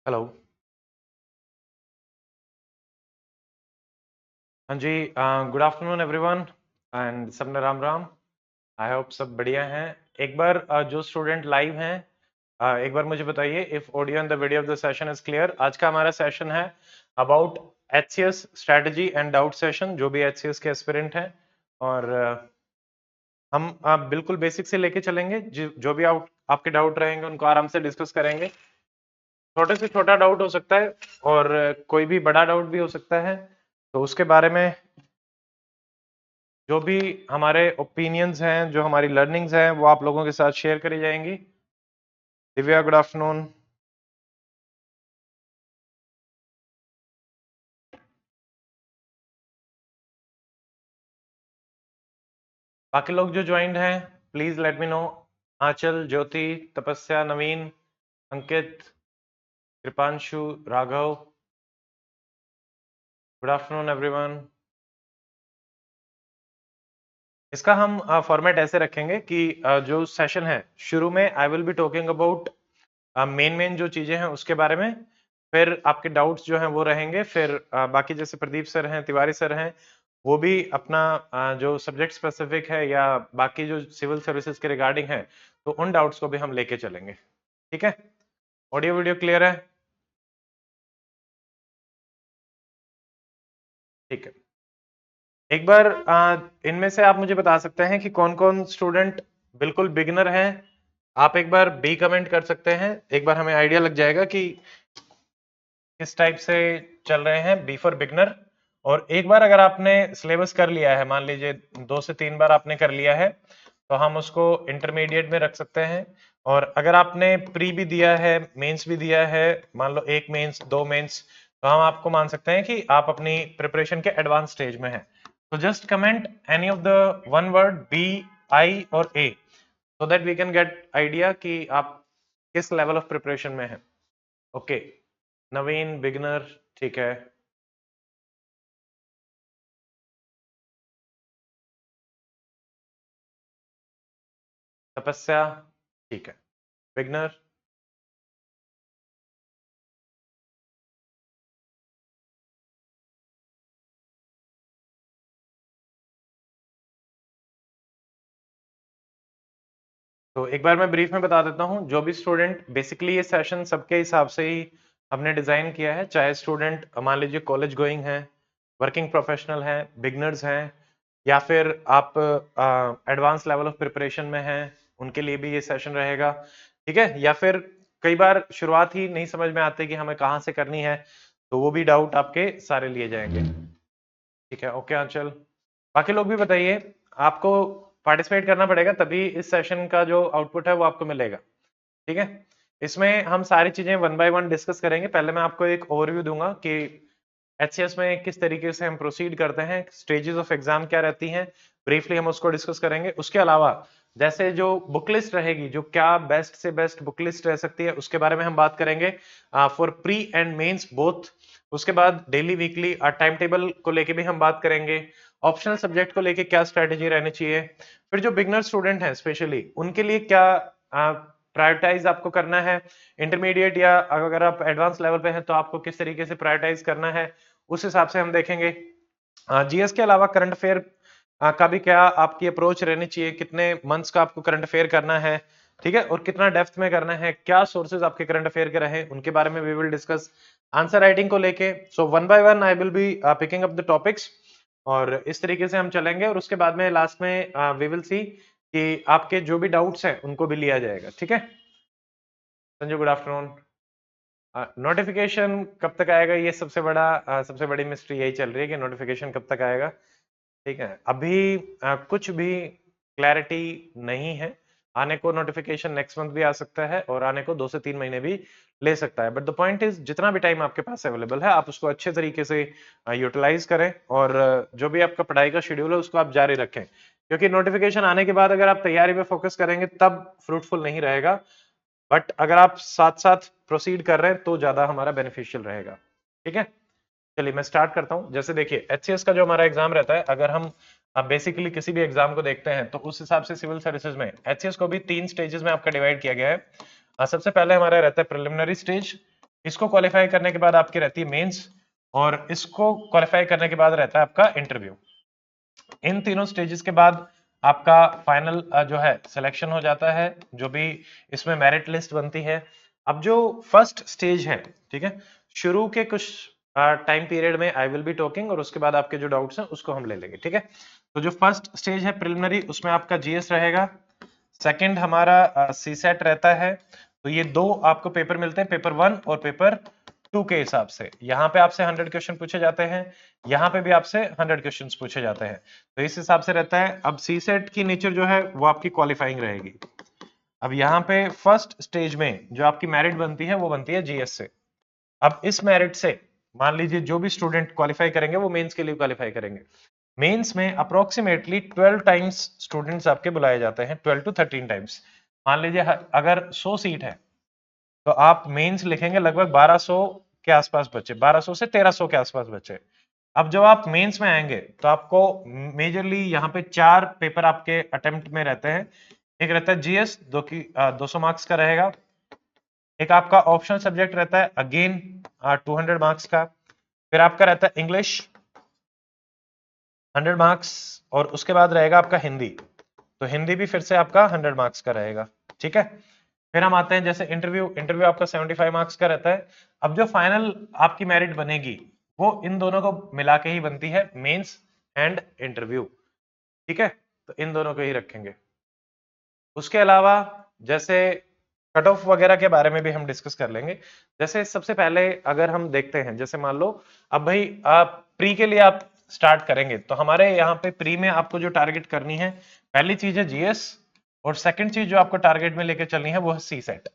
Hello. हाँ जी, good afternoon everyone and सबने Ram Ram. I hope सब बढ़िया हैं। एक बार जो स्टूडेंट लाइव हैं, एक बार मुझे बताइए if audio and the video of the session is clear. आज का हमारा सेशन है about HCS strategy and doubt session, जो भी एचसीएस के एस्पिरेंट हैं। और हम बिल्कुल बेसिक से लेके चलेंगे। जो भी आपके डाउट रहेंगे उनको आराम से डिस्कस करेंगे। छोटे से छोटा डाउट हो सकता है और कोई भी बड़ा डाउट भी हो सकता है, तो उसके बारे में जो भी हमारे ओपिनियंस हैं, जो हमारी लर्निंग्स हैं, वो आप लोगों के साथ शेयर करी जाएंगी। Divya, good afternoon. बाकी लोग जो ज्वाइंड हैं, प्लीज लेट मी नो। आंचल, ज्योति, तपस्या, नवीन, अंकित, कृपांशु, राघव, गुड आफ्टरनून एवरीवन। इसका हम फॉर्मेट ऐसे रखेंगे कि जो सेशन है, शुरू में आई will be talking about main main जो चीजें हैं उसके बारे में। फिर आपके डाउट्स जो हैं वो रहेंगे। फिर बाकी जैसे प्रदीप सर हैं, तिवारी सर हैं, वो भी अपना जो सब्जेक्ट स्पेसिफिक है या बाकी जो सिविल सर्विसेज के रिगार्डिंग है, तो उन डाउट्स को भी हम लेके चलेंगे। ठीक है? ऑडियो वीडियो क्लियर है? ठीक है। एक बार इनमें से आप मुझे बता सकते हैं कि कौन कौन स्टूडेंट बिल्कुल बिगिनर हैं। आप एक बार बी कमेंट कर सकते हैं, एक बार हमें आइडिया लग जाएगा कि किस टाइप से चल रहे हैं। B for beginner. और एक बार अगर आपने सिलेबस कर लिया है, मान लीजिए 2 से 3 बार आपने कर लिया है, तो हम उसको इंटरमीडिएट में रख सकते हैं। और अगर आपने प्री भी दिया है, मेंस भी दिया है, मान लो 1 मेंस 2 मेंस, तो हम आपको मान सकते हैं कि आप अपनी प्रिपरेशन के एडवांस स्टेज में हैं। तो just comment any of the one word, B, I और A, so that we can get idea कि आप किस लेवल ऑफ प्रिपरेशन में हैं। ओके। नवीन बिगनर, ठीक है। तपस्या, ठीक है। बिगनर, तो एक बार मैं ब्रीफ में बता देता हूं। जो भी स्टूडेंट, बेसिकली ये सेशन सबके हिसाब से ही हमने डिजाइन किया है, चाहे स्टूडेंट मान लीजिए कॉलेज गोइंग है, वर्किंग प्रोफेशनल है, बिगनर्स हैं, या फिर आप एडवांस लेवल ऑफ प्रिपरेशन में हैं, उनके लिए भी ये सेशन रहेगा। ठीक है? या फिर कई बार शुरुआत ही नहीं समझ में आती कि हमें कहाँ से करनी है, तो वो भी डाउट आपके सारे लिए जाएंगे। ठीक है? ओके आंचल। बाकी लोग भी बताइए। आपको पार्टिसिपेट करना पड़ेगा, तभी इस सेशन का जो आउटपुट है वो आपको मिलेगा। ठीक है? इसमें हम सारी चीजें वन बाय वन डिस्कस करेंगे। पहले मैं आपको एक ओवरव्यू दूंगा कि एचसीएस में किस तरीके से हम प्रोसीड करते हैं, स्टेजेस ऑफ एग्जाम क्या रहती हैं, ब्रीफली हम उसको डिस्कस करेंगे। उसके अलावा जैसे जो बुक लिस्ट रहेगी, जो क्या बेस्ट से बेस्ट बुक लिस्ट रह सकती है, उसके बारे में हम बात करेंगे for pre and mains both. उसके बाद डेली वीकली टाइम टेबल को लेके भी हम बात करेंगे। ऑप्शनल सब्जेक्ट को लेके क्या स्ट्रेटेजी रहनी चाहिए। फिर जो बिगनर स्टूडेंट हैं स्पेशली, उनके लिए क्या प्रायोरिटाइज आपको करना है। इंटरमीडिएट या अगर आप एडवांस लेवल पे हैं तो आपको किस तरीके से प्रायोरिटाइज करना है, उस हिसाब से हम देखेंगे। जीएस के अलावा करंट अफेयर का भी क्या आपकी अप्रोच रहनी चाहिए, कितने मंथ्स का आपको करंट अफेयर करना है, ठीक है, और कितना डेप्थ में करना है, क्या सोर्सेज आपके करंट अफेयर के रहे, उनके बारे में we will discuss. Answer writing को लेके so one by one I will be picking up the topics, और इस तरीके से हम चलेंगे। और उसके बाद में लास्ट में वी विल सी कि आपके जो भी डाउट्स हैं उनको भी लिया जाएगा। ठीक है? Sanjay, good afternoon. नोटिफिकेशन कब तक आएगा, ये सबसे बड़ी मिस्ट्री यही चल रही है कि नोटिफिकेशन कब तक आएगा। ठीक है? अभी कुछ भी क्लैरिटी नहीं है। आने को नोटिफिकेशन नेक्स्ट मंथ भी आ सकता है और आने को 2 से 3 महीने भी ले सकता है। बट द पॉइंट इज, जितना भी टाइम आपके पास अवेलेबल है, आप उसको अच्छे तरीके से यूटिलाइज करें, और जो भी आपका पढ़ाई का शेड्यूल है उसको आप जारी रखें। क्योंकि नोटिफिकेशन आने के बाद अगर आप तैयारी पे फोकस करेंगे तब फ्रूटफुल नहीं रहेगा। बट अगर आप साथ साथ प्रोसीड कर रहे हैं तो ज्यादा हमारा बेनिफिशियल रहेगा। ठीक है? चलिए मैं स्टार्ट करता हूं। जैसे देखिए, एचसीएस का जो हमारा एग्जाम रहता है, अगर हम बेसिकली किसी भी एग्जाम को देखते हैं तो उस हिसाब से सिविल सर्विसेज में एचसीएस को भी 3 स्टेजेस में आपका डिवाइड किया गया है। सबसे पहले हमारा रहता है प्रिलिमिनरी स्टेज, इसको क्वालिफाई करने के बाद आपकी रहती है मेंस, और इसको क्वालिफाई करने के बाद रहता है आपका इंटरव्यू। इन तीनों स्टेजेस के बाद आपका फाइनल जो है सिलेक्शन हो जाता है, जो भी इसमें मेरिट लिस्ट बनती है। अब जो फर्स्ट स्टेज है, ठीक है, शुरू के कुछ टाइम पीरियड में आई विल बी टॉकिंग, और उसके बाद आपके जो डाउट्स हैं उसको हम ले लेंगे, ठीक है। तो जो फर्स्ट स्टेज है प्रिलिमिनरी, उसमें आपका जीएस रहेगा। सेकंड हमारा सीसेट रहता है। तो ये दो आपको पेपर मिलते हैं, पेपर 1 और पेपर 2 के हिसाब से। यहाँ पे आपसे 100 क्वेश्चन पूछे जाते हैं, यहाँ पे भी आपसे 100 क्वेश्चंस पूछे जाते हैं। तो इस हिसाब से रहता है। अब सी सेट की नेचर जो है वो आपकी क्वालिफाइंग रहेगी। अब यहाँ पे फर्स्ट स्टेज में जो आपकी मेरिट बनती है वो बनती है जीएस से। अब इस मेरिट से मान लीजिए जो भी स्टूडेंट क्वालिफाई करेंगे वो मेंस के लिए क्वालिफाई करेंगे। मेंस में अप्रोक्सीमेटली 12 टाइम्स स्टूडेंट्स आपके बुलाए जाते हैं, 12 to 13 टाइम्स। मान लीजिए अगर 100 सीट है तो आप मेंस लिखेंगे लगभग 1200 के आसपास बच्चे, 1200 से 1300 के आसपास बच्चे। अब जब आप मेंस में आएंगे तो आपको मेजरली यहाँ पे 4 पेपर आपके अटेम्प्ट में रहते हैं। एक रहता है जीएस, 200 मार्क्स का रहेगा। एक आपका ऑप्शनल सब्जेक्ट रहता है अगेन 200 मार्क्स का। फिर आपका रहता है इंग्लिश 100 मार्क्स, और उसके बाद रहेगा आपका हिंदी। तो हिंदी भी फिर से आपका 100 मार्क्स का रहेगा, ठीक है। फिर हम आते हैं जैसे इंटरव्यू। इंटरव्यू आपका 75 मार्क्स का रहता है। अब जो फाइनल आपकी मेरिट बनेगी वो इन दोनों को मिला के ही बनती है, मेंस एंड इंटरव्यू, ठीक है। तो इन दोनों को ही रखेंगे। उसके अलावा जैसे कट ऑफ वगैरह के बारे में भी हम डिस्कस कर लेंगे। जैसे सबसे पहले अगर हम देखते हैं, जैसे मान लो अब भाई आप प्री के लिए आप स्टार्ट करेंगे, तो हमारे यहाँ पे प्री में आपको जो टारगेट करनी है, पहली चीज है जीएस, और सेकंड चीज जो आपको टारगेट में लेके चलनी है वो है सी सेट।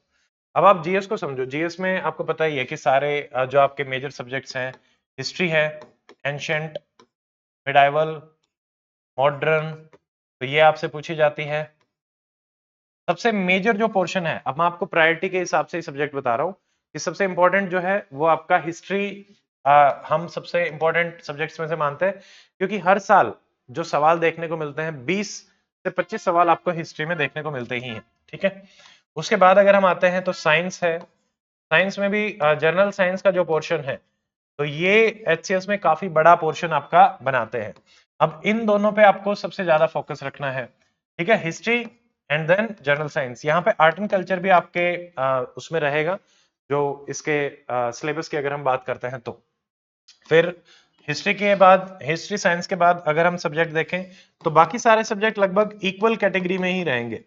अब आप जीएस को समझो। जीएस में आपको पता ही है कि सारे जो आपके मेजर सब्जेक्ट्स हैं, हिस्ट्री है, एंशंट, मिडाइवल, मॉडर्न, तो ये आपसे पूछी जाती है। सबसे मेजर जो पोर्शन है, अब मैं आपको प्रायोरिटी के हिसाब से सब्जेक्ट बता रहा हूँ कि सबसे इंपॉर्टेंट जो है वो आपका हिस्ट्री हम सबसे इंपॉर्टेंट सब्जेक्ट्स में से मानते हैं, क्योंकि हर साल जो सवाल देखने को मिलते हैं 20 से 25 सवाल आपको हिस्ट्री में देखने को मिलते ही हैं, ठीक है। उसके बाद अगर हम आते हैं तो साइंस है। साइंस में भी जनरल साइंस का जो पोर्शन है, तो ये एचसीएस में काफी बड़ा पोर्शन आपका बनाते हैं। अब इन दोनों पे आपको सबसे ज्यादा फोकस रखना है, ठीक है, history and then general science. यहाँ पे आर्ट एंड कल्चर भी आपके उसमें रहेगा, जो इसके सिलेबस की अगर हम बात करते हैं तो। फिर हिस्ट्री के बाद, हिस्ट्री साइंस के बाद अगर हम सब्जेक्ट देखें तो बाकी सारे सब्जेक्ट लगभग इक्वल कैटेगरी में ही रहेंगे।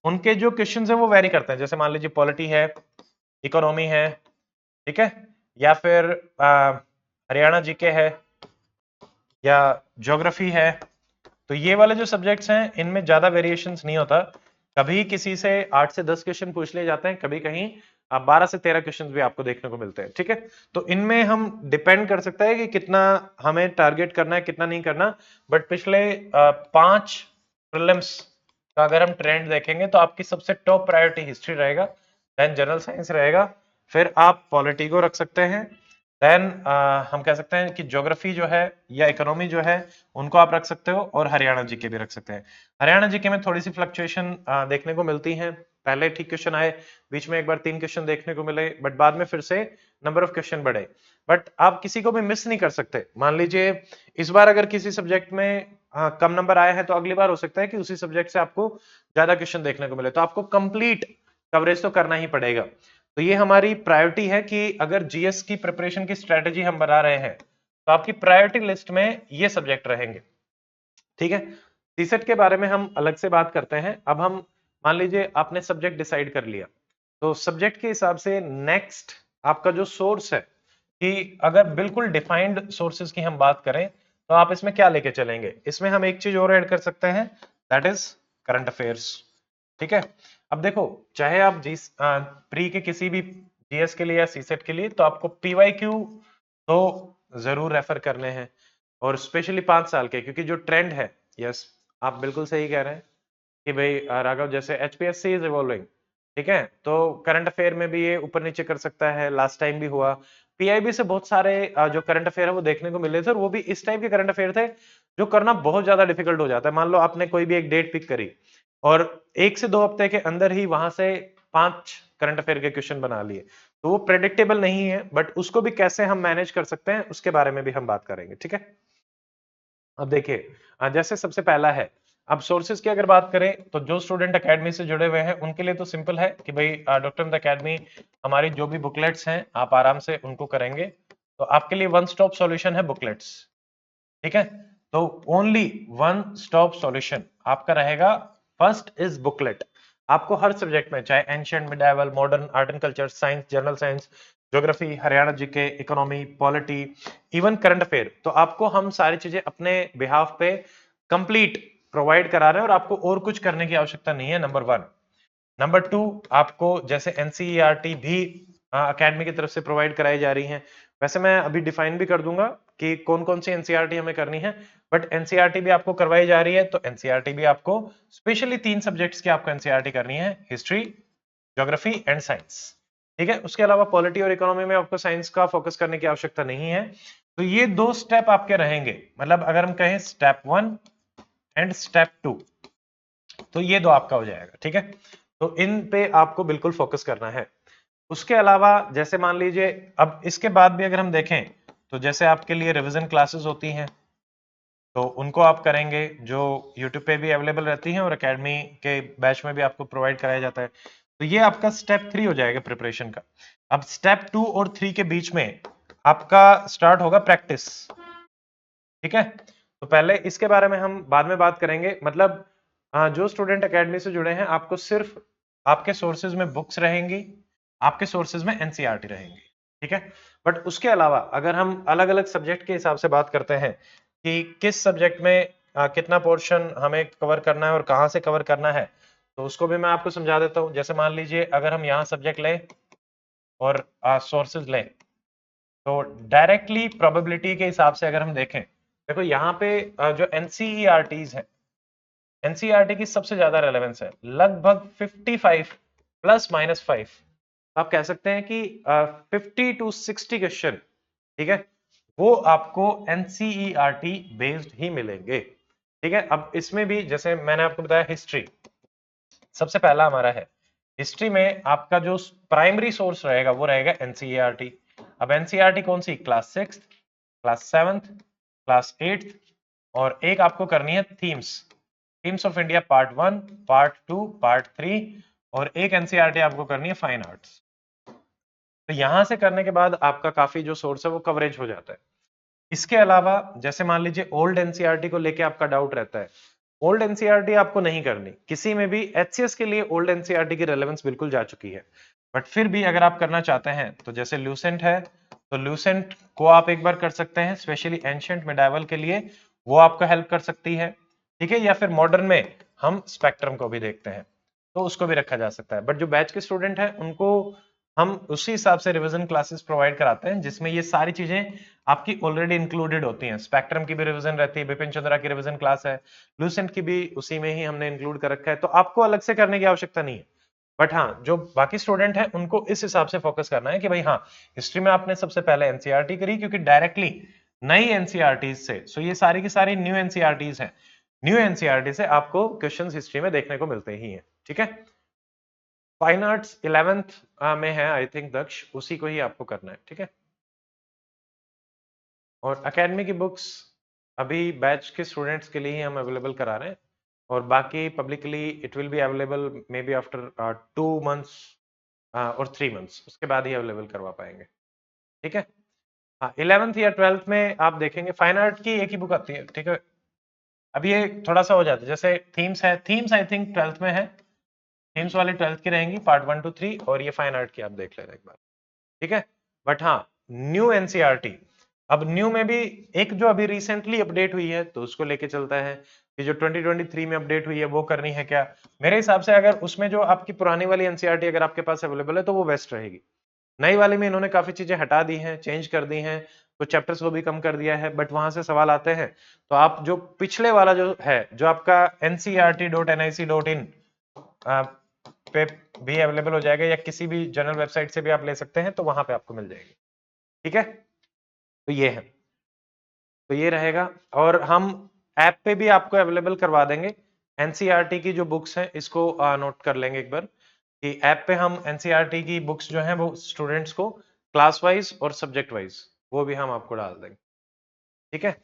उनके जो क्वेश्चन है वो वेरी करते हैं। जैसे मान लीजिए पॉलिटी है, इकोनॉमी है, ठीक है, या फिर हरियाणा जीके है, या ज्योग्राफी है। तो ये वाले जो सब्जेक्ट्स हैं इनमें ज्यादा वेरिएशंस नहीं होता। कभी किसी से 8 से 10 क्वेश्चन पूछ लिए जाते हैं, कभी कहीं 12 से 13 क्वेश्चन भी आपको देखने को मिलते हैं, ठीक है। तो इनमें हम डिपेंड कर सकते हैं कि कितना हमें टारगेट करना है, कितना नहीं करना। बट पिछले 5 प्रीलिम्स का अगर हम ट्रेंड देखेंगे तो आपकी सबसे टॉप प्रायोरिटी हिस्ट्री रहेगा, देन जनरल साइंस रहेगा, फिर आप पॉलिटी को रख सकते हैं, देन हम कह सकते हैं कि ज्योग्राफी जो है या इकोनॉमी जो है उनको आप रख सकते हो, और हरियाणा जीके भी रख सकते हैं। हरियाणा जीके में थोड़ी सी फ्लक्चुएशन देखने को मिलती है। पहले ठीक क्वेश्चन आए, बीच में एक बार 3 क्वेश्चन देखने को मिले, बट बाद में फिर से नंबर ऑफ क्वेश्चन बढ़े। बट आप किसी को भी मिस नहीं कर सकते। मान लीजिए इस बार अगर किसी सब्जेक्ट में कम नंबर आए हैं, तो अगली बार हो सकता है कि उसी सब्जेक्ट से आपको ज्यादा क्वेश्चन देखने को मिले, तो आपको कंप्लीट कवरेज तो करना ही पड़ेगा। तो ये हमारी प्रायोरिटी है कि अगर जीएस की प्रिपरेशन की स्ट्रेटेजी हम बना रहे हैं तो आपकी प्रायोरिटी लिस्ट में ये सब्जेक्ट रहेंगे, ठीक है। सीसेट के बारे में हम अलग से बात करते हैं। अब हम मान लीजिए आपने सब्जेक्ट डिसाइड कर लिया, तो सब्जेक्ट के हिसाब से नेक्स्ट आपका जो सोर्स है, कि अगर बिल्कुल डिफाइंड सोर्सेज की हम बात करें तो आप इसमें क्या लेके चलेंगे। इसमें हम एक चीज और ऐड कर सकते हैं, दैट इज करंट अफेयर्स, ठीक है। अब देखो, चाहे आप प्री के किसी भी जीएस के लिए या सीसेट के लिए, तो आपको पीवाईक्यू तो जरूर रेफर करने हैं, और स्पेशली 5 साल के, क्योंकि जो ट्रेंड है, यस आप बिल्कुल सही कह रहे हैं कि भाई राघव, जैसे एचपीएससी इज इवॉल्विंग, ठीक है, तो करंट अफेयर में भी ये ऊपर नीचे कर सकता है। लास्ट टाइम भी हुआ, पीआईबी से बहुत सारे जो करंट अफेयर है वो देखने को मिले थे, और वो भी इस टाइप के करंट अफेयर थे जो करना बहुत ज्यादा डिफिकल्ट हो जाता है। मान लो आपने कोई भी एक डेट पिक करी और 1 से 2 हफ्ते के अंदर ही वहां से 5 करंट अफेयर के क्वेश्चन बना लिए, तो वो प्रेडिक्टेबल नहीं है, बट उसको भी कैसे हम मैनेज कर सकते हैं उसके बारे में भी हम बात करेंगे, ठीक है। अब देखिए, जैसे सबसे पहला है, अब सोर्सेज की अगर बात करें तो जो स्टूडेंट एकेडमी से जुड़े हुए हैं उनके लिए तो सिंपल है कि भाई डॉक्टर एकेडमी हमारी जो भी बुकलेट्स हैं आप आराम से उनको करेंगे, तो आपके लिए वन स्टॉप सॉल्यूशन है बुकलेट्स, ठीक है। तो ओनली वन स्टॉप सॉल्यूशन आपका रहेगा, फर्स्ट इज बुकलेट। आपको हर सब्जेक्ट में, चाहे ancient, medieval, modern, art and culture, science, general science, geography, Haryana GK, economy, polity, even current affair, तो आपको हम सारी चीजें अपने बिहाफ पे कंप्लीट प्रोवाइड करा रहे हैं और आपको और कुछ करने की आवश्यकता नहीं है, नंबर वन। नंबर टू, आपको जैसे एनसीईआरटी भी अकेडमी की तरफ से प्रोवाइड कराई जा रही है। वैसे मैं अभी डिफाइन भी कर दूंगा कि कौन कौन सी एनसीईआरटी हमें करनी है, बट एनसीईआरटी भी आपको करवाई जा रही है। तो एनसीईआरटी भी आपको स्पेशली 3 सब्जेक्ट्स की आपको एनसीईआरटी करनी है, हिस्ट्री, ज्योग्राफी एंड साइंस, ठीक है। उसके अलावा पॉलिटी और इकोनॉमी में आपको साइंस का फोकस करने की आवश्यकता नहीं है। तो ये 2 स्टेप आपके रहेंगे, मतलब अगर हम कहें स्टेप 1 एंड स्टेप 2, तो ये 2 आपका हो जाएगा, ठीक है। तो इन पे आपको बिल्कुल फोकस करना है। उसके अलावा जैसे मान लीजिए, अब इसके बाद भी अगर हम देखें तो जैसे आपके लिए रिवीजन क्लासेस होती हैं, तो उनको आप करेंगे, जो यूट्यूब पे भी अवेलेबल रहती हैं और एकेडमी के बैच में भी आपको प्रोवाइड कराया जाता है। तो ये आपका स्टेप 3 हो जाएगा प्रिपरेशन का। अब स्टेप 2 और 3 के बीच में आपका स्टार्ट होगा प्रैक्टिस, ठीक है। तो पहले इसके बारे में हम बाद में बात करेंगे, मतलब जो स्टूडेंट एकेडमी से जुड़े हैं आपको सिर्फ आपके सोर्सेज में बुक्स रहेंगी, आपके सोर्सेज में एनसीईआरटी रहेंगी, ठीक है। बट उसके अलावा अगर हम अलग अलग सब्जेक्ट के हिसाब से बात करते हैं कि किस सब्जेक्ट में कितना पोर्शन हमें कवर करना है और कहाँ से कवर करना है, तो उसको भी मैं आपको समझा देता हूँ। जैसे मान लीजिए अगर हम यहाँ सब्जेक्ट लें और सोर्सेज लें, तो डायरेक्टली प्रोबेबिलिटी के हिसाब से अगर हम देखें, देखो यहाँ पे जो एनसीईआरटीज है, एनसीईआरटी की सबसे ज्यादा रेलेवेंस है, लगभग 55 प्लस माइनस 5, आप कह सकते हैं कि 50 टू 60 क्वेश्चन, ठीक है, वो आपको एनसीईआरटी बेस्ड ही मिलेंगे, ठीक है। अब इसमें भी जैसे मैंने आपको बताया, हिस्ट्री सबसे पहला हमारा है। हिस्ट्री में आपका जो प्राइमरी सोर्स रहेगा वो रहेगा एनसीईआरटी। अब एनसीईआरटी कौन सी, क्लास 6, क्लास 7, क्लास 8, और एक आपको करनी है themes, themes of India part 1, part 2, part 3, और एक एनसीईआरटी आपको करनी है फाइन आर्ट्स। तो यहां से करने के बाद आपका काफी जो सोर्स है वो कवरेज हो जाता है। इसके अलावा जैसे मान लीजिए ओल्ड एनसीईआरटी को लेके आपका डाउट रहता है, ओल्ड एनसीईआरटी आपको नहीं करनी किसी में भी, एचसीएस के लिए ओल्ड एनसीईआरटी की रेलेवेंस बिल्कुल जा चुकी है। बट फिर भी अगर आप करना चाहते हैं तो जैसे ल्यूसेंट है, तो ल्यूसेंट को आप एक बार कर सकते हैं, स्पेशली एंशिएंट मिडाइवल के लिए वो आपको हेल्प कर सकती है, ठीक है। या फिर मॉडर्न में हम स्पेक्ट्रम को भी देखते हैं, तो उसको भी रखा जा सकता है। बट जो बैच के स्टूडेंट हैं उनको हम उसी हिसाब से रिवीजन क्लासेस प्रोवाइड कराते हैं जिसमें ये सारी चीजें आपकी ऑलरेडी इंक्लूडेड होती हैं। स्पेक्ट्रम की भी रिवीजन रहती है, बिपिन चंद्रा की रिवीजन क्लास है, लूसेंट की भी उसी में ही हमने इंक्लूड कर रखा है, तो आपको अलग से करने की आवश्यकता नहीं है। बट हाँ, जो बाकी स्टूडेंट हैं उनको इस हिसाब से फोकस करना है कि भाई हाँ, हिस्ट्री में आपने सबसे पहले एनसीईआरटी करी क्योंकि डायरेक्टली नई एनसीईआरटी से, सो ये सारी की सारी न्यू एनसीईआरटी हैं, न्यू एनसीईआरटी से आपको क्वेश्चंस हिस्ट्री में देखने को मिलते ही हैं, ठीक है। फाइन आर्ट्स 11th में है आई थिंक दक्ष, उसी को ही आपको करना है, ठीक है। और एकेडमी की बुक्स अभी बैच के स्टूडेंट्स के लिए ही हम अवेलेबल करा रहे हैं, और बाकी publicly it will be available may be after 2 months और 3 months, उसके बाद ही अवेलेबल करवा पाएंगे, ठीक है। हाँ, 11th या 12th में आप देखेंगे फाइन आर्ट की एक ही बुक आती है, ठीक है। अब ये थोड़ा सा हो जाता है, जैसे थीम्स है, थीम्स आई थिंक 12th में है, थीम्स वाली 12th की रहेंगी, पार्ट 1 to 3, और ये फाइन आर्ट की आप देख लेना एक बार, ठीक है। बट हाँ, न्यू एनसीईआरटी, अब न्यू में भी एक जो अभी रिसेंटली अपडेट हुई है तो उसको लेके चलता है कि जो 2023 में अपडेट हुई है वो करनी है क्या। मेरे हिसाब से अगर उसमें जो आपकी पुरानी वाली एनसीईआरटी अगर आपके पास अवेलेबल है तो वो बेस्ट रहेगी। नई वाली में इन्होंने काफी चीजें हटा दी हैं, चेंज कर दी हैं, कुछ चैप्टर्स को भी कम कर दिया है, बट वहां से सवाल आते हैं। तो आप जो पिछले वाला जो है, जो आपका ncert.nic.in पे भी अवेलेबल हो जाएगा, या किसी भी जनरल वेबसाइट से भी आप ले सकते हैं, तो वहां पे आपको मिल जाएगी, ठीक है। तो ये है, तो ये रहेगा, और हम ऐप पे भी आपको अवेलेबल करवा देंगे। एनसीईआरटी की जो बुक्स हैं इसको नोट कर लेंगे एक बार, कि ऐप पे हम एनसीईआरटी की बुक्स जो हैं वो स्टूडेंट्स को क्लास वाइज और सब्जेक्ट वाइज वो भी हम आपको डाल देंगे, ठीक है।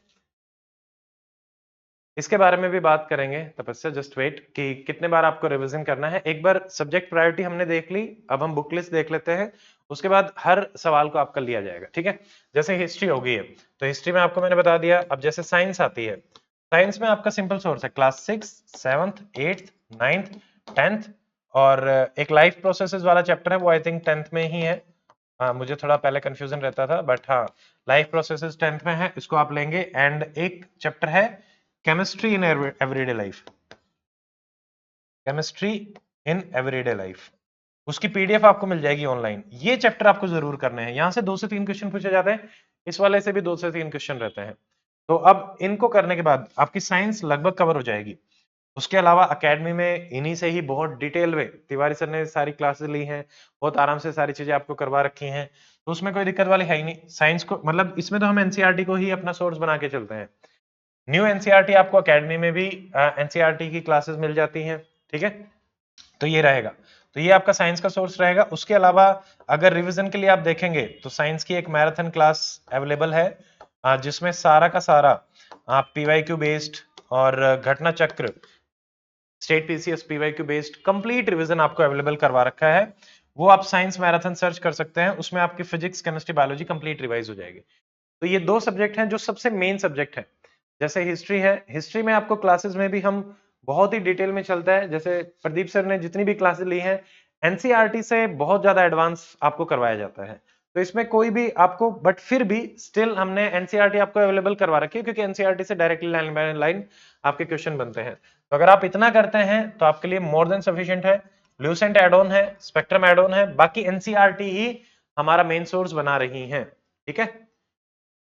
इसके बारे में भी बात करेंगे तपस्या, जस्ट वेट कि कितने बार आपको रिवीजन करना है। एक बार सब्जेक्ट प्रायोरिटी हमने देख ली, अब हम बुक लिस्ट देख लेते हैं, उसके बाद हर सवाल को आपका लिया जाएगा, ठीक है। जैसे हिस्ट्री हो गई है तो हिस्ट्री में आपको मैंने बता दिया। अब जैसे साइंस आती है, साइंस में आपका सिंपल सोर्स है class 6, 7th, 8th, 9th, 10th, और एक लाइफ प्रोसेसेस वाला चैप्टर है वो आई थिंक 10th में ही है। हाँ, मुझे थोड़ा पहले कंफ्यूजन रहता था, बट हाँ लाइफ प्रोसेसेस 10th में है, इसको आप लेंगे। एंड एक चैप्टर है chemistry in everyday life, chemistry in everyday life, उसकी पीडीएफ आपको मिल जाएगी ऑनलाइन। ये चैप्टर आपको जरूर करने हैं, यहां से 2 से 3 क्वेश्चन पूछे जाते हैं, इस वाले से भी 2 से 3 क्वेश्चन रहते हैं। तो अब इनको करने के बाद आपकी साइंस लगभग कवर हो जाएगी। उसके अलावा एकेडमी में इन्हीं से ही बहुत डिटेल में तिवारी सर ने सारी क्लासेस ली हैं, बहुत आराम से सारी चीजें आपको करवा रखी हैं, तो उसमें कोई दिक्कत वाली है ही नहीं। साइंस को मतलब इसमें तो हम एनसीईआरटी को ही अपना सोर्स बना के चलते हैं। न्यू एनसीईआरटी आपको एकेडमी में भी एनसीईआरटी की क्लासेस मिल जाती हैं, ठीक है। तो ये रहेगा, तो ये आपका साइंस का सोर्स रहेगा। उसके अलावा अगर रिवीजन के लिए आप देखेंगे तो साइंस की एक मैराथन क्लास अवेलेबल है, जिसमें सारा का सारा आप पीवाईक्यू बेस्ड और घटना चक्र state PCS PYQ based complete revision आपको अवेलेबल करवा रखा है। वो आप साइंस मैराथन सर्च कर सकते हैं, उसमें आपकी physics chemistry biology complete revise हो जाएगी। तो ये 2 सब्जेक्ट हैं जो सबसे मेन सब्जेक्ट है। जैसे हिस्ट्री है, हिस्ट्री में आपको क्लासेस में भी हम बहुत ही डिटेल में चलता है, जैसे प्रदीप सर ने जितनी भी क्लासेस ली हैं एनसीईआरटी से बहुत ज्यादा एडवांस आपको करवाया जाता है। तो इसमें कोई भी आपको, बट फिर भी स्टिल हमने एनसीईआरटी आपको अवेलेबल करवा रखी है, क्योंकि एनसीईआरटी से डायरेक्टली लाइन बाय लाइन आपके क्वेश्चन बनते हैं। तो अगर आप इतना करते हैं तो आपके लिए मोर देन सफिशिएंट है। ल्यूसेंट एड ऑन है, स्पेक्ट्रम एड ऑन है, बाकी एनसीईआरटी ही हमारा मेन सोर्स बना रही है, ठीक है।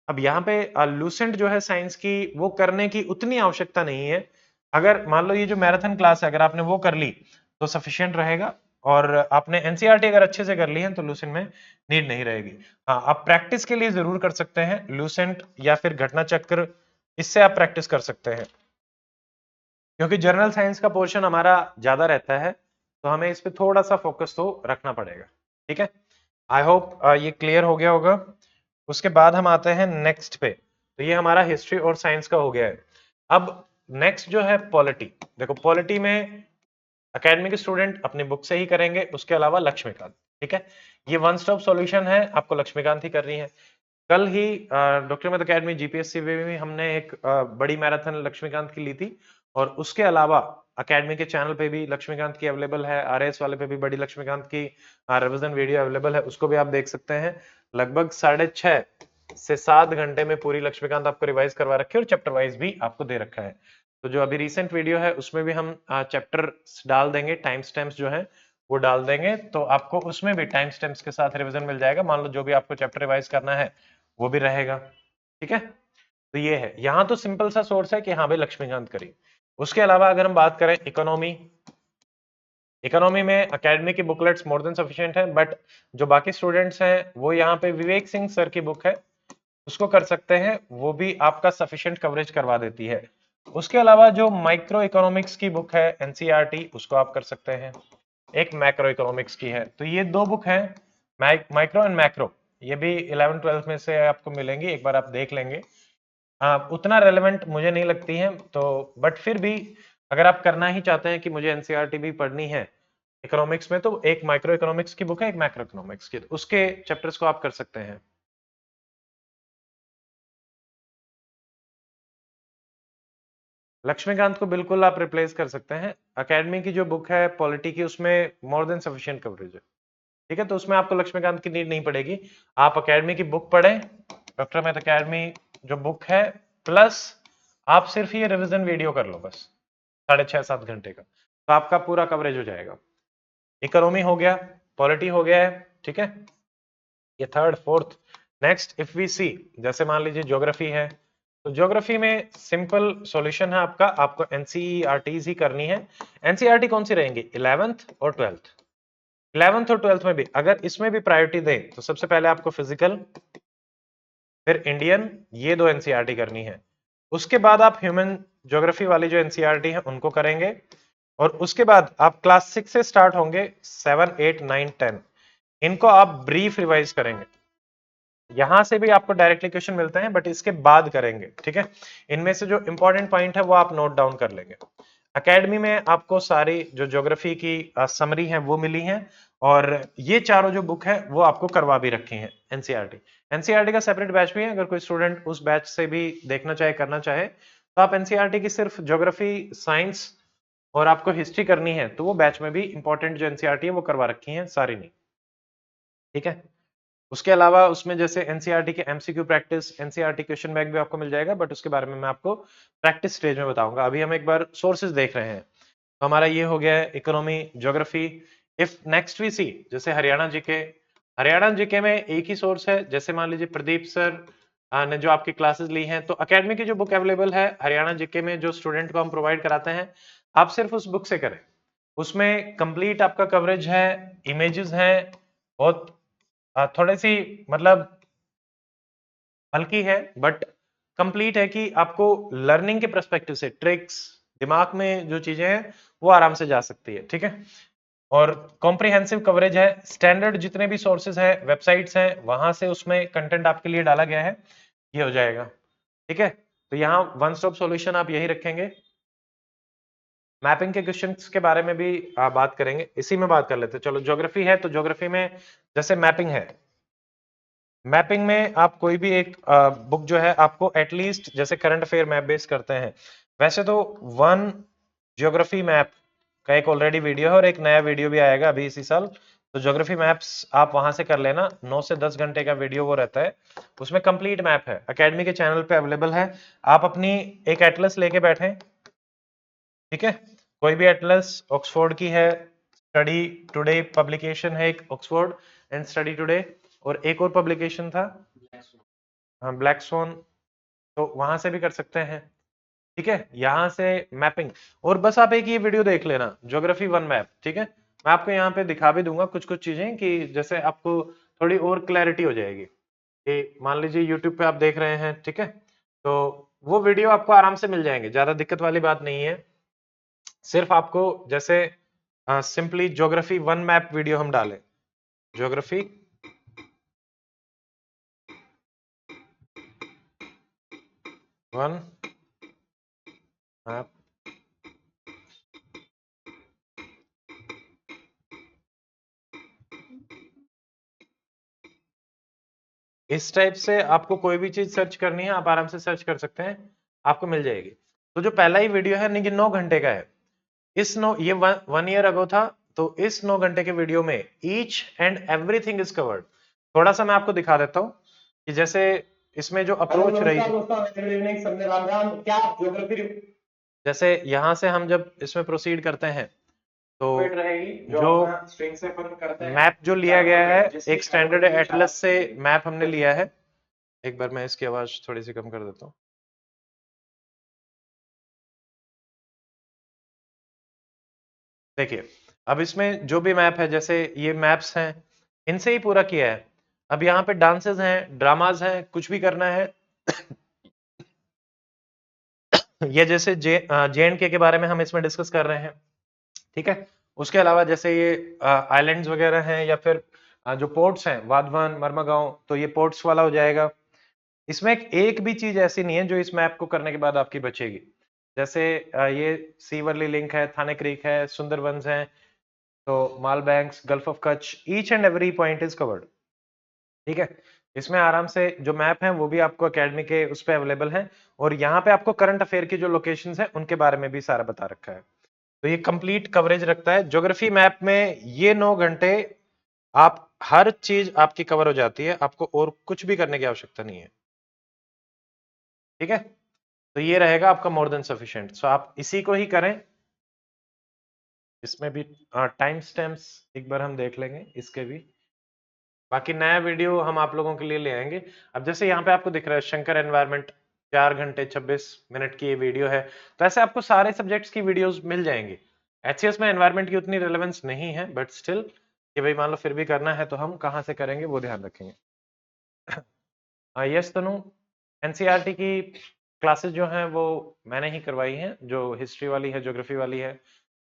अब यहाँ पे लूसेंट जो है साइंस की, वो करने की उतनी आवश्यकता नहीं है। अगर मान लो ये जो मैराथन क्लास है अगर आपने वो कर ली तो सफिशिएंट रहेगा, और आपने एनसीईआरटी अगर अच्छे से कर ली है तो लूसेंट में नीड नहीं रहेगी। हाँ, आप प्रैक्टिस के लिए जरूर कर सकते हैं लूसेंट या फिर घटना चक्र, इससे आप प्रैक्टिस कर सकते हैं, क्योंकि जनरल साइंस का पोर्शन हमारा ज्यादा रहता है, तो हमें इस पे थोड़ा सा फोकस तो रखना पड़ेगा, ठीक है। आई होप ये क्लियर हो गया होगा। उसके बाद हम आते हैं नेक्स्ट पे, तो ये हमारा हिस्ट्री और साइंस का हो गया है। अब नेक्स्ट जो है पॉलिटी, देखो पॉलिटी में एकेडमी के स्टूडेंट अपनी बुक से ही करेंगे, उसके अलावा लक्ष्मीकांत, ठीक है। ये वन स्टॉप सॉल्यूशन है, आपको लक्ष्मीकांत ही कर रही है। कल ही डॉक्टर अकेडमी जीपीएससी में भी हमने एक बड़ी मैराथन लक्ष्मीकांत की ली थी, और उसके अलावा एकेडमी के चैनल पे भी लक्ष्मीकांत की अवेलेबल है, आरएस वाले पे भी बड़ी लक्ष्मीकांत की रिवीजन वीडियो अवेलेबल है, उसको भी आप देख सकते हैं। लगभग 6.5 से 7 घंटे में पूरी लक्ष्मीकांत आपको रिवाइज करवा रखी है, और चैप्टर वाइज भी आपको दे रखा है। तो जो अभी रिसेंट वीडियो है उसमें भी हम चैप्टर डाल देंगे, टाइम स्टैम्प्स जो है वो डाल देंगे, तो आपको उसमें भी टाइम स्टैम्प्स के साथ रिवीजन मिल जाएगा। मान लो जो भी आपको चैप्टर रिवाइज करना है वो भी रहेगा, ठीक है। तो ये है, यहाँ तो सिंपल सा सोर्स है कि हाँ भाई लक्ष्मीकांत करिए। उसके अलावा अगर हम बात करें इकोनॉमी, इकोनॉमी में एकेडमी की बुकलेट्स मोर देन सफिशिएंट है, बट जो बाकी स्टूडेंट्स हैं वो यहाँ पे विवेक सिंह सर की बुक है उसको कर सकते हैं, वो भी आपका सफिशिएंट कवरेज करवा देती है। उसके अलावा जो माइक्रो इकोनॉमिक्स की बुक है एनसीईआरटी, उसको आप कर सकते हैं। एक मैक्रो इकोनॉमिक्स की है, तो ये 2 बुक हैं, माइक्रो एंड मैक्रो, ये भी 11 12 में से आपको मिलेंगी, एक बार आप देख लेंगे। उतना रेलेवेंट मुझे नहीं लगती है तो, बट फिर भी अगर आप करना ही चाहते हैं कि मुझे एनसीईआरटी भी पढ़नी है इकोनॉमिक्स में, तो एक माइक्रो इकोनॉमिक्स की बुक है, एक मैक्रो इकोनॉमिक्स की, तो उसके चैप्टर्स को आप कर सकते हैं। लक्ष्मीकांत को बिल्कुल आप रिप्लेस कर सकते हैं। एकेडमी की जो बुक है पॉलिटी की, उसमें मोर देन सफिशिएंट कवरेज है, ठीक है। तो उसमें आपको लक्ष्मीकांत की नीड नहीं पड़ेगी। आप एकेडमी की बुक पढ़ें, डॉक्टर अमित एकेडमी जो बुक है, प्लस आप सिर्फ ये रिवीजन वीडियो कर लो बस 6.5 7 घंटे का, तो आपका पूरा कवरेज हो जाएगा। इकोनॉमी हो गया, पॉलिटी हो गया है, ठीक है। ये third fourth. Next if we see, जैसे मान लीजिए ज्योग्राफी है, तो ज्योग्राफी में सिंपल सॉल्यूशन है आपका, आपको एनसीईआरटी ही करनी है। एनसीईआरटी कौन सी रहेंगी, 11th और 12th। 11th और 12th में भी अगर इसमें भी प्रायोरिटी दें तो सबसे पहले आपको फिजिकल, फिर इंडियन, ये 2 एनसीईआरटी करनी है। उसके बाद आप ह्यूमन ज्योग्राफी वाली जो एनसीईआरटी है उनको करेंगे। और उसके बाद आप क्लास 6 से स्टार्ट होंगे, 7, 8, 9, 10 इनको आप ब्रीफ रिवाइज करेंगे। यहां से भी आपको डायरेक्टली क्वेश्चन मिलते हैं बट इसके बाद करेंगे, ठीक है। इनमें से जो इंपॉर्टेंट पॉइंट है वो आप नोट डाउन कर लेंगे। एकेडमी में आपको सारी जो ज्योग्राफी की समरी है वो मिली है, और ये चारों जो बुक है वो आपको करवा भी रखी है। एनसीईआरटी, एनसीईआरटी का सेपरेट बैच भी है, अगर कोई स्टूडेंट उस बैच से भी देखना चाहे, करना चाहे, तो आप एनसीईआरटी की सिर्फ ज्योग्राफी, साइंस और आपको हिस्ट्री करनी है तो वो बैच में भी इंपॉर्टेंट जो एनसीईआरटी है वो करवा रखी है, सारी नहीं, ठीक है। उसके अलावा उसमें जैसे एनसीईआरटी के MCQ practice, NCERT question bank भी आपको मिल जाएगा, बट उसके बारे में मैं आपको प्रैक्टिस स्टेज में बताऊंगा। अभी हम एक बार सोर्सेज देख रहे हैं, तो हमारा ये हो गया है economy, geography. If next we see, जैसे हरियाणा जीके, हरियाणा जीके में एक ही सोर्स है, जैसे मान लीजिए प्रदीप सर ने जो आपकी क्लासेस ली हैं, तो अकेडमी की जो बुक अवेलेबल है हरियाणा जीके में, जो स्टूडेंट को हम प्रोवाइड कराते हैं, आप सिर्फ उस बुक से करें। उसमें कंप्लीट आपका कवरेज है, इमेजेस हैं, बहुत थोड़ी सी मतलब हल्की है बट कंप्लीट है, कि आपको लर्निंग के पर्सपेक्टिव से ट्रिक्स, दिमाग में जो चीजें हैं वो आराम से जा सकती है, ठीक है। और कॉम्प्रिहेंसिव कवरेज है, स्टैंडर्ड जितने भी सोर्सेज हैं, वेबसाइट्स हैं, वहां से उसमें कंटेंट आपके लिए डाला गया है, ये हो जाएगा, ठीक है। तो यहाँ वन स्टॉप सॉल्यूशन आप यही रखेंगे। मैपिंग के क्वेश्चंस के बारे में भी बात करेंगे, इसी में बात कर लेते हैं। चलो ज्योग्राफी है, तो ज्योग्राफी में जैसे मैपिंग है, मैपिंग में आप कोई भी एक बुक जो है आपको एटलीस्ट, जैसे करंट अफेयर मैप बेस करते हैं, वैसे तो वन ज्योग्राफी मैप का एक ऑलरेडी वीडियो है और एक नया वीडियो भी आएगा अभी इसी साल, तो ज्योग्राफी मैप्स आप वहां से कर लेना, 9 से 10 घंटे का वीडियो वो रहता है, उसमें कंप्लीट मैप है, एकेडमी के चैनल पे अवेलेबल है। आप अपनी एक एटलस लेके बैठे, ठीक है, कोई भी एटलस, ऑक्सफोर्ड की है, स्टडी टुडे पब्लिकेशन है एक, ऑक्सफोर्ड एंड स्टडी टुडे, और एक और पब्लिकेशन था, हाँ ब्लैक सोन, तो वहां से भी कर सकते हैं, ठीक है। यहां से मैपिंग, और बस आप एक ये वीडियो देख लेना, ज्योग्राफी वन मैप, ठीक है। मैं आपको यहाँ पे दिखा भी दूंगा कुछ कुछ चीजें, कि जैसे आपको थोड़ी और क्लैरिटी हो जाएगी, कि मान लीजिए यूट्यूब पे आप देख रहे हैं, ठीक है, तो वो वीडियो आपको आराम से मिल जाएंगे, ज्यादा दिक्कत वाली बात नहीं है। सिर्फ आपको जैसे simply geography one map video हम डालें, ज्योग्राफी वन मैप, इस टाइप से आपको कोई भी चीज सर्च करनी है आप आराम से सर्च कर सकते हैं, आपको मिल जाएगी। तो जो पहला ही वीडियो है ये 9 घंटे का है, इस नो ये वन ईयर अगो था, तो इस 9 घंटे के वीडियो में each and everything is covered. थोड़ा सा मैं आपको दिखा देता हूं, कि जैसे इसमें जो अप्रोच रही थी, जैसे यहां से हम जब इसमें प्रोसीड करते हैं, तो जो मैप जो लिया गया है एक स्टैंडर्ड एटलस से मैप हमने लिया है, एक बार मैं इसकी आवाज थोड़ी सी कम कर देता हूँ। देखिए, अब इसमें जो भी मैप है, जैसे ये मैप्स हैं, इनसे ही पूरा किया है। अब यहाँ पे डांसेस हैं, ड्रामाज हैं, कुछ भी करना है ये जैसे जे एंड के बारे में हम इसमें डिस्कस कर रहे हैं, ठीक है। उसके अलावा जैसे ये आइलैंड्स वगैरह हैं, या फिर जो पोर्ट्स हैं, वाधवन, मरमागांव, तो ये पोर्ट्स वाला हो जाएगा। इसमें एक भी चीज ऐसी नहीं है जो इस मैप को करने के बाद आपकी बचेगी। जैसे ये सीवरली लिंक है, थाने क्रीक है, सुंदरबंस है, तो माल बैंक्स, Gulf of Kutch, each and every point is covered, ठीक है। इसमें आराम से जो मैप है वो भी आपको एकेडमी के उस पे अवेलेबल है, और यहाँ पे आपको करंट अफेयर की जो लोकेशंस है उनके बारे में भी सारा बता रखा है। तो ये कंप्लीट कवरेज रखता है ज्योग्राफी मैप में, ये 9 घंटे आप हर चीज आपकी कवर हो जाती है, आपको और कुछ भी करने की आवश्यकता नहीं है, ठीक है। तो ये रहेगा आपका मोर देन सफिशिएंट, सो आप इसी को ही करें। इसमें भी टाइम स्टैम्प्स एक बार हम देख लेंगे इसके भी, बाकी नया वीडियो हम आप लोगों के लिए ले आएंगे। अब जैसे यहाँ पे आपको दिख रहा है शंकर एनवायरनमेंट, 4 घंटे 26 मिनट की ये वीडियो है, तो ऐसे आपको सारे सब्जेक्ट्स की वीडियोस मिल जाएंगी। एचसीएस में एनवायरनमेंट की उतनी रिलेवेंस नहीं है, बट स्टिल कि भाई मान लो फिर भी करना है तो हम कहाँ से करेंगे वो ध्यान रखेंगे। यस तनु, एनसीईआरटी की क्लासेस जो हैं वो मैंने ही करवाई हैं, जो हिस्ट्री वाली है, ज्योग्राफी वाली है,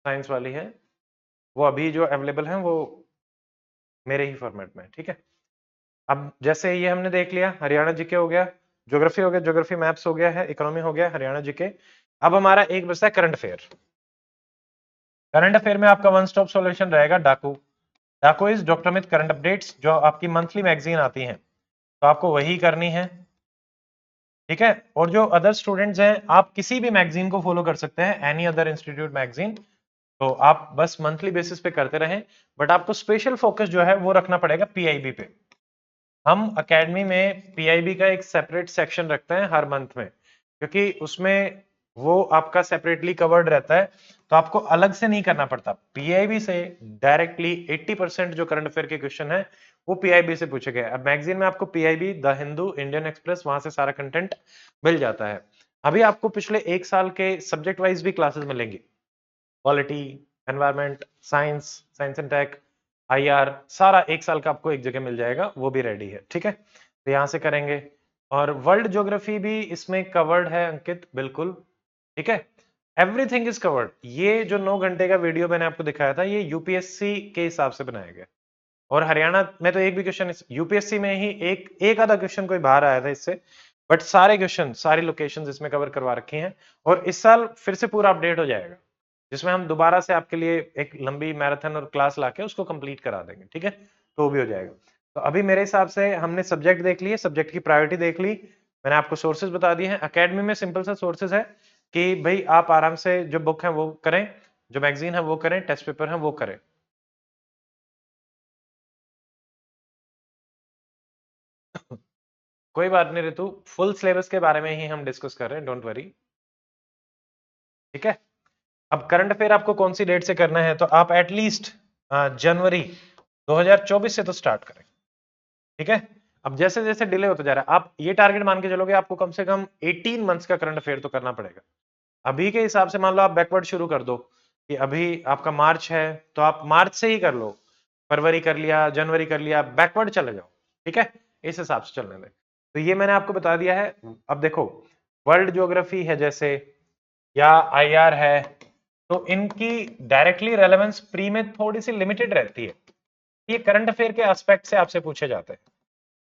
साइंस वाली है वो अभी जो अवेलेबल है वो मेरे ही फॉर्मेट में, ठीक है। अब जैसे ये हमने देख लिया, हरियाणा जीके हो गया, ज्योग्राफी हो गया, ज्योग्राफी मैप्स हो गया है, इकोनॉमी हो गया, हरियाणा जीके। अब हमारा एक बचता है करंट अफेयर। करंट अफेयर में आपका वन स्टॉप सॉल्यूशन रहेगा डाकू। डाकू is doctor Amit current updates, जो आपकी मंथली मैगजीन आती है, तो आपको वही करनी है, ठीक है। और जो अदर स्टूडेंट्स हैं, आप किसी भी मैगजीन को फॉलो कर सकते हैं, एनी अदर इंस्टीट्यूट मैगजीन, तो आप बस मंथली बेसिस पे करते रहें। बट आपको स्पेशल फोकस जो है वो रखना पड़ेगा पीआईबी पे। हम एकेडमी में पीआईबी का एक सेपरेट सेक्शन रखते हैं हर मंथ में, क्योंकि उसमें वो आपका सेपरेटली कवर्ड रहता है, तो आपको अलग से नहीं करना पड़ता। पीआईबी से डायरेक्टली 80% जो करंट अफेयर के क्वेश्चन है वो पीआईबी से पूछे गए। अब मैगजीन में आपको PIB, the Hindu, Indian express, वहां से सारा कंटेंट मिल जाता है। अभी आपको पिछले एक साल के सब्जेक्ट वाइज भी क्लासेस मिलेंगी, polity, environment, science, science and tech, IR, सारा एक साल का आपको एक जगह मिल जाएगा, वो भी रेडी है, ठीक है। तो यहां से करेंगे। और वर्ल्ड ज्योग्राफी भी इसमें कवर्ड है अंकित, बिल्कुल, ठीक है। Everything is covered. ये जो 9 घंटे का वीडियो मैंने आपको दिखाया था, ये यूपीएससी के हिसाब से बनाया गया। और हरियाणा में तो एक भी क्वेश्चन, यूपीएससी में ही एक एक आधा क्वेश्चन कोई बाहर आया था इससे, बट सारे क्वेश्चन, सारी लोकेशंस इसमें कवर करवा रखी हैं। और इस साल फिर से पूरा अपडेट हो जाएगा, जिसमें हम दोबारा से आपके लिए एक लंबी मैराथन और क्लास लाके उसको कंप्लीट करा देंगे, ठीक है। तो वो भी हो जाएगा। तो अभी मेरे हिसाब से हमने सब्जेक्ट देख लिए, सब्जेक्ट की प्रायोरिटी देख ली, मैंने आपको सोर्सेज बता दिए हैं। एकेडमी में सिंपल सा सोर्सेज है कि भाई आप आराम से जो बुक है वो करें, जो मैगजीन है वो करें, टेस्ट पेपर है वो करें। कोई बात नहीं ऋतु, फुल सिलेबस के बारे में ही हम डिस्कस कर रहे हैं, डोंट वरी, ठीक है। अब करंट अफेयर आपको कौन सी डेट से करना है, तो आप एटलीस्ट जनवरी 2024 से तो स्टार्ट करें, ठीक है। अब जैसे जैसे डिले होता जा रहा है, आप ये टारगेट मान के चलोगे आपको कम से कम 18 मंथ्स का करंट अफेयर तो करना पड़ेगा। अभी के हिसाब से मान लो आप बैकवर्ड शुरू कर दो, कि अभी आपका मार्च है तो आप मार्च से ही कर लो, फरवरी कर लिया, जनवरी कर लिया, बैकवर्ड चले जाओ, ठीक है। इस हिसाब से चलने दें। तो ये मैंने आपको बता दिया है। अब देखो, वर्ल्ड ज्योग्राफी है जैसे, या आईआर है, तो इनकी डायरेक्टली रेलेवेंस प्री में थोड़ी सी लिमिटेड रहती है। ये करंट अफेयर के एस्पेक्ट से आपसे पूछे जाते हैं।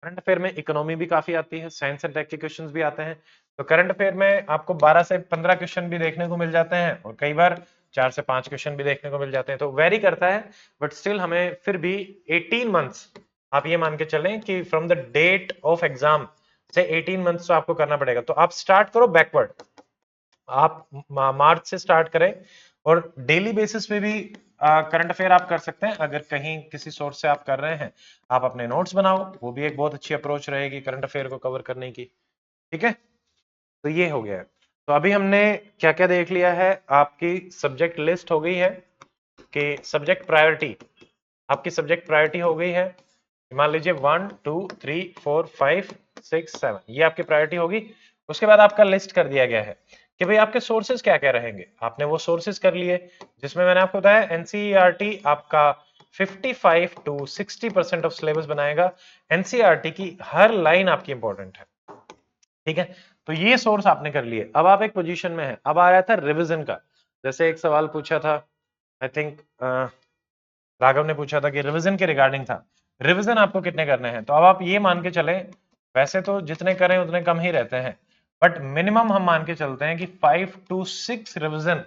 करंट अफेयर में इकोनॉमी भी काफी आती है, साइंस एंड टेक के क्वेश्चंस भी आते हैं। तो करंट अफेयर में आपको 12 से 15 क्वेश्चन भी देखने को मिल जाते हैं, और कई बार 4 से 5 क्वेश्चन भी देखने को मिल जाते हैं, तो वेरी करता है। बट स्टिल हमें फिर भी 18 मंथ्स, आप ये मान के चलें कि from the date of exam से 18 मंथ्स तो आपको करना पड़ेगा। तो आप स्टार्ट करो बैकवर्ड, आप मार्च से स्टार्ट करें, और डेली बेसिस पे भी करंट अफेयर आप कर सकते हैं। अगर कहीं किसी सोर्स से आप कर रहे हैं, आप अपने नोट्स बनाओ, वो भी एक बहुत अच्छी अप्रोच रहेगी करंट अफेयर को कवर करने की, ठीक है। तो ये हो गया है। तो अभी हमने क्या क्या देख लिया है, आपकी सब्जेक्ट लिस्ट हो गई है, कि सब्जेक्ट प्रायोरिटी, आपकी सब्जेक्ट प्रायोरिटी हो गई है। मान लीजिए 1 2 3 4 5 6 7, ये आपकी प्रायोरिटी होगी। उसके बाद आपका लिस्ट कर दिया गया है कि भाई आपके सोर्सेज क्या क्या रहेंगे। आपने वो सोर्सेज कर लिए, जिसमें मैंने आपको बताया एनसीईआरटी आपका 55 to 60% ऑफ सिलेबस बनाएगा। एनसीईआरटी की हर लाइन आपकी इंपॉर्टेंट है, ठीक है। तो ये सोर्स आपने कर लिए। अब आप एक पोजीशन में है, अब आ रहा था रिविजन का। जैसे एक सवाल पूछा था, आई थिंक राघव ने पूछा था कि रिवीजन के रिगार्डिंग था, रिवीजन आपको कितने करने हैं। तो अब आप ये मान के चले, वैसे तो जितने करें उतने कम ही रहते हैं, बट मिनिमम हम मान के चलते हैं कि 5 to 6 रिवीजन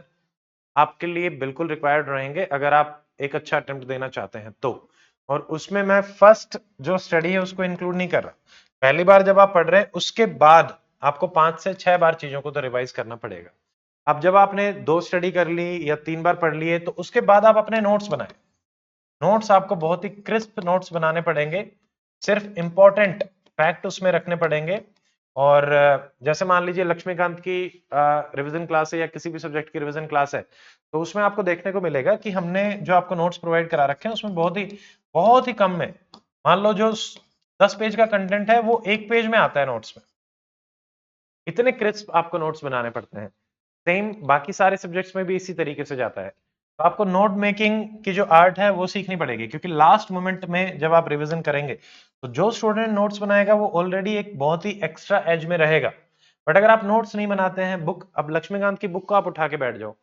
आपके लिए बिल्कुल रिक्वायर्ड रहेंगे, अगर आप एक अच्छा अटेम्प्ट देना चाहते हैं तो। और उसमें मैं फर्स्ट जो स्टडी है उसको इंक्लूड नहीं कर रहा। पहली बार जब आप पढ़ रहे हैं, उसके बाद आपको 5 से 6 बार चीजों को तो रिवाइज करना पड़ेगा। अब जब आपने 2 स्टडी कर ली या 3 बार पढ़ लिए, तो उसके बाद आप अपने नोट्स बनाए। नोट्स आपको बहुत ही क्रिस्प नोट्स बनाने पड़ेंगे, सिर्फ इंपॉर्टेंट फैक्ट उसमें रखने पड़ेंगे। और जैसे मान लीजिए लक्ष्मीकांत की रिवीजन क्लास है, या किसी भी सब्जेक्ट की रिवीजन क्लास है, तो उसमें आपको देखने को मिलेगा कि हमने जो आपको नोट्स प्रोवाइड करा रखे हैं उसमें बहुत ही कम में, मान लो जो 10 पेज का कंटेंट है वो 1 पेज में आता है नोट्स में। इतने क्रिस्प आपको नोट्स बनाने पड़ते हैं। सेम बाकी सारे सब्जेक्ट्स में भी इसी तरीके से जाता है। तो आपको नोट मेकिंग की जो आर्ट है वो सीखनी पड़ेगी, क्योंकि लास्ट मोमेंट में जब आप रिवीजन करेंगे, तो जो स्टूडेंट नोट्स बनाएगा वो ऑलरेडी एक बहुत ही एक्स्ट्रा एज में रहेगा। बट अगर आप नोट्स नहीं बनाते हैं, बुक, अब लक्ष्मीकांत की बुक को आप उठा के बैठ जाओ,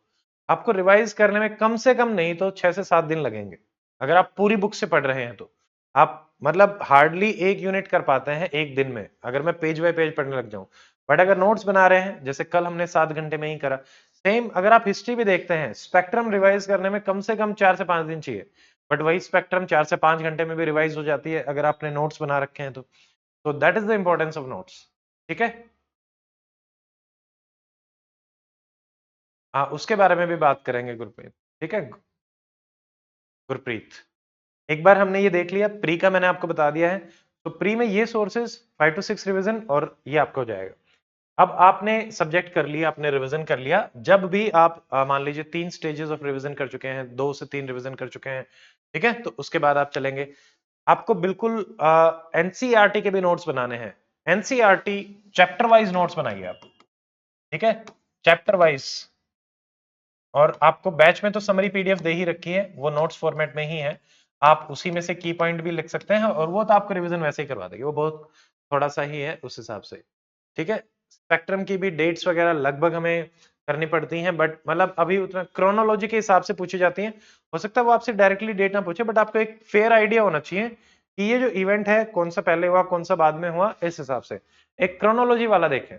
आपको रिवाइज करने में कम से कम नहीं तो 6 से 7 दिन लगेंगे, अगर आप पूरी बुक से पढ़ रहे हैं तो। आप मतलब हार्डली 1 यूनिट कर पाते हैं 1 दिन में, अगर मैं पेज बाय पेज पढ़ने लग जाऊं। बट अगर नोट्स बना रहे हैं, जैसे कल हमने 7 घंटे में ही करा, सेम अगर आप हिस्ट्री भी देखते हैं, स्पेक्ट्रम रिवाइज करने में कम से कम 4 से 5 दिन चाहिए, बट वही स्पेक्ट्रम 4 से 5 घंटे में भी रिवाइज हो जाती है अगर आपने नोट्स बना रखे हैं तो that is the importance of notes. ठीक है। हाँ, उसके बारे में भी बात करेंगे गुरप्रीत। ठीक है गुरप्रीत, एक बार हमने ये देख लिया, प्री का मैंने आपको बता दिया है। तो प्री में ये सोर्सेज 5 to 6 रिवीजन और ये आपका हो जाएगा। अब आपने सब्जेक्ट कर लिया, आपने रिवीजन कर लिया। जब भी आप मान लीजिए 3 स्टेजेस ऑफ रिवीजन कर चुके हैं, 2 से 3 रिवीजन कर चुके हैं, ठीक है, तो उसके बाद आप चलेंगे, आपको बिल्कुल एनसीईआरटी के भी नोट्स बनाने हैं। एनसीईआरटी चैप्टर वाइज नोट्स बनाइए आप, ठीक है, चैप्टर वाइज। और आपको बैच में तो समरी पीडीएफ दे ही रखी है, वो नोट्स फॉर्मेट में ही है, आप उसी में से की पॉइंट भी लिख सकते हैं, और वो तो आपको रिवीजन वैसे ही करवा देगी, वो बहुत थोड़ा सा ही है उस हिसाब से। ठीक है, स्पेक्ट्रम की भी डेट्स वगैरह लगभग हमें करनी पड़ती हैं, बट मतलब अभी उतना क्रोनोलॉजी के हिसाब से पूछी जाती हैं। हो सकता है वो आपसे डायरेक्टली डेट ना पूछे, बट आपको एक फेयर आइडिया होना चाहिए कि ये जो इवेंट है कौन सा पहले हुआ कौन सा बाद में हुआ, इस हिसाब से एक क्रोनोलॉजी वाला देखें।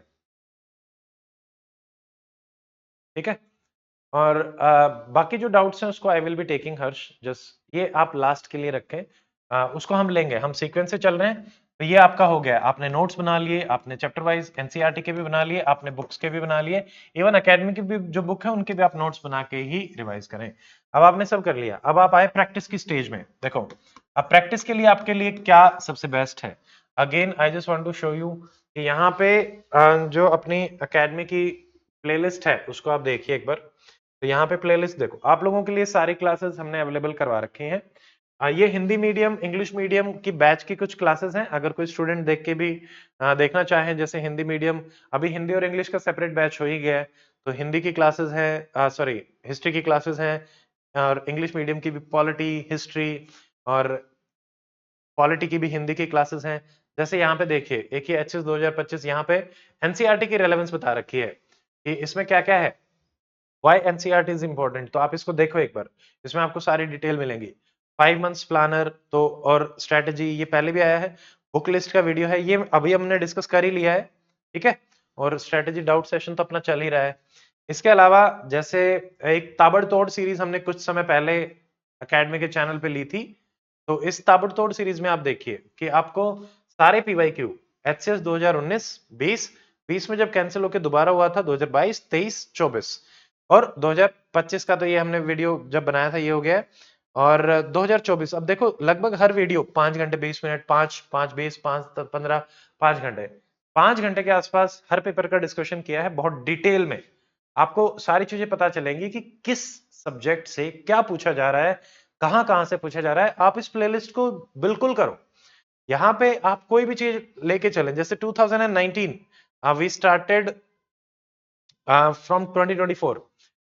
ठीक है, और बाकी जो डाउट्स हैं उसको आई will be taking Harsh, just ये आप लास्ट के लिए रखें, उसको हम लेंगे, हम सीक्वेंस से चल रहे हैं। तो ये आपका हो गया, आपने नोट्स बना लिए, आपने चैप्टर वाइज एनसीईआरटी के भी बना लिए, आपने बुक्स के भी बना लिए, इवन एकेडमी की भी जो बुक है उनके भी आप नोट्स बना के ही रिवाइज करें। अब आपने सब कर लिया, अब आप आए प्रैक्टिस की स्टेज में। देखो अब प्रैक्टिस के लिए आपके लिए क्या सबसे बेस्ट है, again I just want to show you कि यहाँ पे जो अपनी एकेडमी की प्लेलिस्ट है उसको आप देखिए एक बार। तो यहाँ पे प्लेलिस्ट देखो, आप लोगों के लिए सारी क्लासेस हमने अवेलेबल करवा रखी हैं। ये हिंदी मीडियम इंग्लिश मीडियम की बैच की कुछ क्लासेस हैं, अगर कोई स्टूडेंट देख के भी देखना चाहे, जैसे हिंदी मीडियम, अभी हिंदी और इंग्लिश का सेपरेट बैच हो ही गया है, तो हिंदी की क्लासेस है, सॉरी हिस्ट्री की क्लासेस हैं, और इंग्लिश मीडियम की भी पॉलिटी हिस्ट्री, और पॉलिटी की भी हिंदी की क्लासेस हैं। जैसे यहाँ पे देखिए, एक ही एचएस 2025 यहाँ पे एनसीईआरटी की रेलेवेंस बता रखी है कि इसमें क्या क्या है, वाई एनसीईआरटी इज इंपॉर्टेंट, तो आप इसको देखो एक बार, इसमें आपको सारी डिटेल मिलेंगी। 5 मंथ्स प्लानर तो और स्ट्रेटेजी ये पहले भी आया है, बुक लिस्ट का वीडियो है, ये अभी हमने डिस्कस कर ही लिया है। ठीक है, और स्ट्रेटेजी डाउट सेशन तो अपना चल ही रहा है। इसके अलावा जैसे एक ताबड़तोड़ सीरीज हमने कुछ समय पहले एकेडमी के चैनल पे ली थी, तो इस ताबड़तोड़ सीरीज में आप देखिए कि आपको सारे पीवाईक्यू एचसीएस 2019 20 20 में जब कैंसिल होकर दोबारा हुआ था 2022 23 24, और 2025 का तो ये हमने वीडियो जब बनाया था ये हो गया है, और 2024 अब देखो लगभग हर वीडियो 5 घंटे 20 मिनट 5 5 20 5 15 5 घंटे 5 घंटे के आसपास हर पेपर का डिस्कशन किया है बहुत डिटेल में। आपको सारी चीजें पता चलेंगी कि किस सब्जेक्ट से क्या पूछा जा रहा है, कहां कहां से पूछा जा रहा है। आप इस प्लेलिस्ट को बिल्कुल करो, यहाँ पे आप कोई भी चीज लेके चलें, जैसे 2019 वी स्टार्टेड फ्रॉम 2024।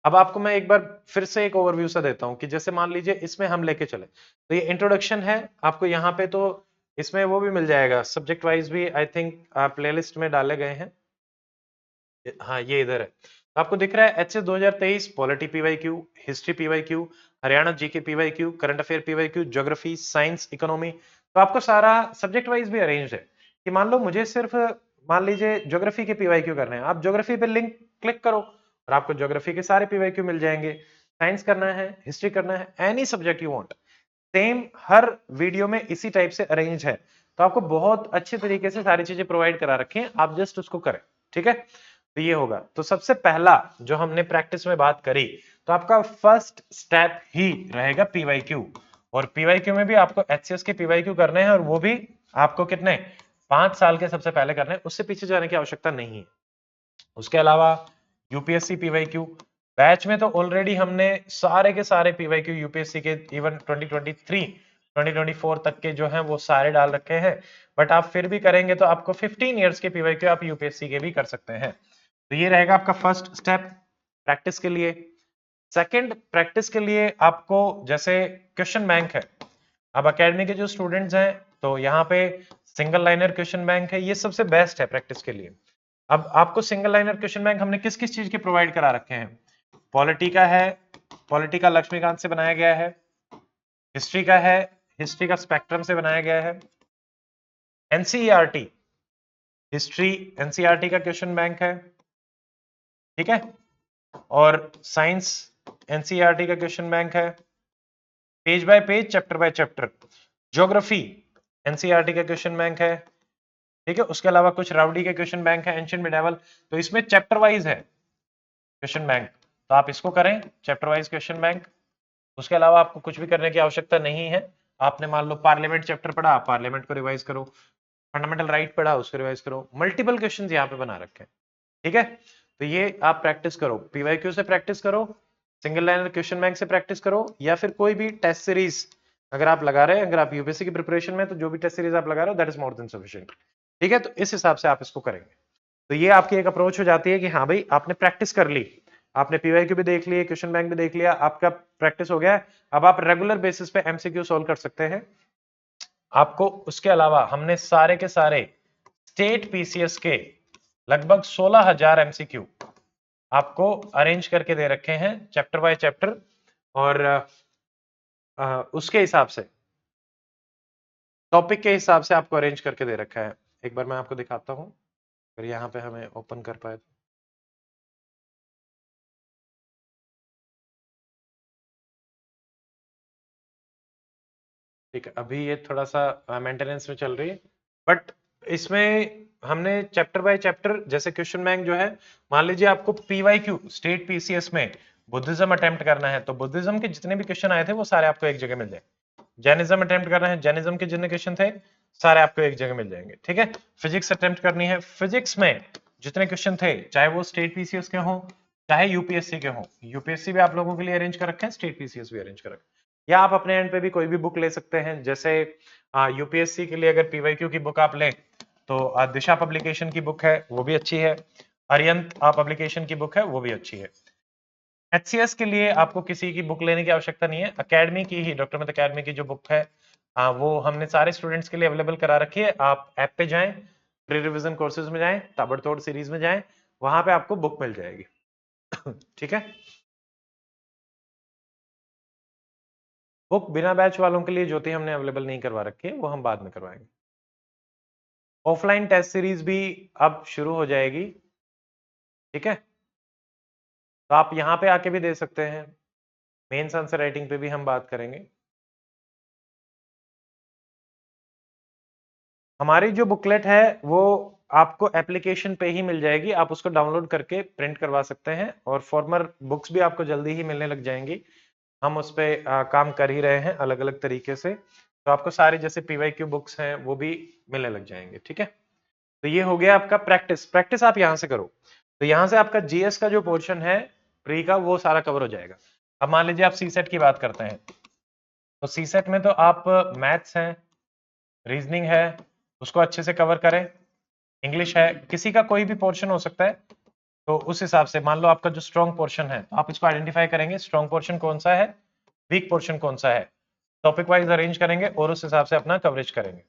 अब आपको मैं एक बार फिर से एक ओवरव्यू सा देता हूं कि जैसे मान लीजिए इसमें हम लेके चले, तो ये इंट्रोडक्शन है आपको यहाँ पे, तो इसमें वो भी मिल जाएगा, सब्जेक्ट वाइज भी आई थिंक प्लेलिस्ट में डाले गए हैं। हाँ ये इधर है, तो आपको दिख रहा है HS 2023 polity PYQ, history PYQ, Haryana GK PYQ, current affair PYQ, geography science economy. तो आपको सारा सब्जेक्ट वाइज भी अरेंज है कि मान लो मुझे सिर्फ मान लीजिए ज्योग्राफी के पीवाईक्यू करने हैं, आप ज्योग्राफी पे लिंक क्लिक करो और आपको ज्योग्राफी के सारे पीवाईक्यू मिल जाएंगे। साइंस करना है, हिस्ट्री करना है, any subject you want, same her video में इसी टाइप से अरेंज है। तो आपको बहुत अच्छे तरीके से सारी चीजें प्रोवाइड करा रखी हैं, आप जस्ट उसको करें। ठीक है, तो ये होगा। तो सबसे पहला जो हमने प्रैक्टिस में बात करी, तो आपका फर्स्ट स्टेप ही रहेगा पीवाईक्यू, और पीवाईक्यू में भी आपको एचसीएस के पीवाईक्यू करने हैं, और वो भी आपको कितने 5 साल के सबसे पहले करने हैं, उससे पीछे जाने की आवश्यकता नहीं है। उसके अलावा यूपीएससी पीवाईक्यू बैच में तो ऑलरेडी हमने सारे के सारे पीवाईक्यू यूपीएससी के इवन 2023 2024 तक के जो हैं वो सारे डाल रखे हैं, बट आप फिर भी करेंगे तो आपको 15 इयर्स के पीवाईक्यू आप यूपीएससी के भी कर सकते हैं। तो ये रहेगा आपका फर्स्ट स्टेप प्रैक्टिस के लिए। सेकंड प्रैक्टिस के लिए आपको जैसे क्वेश्चन बैंक है, अब एकेडमी के जो स्टूडेंट्स हैं तो यहाँ पे सिंगल लाइनर क्वेश्चन बैंक है, ये सबसे बेस्ट है प्रैक्टिस के लिए। अब आपको सिंगल लाइनर क्वेश्चन बैंक हमने किस किस चीज के प्रोवाइड करा रखे हैं, पॉलिटी का है, पॉलिटी का लक्ष्मीकांत से बनाया गया है। हिस्ट्री का है, हिस्ट्री का स्पेक्ट्रम से बनाया गया है। एनसीईआरटी, हिस्ट्री एनसीईआरटी का क्वेश्चन बैंक है, ठीक है। और साइंस एनसीईआरटी का क्वेश्चन बैंक है, page bye page, chapter by chapter. Geography NCERT का क्वेश्चन बैंक है, ठीक है। उसके अलावा कुछ राउडी के क्वेश्चन बैंक है, एंशिएंट मिडिवल, तो इसमें चैप्टर वाइज है क्वेश्चन बैंक, तो आप इसको करें चैप्टर वाइज क्वेश्चन बैंक। उसके अलावा आपको कुछ भी करने की आवश्यकता नहीं है। आपने मान लो पार्लियामेंट चैप्टर पढ़ा, आप पार्लियामेंट को रिवाइज करो, फंडामेंटल राइट पढ़ा, उसको रिवाइज करो। मल्टीपल क्वेश्चंस यहाँ पे बना रखे हैं, ठीक है। तो ये आप प्रैक्टिस करो, पीवाईक्यू से प्रैक्टिस करो, सिंगल लाइनर क्वेश्चन बैंक से प्रैक्टिस करो, या फिर कोई भी टेस्ट सीरीज अगर आप लगा रहे हैं, अगर आप यूपीएससी की प्रिपरेशन में, तो जो भी टेस्ट सीरीज आप लगा रहे हो that is more than sufficient, ठीक है। तो इस हिसाब से आप इसको करेंगे, तो ये आपकी एक अप्रोच हो जाती है कि हाँ भाई आपने प्रैक्टिस कर ली, आपने पीवाईक्यू भी देख लिए, क्वेश्चन बैंक भी देख लिया, आपका प्रैक्टिस हो गया है। अब आप रेगुलर बेसिस पे एमसीक्यू सॉल्व कर सकते हैं। आपको उसके अलावा हमने सारे के सारे स्टेट पीसीएस के लगभग 16,000 एमसीक्यू आपको अरेंज करके दे रखे हैं चैप्टर बाय चैप्टर, और उसके हिसाब से टॉपिक के हिसाब से आपको अरेंज करके दे रखा है। एक बार मैं आपको दिखाता हूं, अगर यहाँ पे हमें ओपन कर पाए तो। ठीक है, अभी ये थोड़ा सा मेंटेनेंस में चल रही है, बट इसमें हमने चैप्टर बाय चैप्टर, जैसे क्वेश्चन बैंक जो है, मान लीजिए आपको पीवाईक्यू स्टेट पीसीएस में बुद्धिज्म अटेम्प्ट करना है, तो बुद्धिज्म के जितने भी क्वेश्चन आए थे वो सारे आपको एक जगह मिल जाए। जैनिज्म अटेम्प्ट करना है, जैनिज्म के जितने क्वेश्चन थे सारे आपको एक जगह मिल जाएंगे, ठीक है। फिजिक्स अटेम्प्ट करनी है, फिजिक्स में जितने क्वेश्चन थे, चाहे वो स्टेट पीसीएस के हों चाहे यूपीएससी के हों, यूपीएससी भी आप लोगों के लिए अरेंज कर रखे हैं, स्टेट पीसीएस भी अरेंज कर रखे हैं, या आप अपने एंड पे भी कोई भी बुक ले सकते हैं। जैसे यूपीएससी के लिए अगर पीवाईक्यू की बुक आप लें तो दिशा पब्लिकेशन की बुक है, वो भी अच्छी है। अरियंत पब्लिकेशन की बुक है, वो भी अच्छी है। एचसीएस के लिए आपको किसी की बुक लेने की आवश्यकता नहीं है, अकेडमी की ही, डॉक्टर मित अकेडमी की जो बुक है वो हमने सारे स्टूडेंट्स के लिए अवेलेबल करा रखी है। आप ऐप पे जाएं, प्री रिविजन कोर्सेज में जाएं, ताबड़तोड़ सीरीज में जाएं, वहां पे आपको बुक मिल जाएगी। ठीक है, बुक बिना बैच वालों के लिए ज्योति हमने अवेलेबल नहीं करवा रखी है, वो हम बाद में करवाएंगे। ऑफलाइन टेस्ट सीरीज भी अब शुरू हो जाएगी, ठीक है, तो आप यहाँ पे आके भी दे सकते हैं। मेंस आंसर राइटिंग पे भी हम बात करेंगे। हमारी जो बुकलेट है वो आपको एप्लीकेशन पे ही मिल जाएगी, आप उसको डाउनलोड करके प्रिंट करवा सकते हैं, और फॉर्मर बुक्स भी आपको जल्दी ही मिलने लग जाएंगी। हम उस पर काम कर ही रहे हैं अलग अलग तरीके से, तो आपको सारे जैसे पीवाईक्यू बुक्स हैं वो भी मिलने लग जाएंगे, ठीक है। तो ये हो गया आपका प्रैक्टिस, प्रैक्टिस आप यहाँ से करो, तो यहाँ से आपका जीएस का जो पोर्शन है प्री का वो सारा कवर हो जाएगा। अब मान लीजिए आप सीसेट की बात करते हैं, तो सीसेट में तो आप मैथ्स है, रीजनिंग है, उसको अच्छे से कवर करें। इंग्लिश है, किसी का कोई भी पोर्शन हो सकता है, तो उस हिसाब से मान लो आपका जो स्ट्रॉन्ग पोर्शन है, आप इसको आइडेंटिफाई करेंगे स्ट्रॉन्ग पोर्शन कौन सा है, वीक पोर्शन कौन सा है, टॉपिक वाइज अरेंज करेंगे और उस हिसाब से अपना कवरेज करेंगे।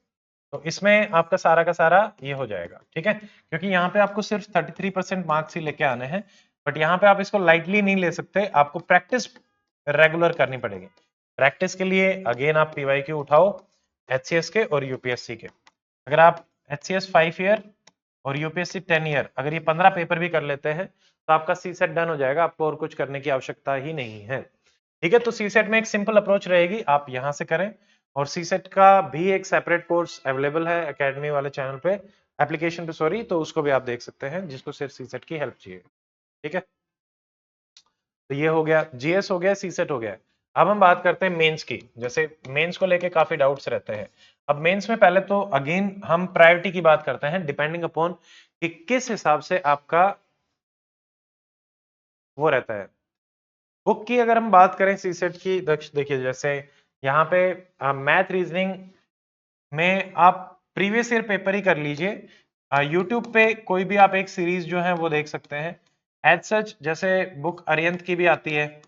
तो इसमें आपका सारा का सारा ये हो जाएगा, ठीक है। क्योंकि यहाँ पे आपको सिर्फ 33% मार्क्स ही लेके आने हैं, बट यहाँ पे आप इसको लाइटली नहीं ले सकते, आपको प्रैक्टिस रेगुलर करनी पड़ेगी। प्रैक्टिस के लिए अगेन आप पीवाईक्यू उठाओ एचसीएस के और यूपीएससी के। अगर आप एचसीएस 5 ईयर और यूपीएससी 10 ईयर, अगर ये 15 पेपर भी कर लेते हैं तो आपका सी सेट डन हो जाएगा, आपको और कुछ करने की आवश्यकता ही नहीं है, ठीक है। तो सी सेट में एक सिंपल अप्रोच रहेगी, आप यहां से करें, और सी सेट का भी एक सेपरेट कोर्स अवेलेबल है एकेडमी वाले चैनल पे, एप्लीकेशन पे सॉरी, तो उसको भी आप देख सकते हैं जिसको सिर्फ सी सेट की हेल्प चाहिए, ठीक है। तो ये हो गया, जीएस हो गया, सी सेट हो गया। अब हम बात करते हैं मेंस की, जैसे मेंस को लेके काफी डाउट्स रहते हैं। अब मेंस में पहले तो अगेन हम प्रायोरिटी की बात करते हैं, डिपेंडिंग अपॉन कि किस हिसाब से आपका वो रहता है। बुक की अगर हम बात करें सी सेट की, देखिए जैसे यहाँ पे मैथ रीजनिंग में आप प्रीवियस ईयर पेपर ही कर लीजिए, यूट्यूब पे कोई भी आप एक सीरीज जो है वो देख सकते हैं। एज सच जैसे बुक अरियंत की भी आती है,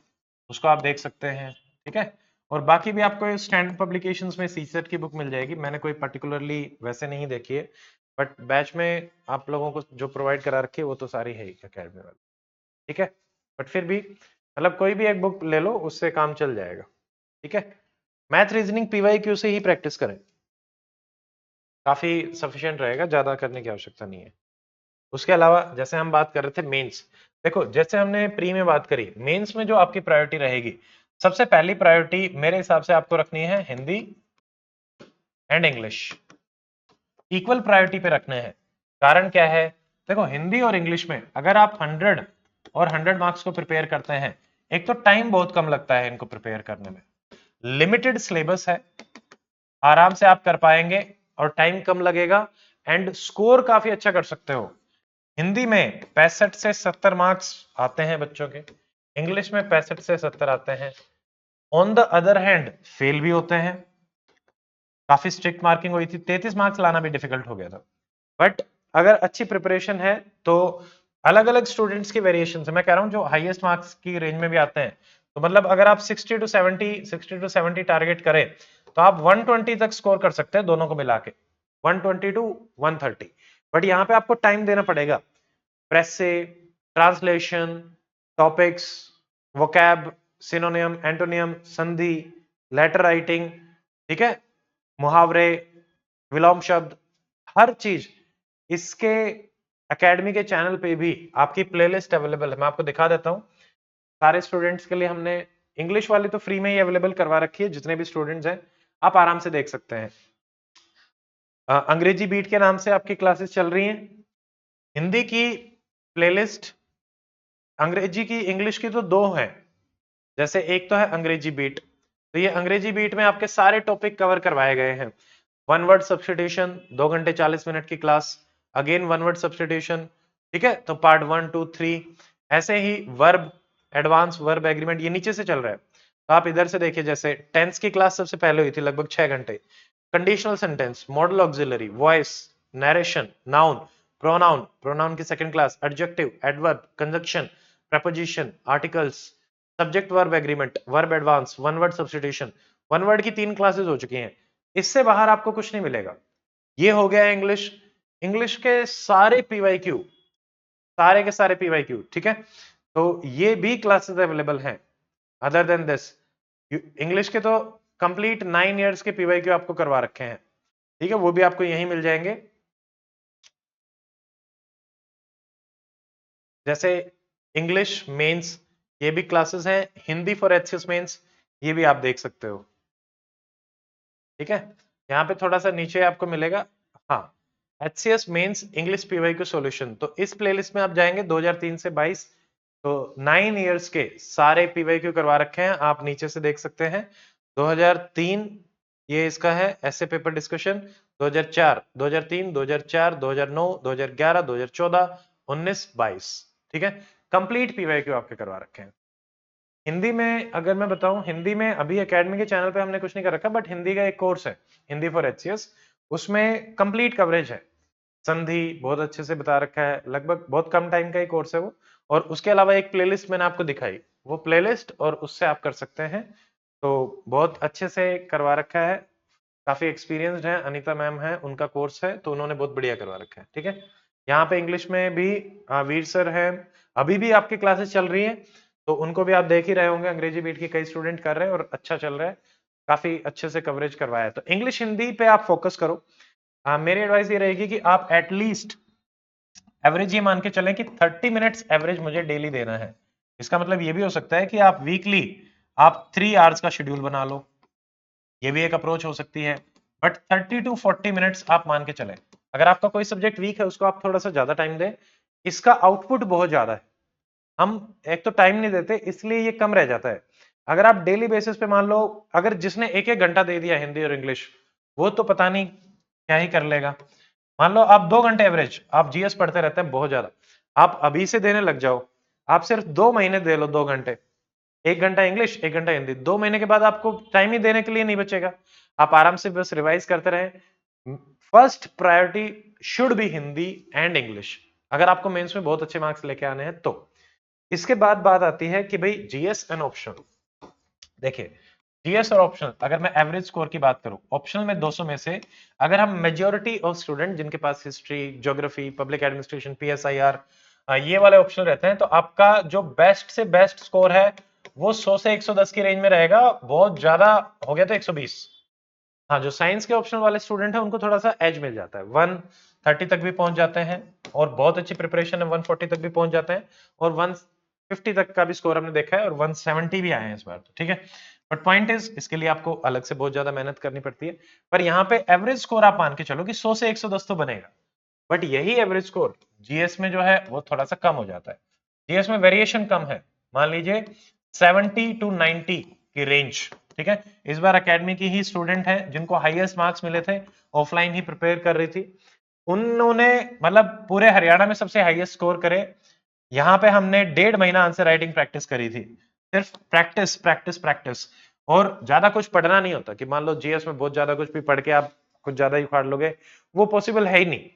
उसको आप देख सकते हैं, ठीक है। और बाकी भी आपको स्टैंडर्ड पब्लिकेशंस में सीसेट की बुक मिल जाएगी, मैंने कोई पर्टिकुलरली वैसे नहीं देखी है, बट बैच में आप लोगों को जो प्रोवाइड करा रखी है वो तो सारी है ही अकेडमी वाली, ठीक है। बट फिर भी मतलब कोई भी एक बुक ले लो, उससे काम चल जाएगा, ठीक है। मैथ रीजनिंग पीवाईक्यू से ही प्रैक्टिस करें, काफी सफिशिएंट रहेगा, ज्यादा करने की आवश्यकता नहीं है। उसके अलावा जैसे हम बात कर रहे थे मेंस, देखो जैसे हमने प्री में बात करी, मेंस में जो आपकी प्रायोरिटी रहेगी, सबसे पहली प्रायोरिटी मेरे हिसाब से आपको रखनी है Hindi and English, equal priority पे रखने हैं। कारण क्या है, देखो हिंदी और इंग्लिश में अगर आप 100 और 100 मार्क्स को प्रिपेयर करते हैं, एक तो टाइम बहुत कम लगता है इनको प्रिपेयर करने में, लिमिटेड सिलेबस है, आराम से आप कर पाएंगे और टाइम कम लगेगा, एंड स्कोर काफी अच्छा कर सकते हो। हिंदी में 65 से 70 मार्क्स आते हैं बच्चों के, इंग्लिश में 65 से 70 आते हैं। On the other hand fail भी होते हैं, काफी स्ट्रिक्ट मार्किंग हुई थी, 33 मार्क्स लाना भी डिफिकल्ट हो गया था। बट अगर अच्छी प्रिपरेशन है तो अलग अलग स्टूडेंट्स की वेरिएशन है, मैं कह रहा हूं जो हाईएस्ट मार्क्स की रेंज में भी आते हैं, तो मतलब अगर आप 60 टू 70 टारगेट करें तो आप 120 तक स्कोर कर सकते हैं दोनों को मिला के, 120 टू 130। बट यहाँ पे आपको टाइम देना पड़ेगा, प्रेस से, ट्रांसलेशन, टॉपिक्स, वोकैब, सिनोनियम, एंटोनियम, संधि, लेटर राइटिंग, ठीक है, मुहावरे, विलोम शब्द, हर चीज इसके एकेडमी के चैनल पे भी आपकी प्लेलिस्ट अवेलेबल है, मैं आपको दिखा देता हूं। सारे स्टूडेंट्स के लिए हमने इंग्लिश वाली तो फ्री में ही अवेलेबल करवा रखी है, जितने भी स्टूडेंट्स हैं आप आराम से देख सकते हैं। अंग्रेजी बीट के नाम से आपकी क्लासेस चल रही हैं, हिंदी की प्लेलिस्ट, अंग्रेजी की, इंग्लिश की तो दो है, जैसे एक तो है अंग्रेजी बीट, तो ये अंग्रेजी बीट में आपके सारे टॉपिक कवर करवाए गए हैं। वन वर्ड सब्स्टिट्यूशन 2 घंटे 40 मिनट की class, again one word substitution, ठीक है, तो पार्ट 1 2 3, ऐसे ही वर्ब, एडवांस वर्ब एग्रीमेंट, ये नीचे से चल रहा है, तो आप इधर से देखिए, जैसे टेंस की क्लास सबसे पहले हुई थी लगभग 6 घंटे, conditional sentence, modal auxiliary, voice, narration, noun, pronoun, pronoun की second class, adjective, adverb, conjunction, preposition, articles, subject verb agreement, verb advance, one word substitution, one word की 3 क्लासेस हो चुकी हैं। इससे बाहर आपको कुछ नहीं मिलेगा। ये हो गया इंग्लिश, इंग्लिश के सारे पीवाईक्यू, सारे के सारे पीवाईक्यू, ठीक है, तो ये भी क्लासेस अवेलेबल हैं। अदर देन दिस, इंग्लिश के तो कंप्लीट 9 इयर्स के पीवाईक्यू आपको करवा रखे हैं, ठीक है, वो भी आपको यहीं मिल जाएंगे। जैसे इंग्लिश मेंस, ये भी क्लासेस हैं, हिंदी फॉर एचसीएस मेंस, ये भी आप देख सकते हो, ठीक है। यहाँ पे थोड़ा सा नीचे आपको मिलेगा, हाँ, HCS mains English PYQ solution, तो इस प्लेलिस्ट में आप जाएंगे 2003 से 22, तो 9 इयर्स के सारे पीवाईक्यू करवा रखे हैं, आप नीचे से देख सकते हैं। 2003 ये इसका है ऐसे पेपर डिस्कशन, 2004, 2003, 2004, 2009, 2011, 2014, 19, 22, ठीक है, कंप्लीट पीवाईक्यू आपके करवा रखे हैं। हिंदी में अगर मैं बताऊं, हिंदी में अभी एकेडमी के चैनल पे हमने कुछ नहीं कर रखा, बट हिंदी का एक कोर्स है, हिंदी फॉर एचसीएस, उसमें कंप्लीट कवरेज है, संधि बहुत अच्छे से बता रखा है, लगभग बहुत कम टाइम का ही कोर्स है वो, और उसके अलावा एक प्लेलिस्ट मैंने आपको दिखाई, वो प्लेलिस्ट और उससे आप कर सकते हैं, तो बहुत अच्छे से करवा रखा है, काफी एक्सपीरियंस्ड है, अनीता मैम है, उनका कोर्स है, तो उन्होंने बहुत बढ़िया करवा रखा है, ठीक है। यहाँ पे इंग्लिश में भी वीर सर है, अभी भी आपकी क्लासेस चल रही है, तो उनको भी आप देख ही रहे होंगे, अंग्रेजी बीट की कई स्टूडेंट कर रहे हैं और अच्छा चल रहा है, काफी अच्छे से कवरेज करवाया है, तो इंग्लिश हिंदी पे आप फोकस करो। मेरी एडवाइस ये रहेगी कि आप एटलीस्ट एवरेज ये मान के चलें कि 30 मिनट्स एवरेज मुझे डेली देना है। इसका मतलब ये भी हो सकता है कि आप वीकली आप 3 आवर्स का शेड्यूल बना लो, ये भी एक अप्रोच हो सकती है, बट 30 टू 40 मिनट्स आप मान के चलें। अगर आपका कोई सब्जेक्ट वीक है उसको आप थोड़ा सा ज्यादा टाइम दें, इसका आउटपुट बहुत ज्यादा है, हम एक तो टाइम नहीं देते इसलिए ये कम रह जाता है। अगर आप डेली बेसिस पे मान लो, अगर जिसने एक एक घंटा दे दिया हिंदी और इंग्लिश, वो तो पता नहीं क्या ही कर लेगा। मान लो आप 2 घंटे एवरेज आप जीएस पढ़ते रहते हैं बहुत ज्यादा, आप अभी से देने लग जाओ, आप सिर्फ 2 महीने दे लो 2 घंटे, 1 घंटा इंग्लिश 1 घंटा हिंदी, 2 महीने के बाद आपको टाइम ही देने के लिए नहीं बचेगा, आप आराम से बस रिवाइज करते रहें। First priority should be Hindi and English, अगर आपको मेंस में बहुत अच्छे मार्क्स लेके आने हैं तो। इसके बाद बात आती है कि भाई जीएस एंड ऑप्शनल, देखिए जीएस और ऑप्शनल, अगर मैं एवरेज स्कोर की बात करूं, ऑप्शनल में 200 में से अगर हम मेजॉरिटी ऑफ स्टूडेंट जिनके पास history, geography, public administration, PSIR, ये वाले ऑप्शन रहते हैं, तो आपका जो बेस्ट से बेस्ट स्कोर है वो 100 से 110 की रेंज में रहेगा, बहुत ज्यादा हो गया तो 120। हाँ, जो साइंस के ऑप्शनल वाले स्टूडेंट हैं उनको थोड़ा सा एज मिल जाता है, 130 तक भी पहुंच जाते हैं, और बहुत अच्छी प्रिपरेशन है 140 तक भी पहुंच जाते हैं, और 150 तक का भी स्कोर हमने देखा है, और 170 भी आए हैं इस बार तो, ठीक है। बट पॉइंट इज, इसके लिए आपको अलग से बहुत ज्यादा मेहनत करनी पड़ती है, पर यहाँ पे एवरेज स्कोर आप मान के चलो कि 100 से 110 तो बनेगा। बट यही एवरेज स्कोर जीएस में जो है वो थोड़ा सा कम हो जाता है, जीएस में वेरिएशन कम है, मान लीजिए 70 टू 90 की रेंज, ठीक है। इस बार एकेडमी की ही स्टूडेंट है जिनको हाईएस्ट मार्क्स मिले थे, ऑफलाइन ही प्रिपेयर कर रही थी, उन्होंने मतलब पूरे हरियाणा में सबसे हाईएस्ट स्कोर करे। यहाँ पे हमने 1.5 महीना आंसर राइटिंग प्रैक्टिस करी थी, सिर्फ प्रैक्टिस प्रैक्टिस प्रैक्टिस, और ज्यादा कुछ पढ़ना नहीं होता कि मान लो जीएस में बहुत ज्यादा कुछ भी पढ़ के आप कुछ ज्यादा ही उखाड़ लोगे, वो पॉसिबल है ही नहीं।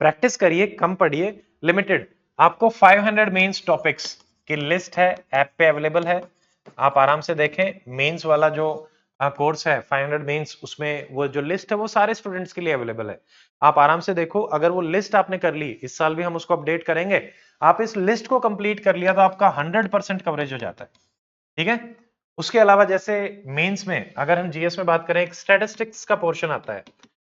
प्रैक्टिस करिए, कम पढ़िए, लिमिटेड। आपको 500 मेंस टॉपिक्स की लिस्ट है, ऐप पे अवेलेबल है, आप आराम से देखें। मेंस वाला जो कोर्स है 500 मेंस, उसमें वो जो लिस्ट है वो सारे स्टूडेंट्स के लिए अवेलेबल है, आप आराम से देखो। अगर वो लिस्ट आपने कर ली, इस साल भी हम उसको अपडेट करेंगे, आप इस लिस्ट को कंप्लीट कर लिया तो आपका 100% कवरेज हो जाता है, ठीक है। उसके अलावा जैसे मेंस में अगर हम जीएस में बात करें, एक स्टैटिस्टिक्स का पोर्शन आता है,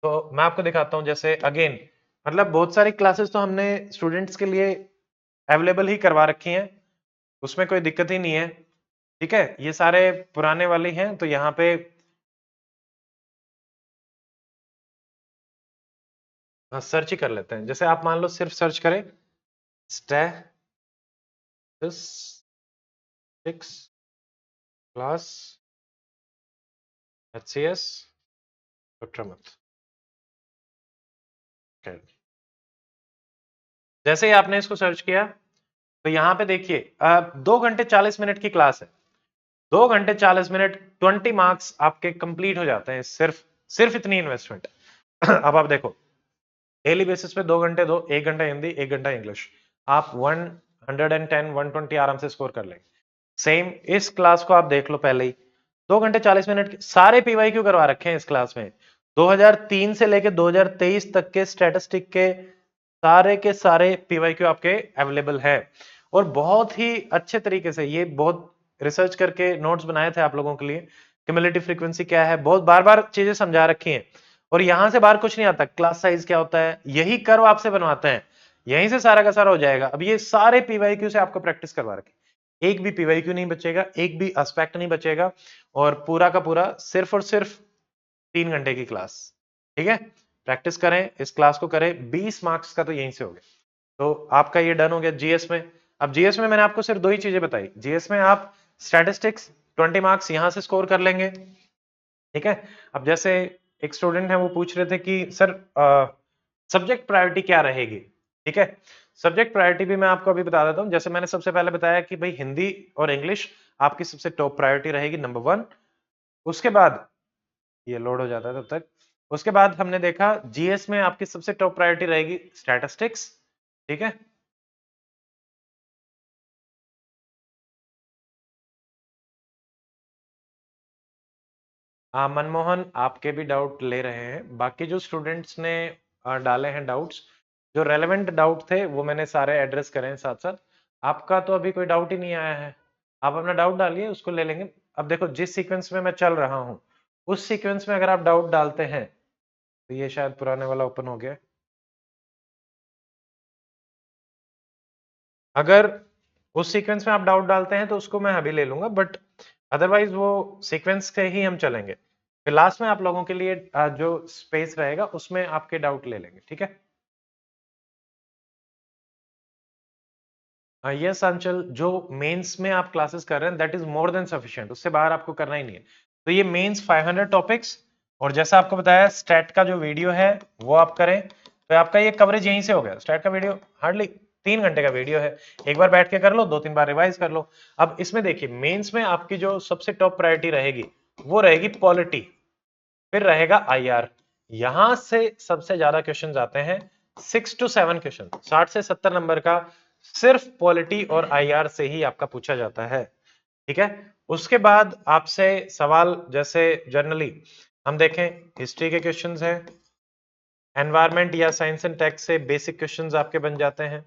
तो मैं आपको दिखाता हूं। जैसे अगेन मतलब बहुत सारी क्लासेस तो हमने स्टूडेंट्स के लिए अवेलेबल ही करवा रखी हैं, उसमें कोई दिक्कत ही नहीं है, ठीक है। ये सारे पुराने वाले हैं, तो यहाँ पे सर्च ही कर लेते हैं। जैसे आप मान लो सिर्फ सर्च करें स्टैटिस्टिक्स क्लास HCS डॉक्टर। जैसे ही आपने इसको सर्च किया तो यहाँ पे देखिए 2 घंटे 40 मिनट की क्लास है, 2 घंटे 40 मिनट, 20 मार्क्स आपके कंप्लीट हो जाते हैं, सिर्फ सिर्फ इतनी इन्वेस्टमेंट। अब आप देखो, डेली बेसिस पे 2 घंटे दो, 1 घंटा हिंदी 1 घंटा इंग्लिश, आप 110 120 आराम से स्कोर कर लेंगे। सेम इस क्लास को आप देख लो, पहले ही 2 घंटे 40 मिनट सारे पीवाईक्यू करवा रखे हैं इस क्लास में, 2003 से लेके 2023 तक के स्टैटिस्टिक के सारे पीवाईक्यू आपके अवेलेबल है, और बहुत ही अच्छे तरीके से ये बहुत रिसर्च करके नोट्स बनाए थे आप लोगों के लिए। क्यूमुलेटिव फ्रीक्वेंसी क्या है, बहुत बार बार चीजें समझा रखी हैं, और यहां से बाहर कुछ नहीं आता। क्लास साइज क्या होता है, यही कर्व आपसे बनवाते हैं, यहीं से सारा का सारा हो जाएगा। अब ये सारे पीवाईक्यू से आपको प्रैक्टिस करवा रखे, एक भी पीवाईक्यू नहीं बचेगा, एक भी एस्पेक्ट नहीं बचेगा, और पूरा का पूरा सिर्फ और सिर्फ 3 घंटे की क्लास, ठीक है। प्रैक्टिस करें, इस क्लास को करें, 20 मार्क्स का तो यहीं से हो गया। तो आपका ये डन हो गया जीएस में। अब जीएस में मैंने आपको सिर्फ 2 ही चीजें बताई, जीएस में आप स्टैटिस्टिक्स 20 मार्क्स यहां से स्कोर कर लेंगे, ठीक है। अब जैसे एक स्टूडेंट है वो पूछ रहे थे कि सर सब्जेक्ट प्रायोरिटी क्या रहेगी, ठीक है। सब्जेक्ट प्रायोरिटी भी मैं आपको अभी बता देता हूं। जैसे मैंने सबसे पहले बताया कि भाई हिंदी और इंग्लिश आपकी सबसे टॉप प्रायोरिटी रहेगी, नंबर 1। उसके बाद ये लोड हो जाता है तब तक, उसके बाद हमने देखा जीएस में आपकी सबसे टॉप प्रायोरिटी रहेगी स्टैटिस्टिक्स, ठीक है। हाँ, मनमोहन आपके भी डाउट ले रहे हैं, बाकी जो स्टूडेंट्स ने डाले हैं डाउट्स, जो रेलेवेंट डाउट थे वो मैंने सारे एड्रेस करे हैं साथ साथ। आपका तो अभी कोई डाउट ही नहीं आया है, आप अपना डाउट डालिए, उसको ले लेंगे। अब देखो जिस सीक्वेंस में मैं चल रहा हूँ, उस सीक्वेंस में अगर आप डाउट डालते हैं, तो ये शायद पुराने वाला ओपन हो गया। अगर उस सीक्वेंस में आप डाउट डालते हैं तो उसको मैं अभी ले लूंगा, बट अदरवाइज वो सीक्वेंस से ही हम चलेंगे, फिर लास्ट में आप लोगों के लिए जो स्पेस रहेगा उसमें आपके डाउट ले लेंगे, ठीक है। यस अंचल, जो मेंस में आप क्लासेस कर रहे हैं that is more than sufficient, उससे बाहर आपको करना ही नहीं है। तो ये मेंस 500 टॉपिक्स, और जैसा आपको बताया स्टैट का जो वीडियो है वो आप करें, तो आपका ये कवरेज यहीं से हो गया। स्टैट का वीडियो हार्डली 3 घंटे का वीडियो है, एक बार बैठ के कर लो, 2-3 बार रिवाइज कर लो। अब इसमें देखिए मेंस में आपकी जो सबसे टॉप प्रायोरिटी रहेगी वो रहेगी पॉलिटी, फिर रहेगा आईआर, यहां से सबसे ज्यादा क्वेश्चंस आते हैं, 6 to 7 क्वेश्चन, 60 से 70 नंबर का सिर्फ पॉलिटी और आईआर से ही आपका पूछा जाता है, ठीक है। उसके बाद आपसे सवाल जैसे जनरली हम देखें, हिस्ट्री के क्वेश्चंस हैं, एनवायरमेंट या साइंस एंड टेक से बेसिक क्वेश्चंस आपके बन जाते हैं,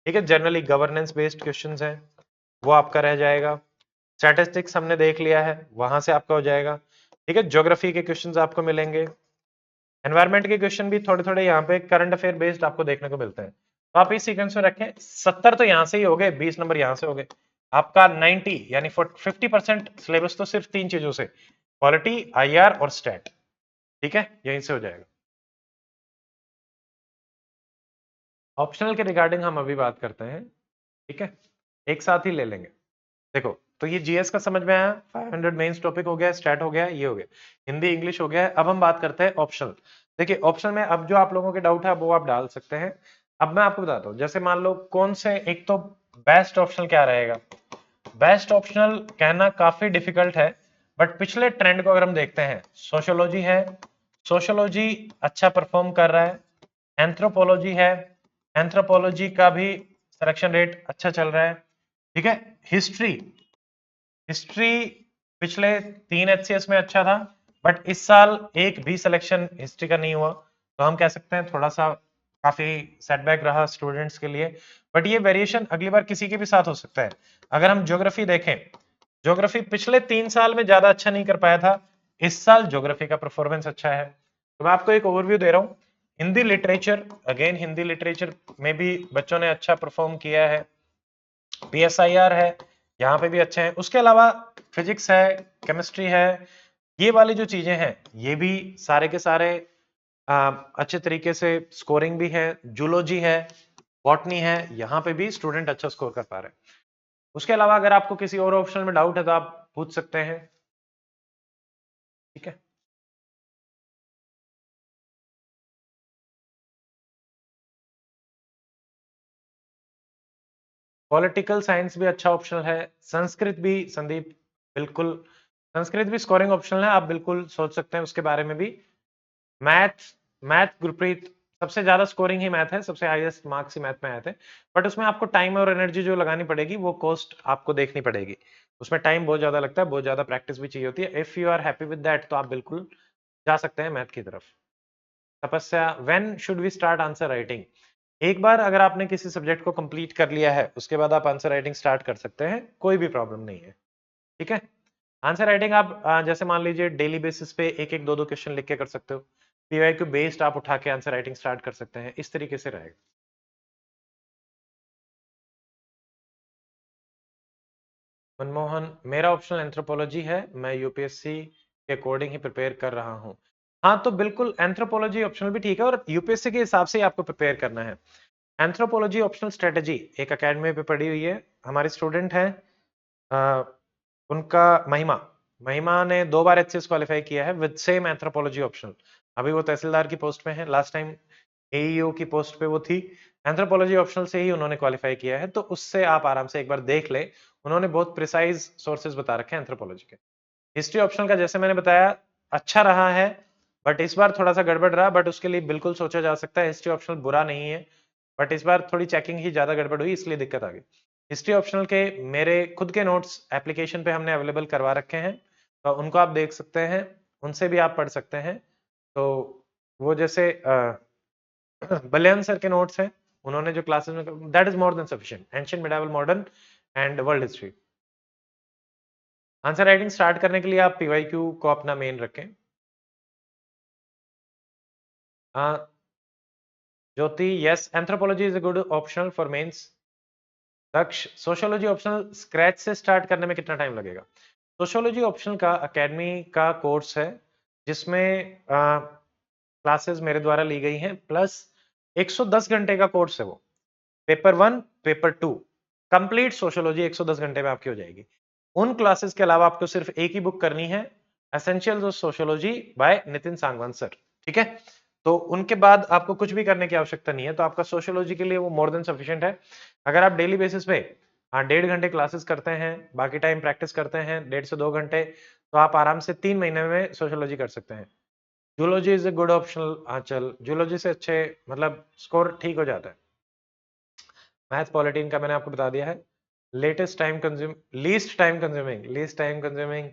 ठीक है। जनरली गवर्नेंस बेस्ड क्वेश्चंस हैं, वो आपका रह जाएगा। स्टैटिस्टिक्स हमने देख लिया है, वहां से आपका हो जाएगा। ठीक है। ज्योग्राफी के क्वेश्चंस आपको मिलेंगे। एनवायरमेंट के क्वेश्चन भी थोड़े थोड़े यहाँ पे करंट अफेयर बेस्ड आपको देखने को मिलते हैं। तो आप इस सीक्वेंस में रखें। 70 तो यहाँ से ही हो गए, 20 नंबर यहाँ से हो गए। आपका 90 यानी 50% सिलेबस तो सिर्फ 3 चीजों से, पॉलिटी, आईआर और स्टैट। ठीक है, यहीं से हो जाएगा। ऑप्शनल के रिगार्डिंग हम अभी बात करते हैं। ठीक है, एक साथ ही ले लेंगे। देखो, तो ये जीएस का समझ में आया, 500 मेंस टॉपिक हो गया, स्टैट हो गया, ये हो गया, हिंदी इंग्लिश हो गया है। अब हम बात करते हैं ऑप्शनल। देखिए, ऑप्शनल में अब जो आप लोगों के डाउट है वो आप डाल सकते हैं। अब मैं आपको बताता हूँ, जैसे मान लो कौन से, एक तो बेस्ट ऑप्शनल क्या रहेगा। बेस्ट ऑप्शनल कहना काफी डिफिकल्ट है, बट पिछले ट्रेंड को अगर हम देखते हैं, सोशियोलॉजी है, सोशियोलॉजी अच्छा परफॉर्म कर रहा है। एंथ्रोपोलॉजी है, एंथ्रोपोलॉजी का भी सिलेक्शन रेट अच्छा चल रहा है। ठीक है। हिस्ट्री, हिस्ट्री पिछले 3 एचसीएस में अच्छा था, बट इस साल एक भी सिलेक्शन हिस्ट्री का नहीं हुआ, तो हम कह सकते हैं थोड़ा सा काफी सेटबैक रहा स्टूडेंट्स के लिए। बट ये वेरिएशन अगली बार किसी के भी साथ हो सकता है। अगर हम ज्योग्राफी देखें, ज्योग्राफी पिछले 3 साल में ज्यादा अच्छा नहीं कर पाया था, इस साल ज्योग्राफी का परफॉर्मेंस अच्छा है। तो मैं आपको एक ओवरव्यू दे रहा हूँ। Hindi literature, again Hindi literature में भी बच्चों ने अच्छा परफॉर्म किया है। पीएसआईआर है, यहाँ पे भी अच्छे हैं। उसके अलावा फिजिक्स है, केमिस्ट्री है, ये वाली जो चीजें हैं ये भी सारे के सारे अच्छे तरीके से स्कोरिंग भी है। जूलॉजी है, बॉटनी है, यहाँ पे भी स्टूडेंट अच्छा स्कोर कर पा रहे हैं। उसके अलावा अगर आपको किसी और ऑप्शन में डाउट है तो आप पूछ सकते हैं। ठीक है। पॉलिटिकल साइंस भी अच्छा ऑप्शनल है। संस्कृत भी संदीप, बिल्कुल, संस्कृत भी स्कोरिंग ऑप्शनल है, आप बिल्कुल सोच सकते हैं उसके बारे में भी। मैथ, मैथ गुरप्रीत, सबसे ज्यादा स्कोरिंग ही मैथ है, सबसे हाईएस्ट मार्क्स ही मैथ में आए थे। बट उसमें आपको टाइम और एनर्जी जो लगानी पड़ेगी वो कॉस्ट आपको देखनी पड़ेगी। उसमें टाइम बहुत ज्यादा लगता है, बहुत ज्यादा प्रैक्टिस भी चाहिए होती है। If you are happy with that तो आप बिल्कुल जा सकते हैं मैथ की तरफ। Tapasya, when should we start answer writing. एक बार अगर आपने किसी सब्जेक्ट को कंप्लीट कर लिया है, उसके बाद आप आंसर राइटिंग स्टार्ट कर सकते हैं, कोई भी प्रॉब्लम नहीं है। ठीक है। आंसर राइटिंग आप जैसे मान लीजिए डेली बेसिस पे एक एक दो दो क्वेश्चन लिख के कर सकते हो, पीवाईक्यू बेस्ड आप उठा के आंसर राइटिंग स्टार्ट कर सकते हैं, इस तरीके से रहेगा। मनमोहन, मेरा ऑप्शनल एंथ्रोपोलॉजी है, मैं यूपीएससी के अकॉर्डिंग ही प्रिपेयर कर रहा हूँ। हाँ, तो बिल्कुल एंथ्रोपोलॉजी ऑप्शनल भी ठीक है, और यूपीएससी के हिसाब से ही आपको प्रिपेयर करना है। एंथ्रोपोलॉजी ऑप्शनल स्ट्रेटेजी एक अकेडमी पे पड़ी हुई है, हमारे स्टूडेंट हैं, अ, उनका महिमा, महिमा ने 2 बार एचसीएस क्वालिफाई किया है विद सेम एंथ्रोपोलॉजी ऑप्शनल। अभी वो तहसीलदार की पोस्ट पे है, लास्ट टाइम एईओ की पोस्ट पे वो थी। एंथ्रोपोलॉजी ऑप्शनल से ही उन्होंने क्वालिफाई किया है, तो उससे आप आराम से एक बार देख ले, उन्होंने बहुत प्रिसाइज सोर्सेज बता रखे हैं एंथ्रोपोलॉजी के। हिस्ट्री ऑप्शनल का जैसे मैंने बताया अच्छा रहा है, बट इस बार थोड़ा सा गड़बड़ रहा, बट उसके लिए बिल्कुल सोचा जा सकता है। हिस्ट्री ऑप्शनल बुरा नहीं है, बट इस बार थोड़ी चेकिंग ही ज्यादा गड़बड़ हुई, इसलिए दिक्कत आ गई। हिस्ट्री ऑप्शनल के मेरे खुद के नोट्स एप्लीकेशन पे हमने अवेलेबल करवा रखे हैं, तो उनको आप देख सकते हैं, उनसे भी आप पढ़ सकते हैं। तो वो जैसे बलियान सर के नोट्स हैं, उन्होंने जो क्लासेस में, that is more than sufficient, ancient, medieval, modern and world history. Answer writing start करने के लिए आप पीवाईक्यू को अपना मेन रखें। Jyoti, yes, anthropology is a good optional for mains. Daksh, sociology optional scratch से स्टार्ट करने में कितना टाइम लगेगा। सोशियोलॉजी ऑप्शनल का अकेडमी का कोर्स है, जिसमें क्लासेस मेरे द्वारा ली गई हैं, प्लस 110 घंटे का कोर्स है वो। पेपर 1, पेपर 2, कंप्लीट सोशियोलॉजी 110 घंटे में आपकी हो जाएगी। उन क्लासेस के अलावा आपको सिर्फ एक ही बुक करनी है, essentials of sociology by Nitin Sangwan sir. ठीक है। तो उनके बाद आपको कुछ भी करने की आवश्यकता नहीं है, तो आपका सोशियोलॉजी के लिए वो मोर देन सफिशिएंट है। अगर आप डेली बेसिस पे 1.5 घंटे क्लासेस करते हैं, बाकी टाइम प्रैक्टिस करते हैं 1.5 से 2 घंटे, तो आप आराम से 3 महीने में सोशियोलॉजी कर सकते हैं। Zoology is a good optional, हाँ चल, जूलॉजी से अच्छे मतलब स्कोर ठीक हो जाता है। मैथ पॉलिटी का मैंने आपको बता दिया है। Latest time consume, least time consuming, least time consuming,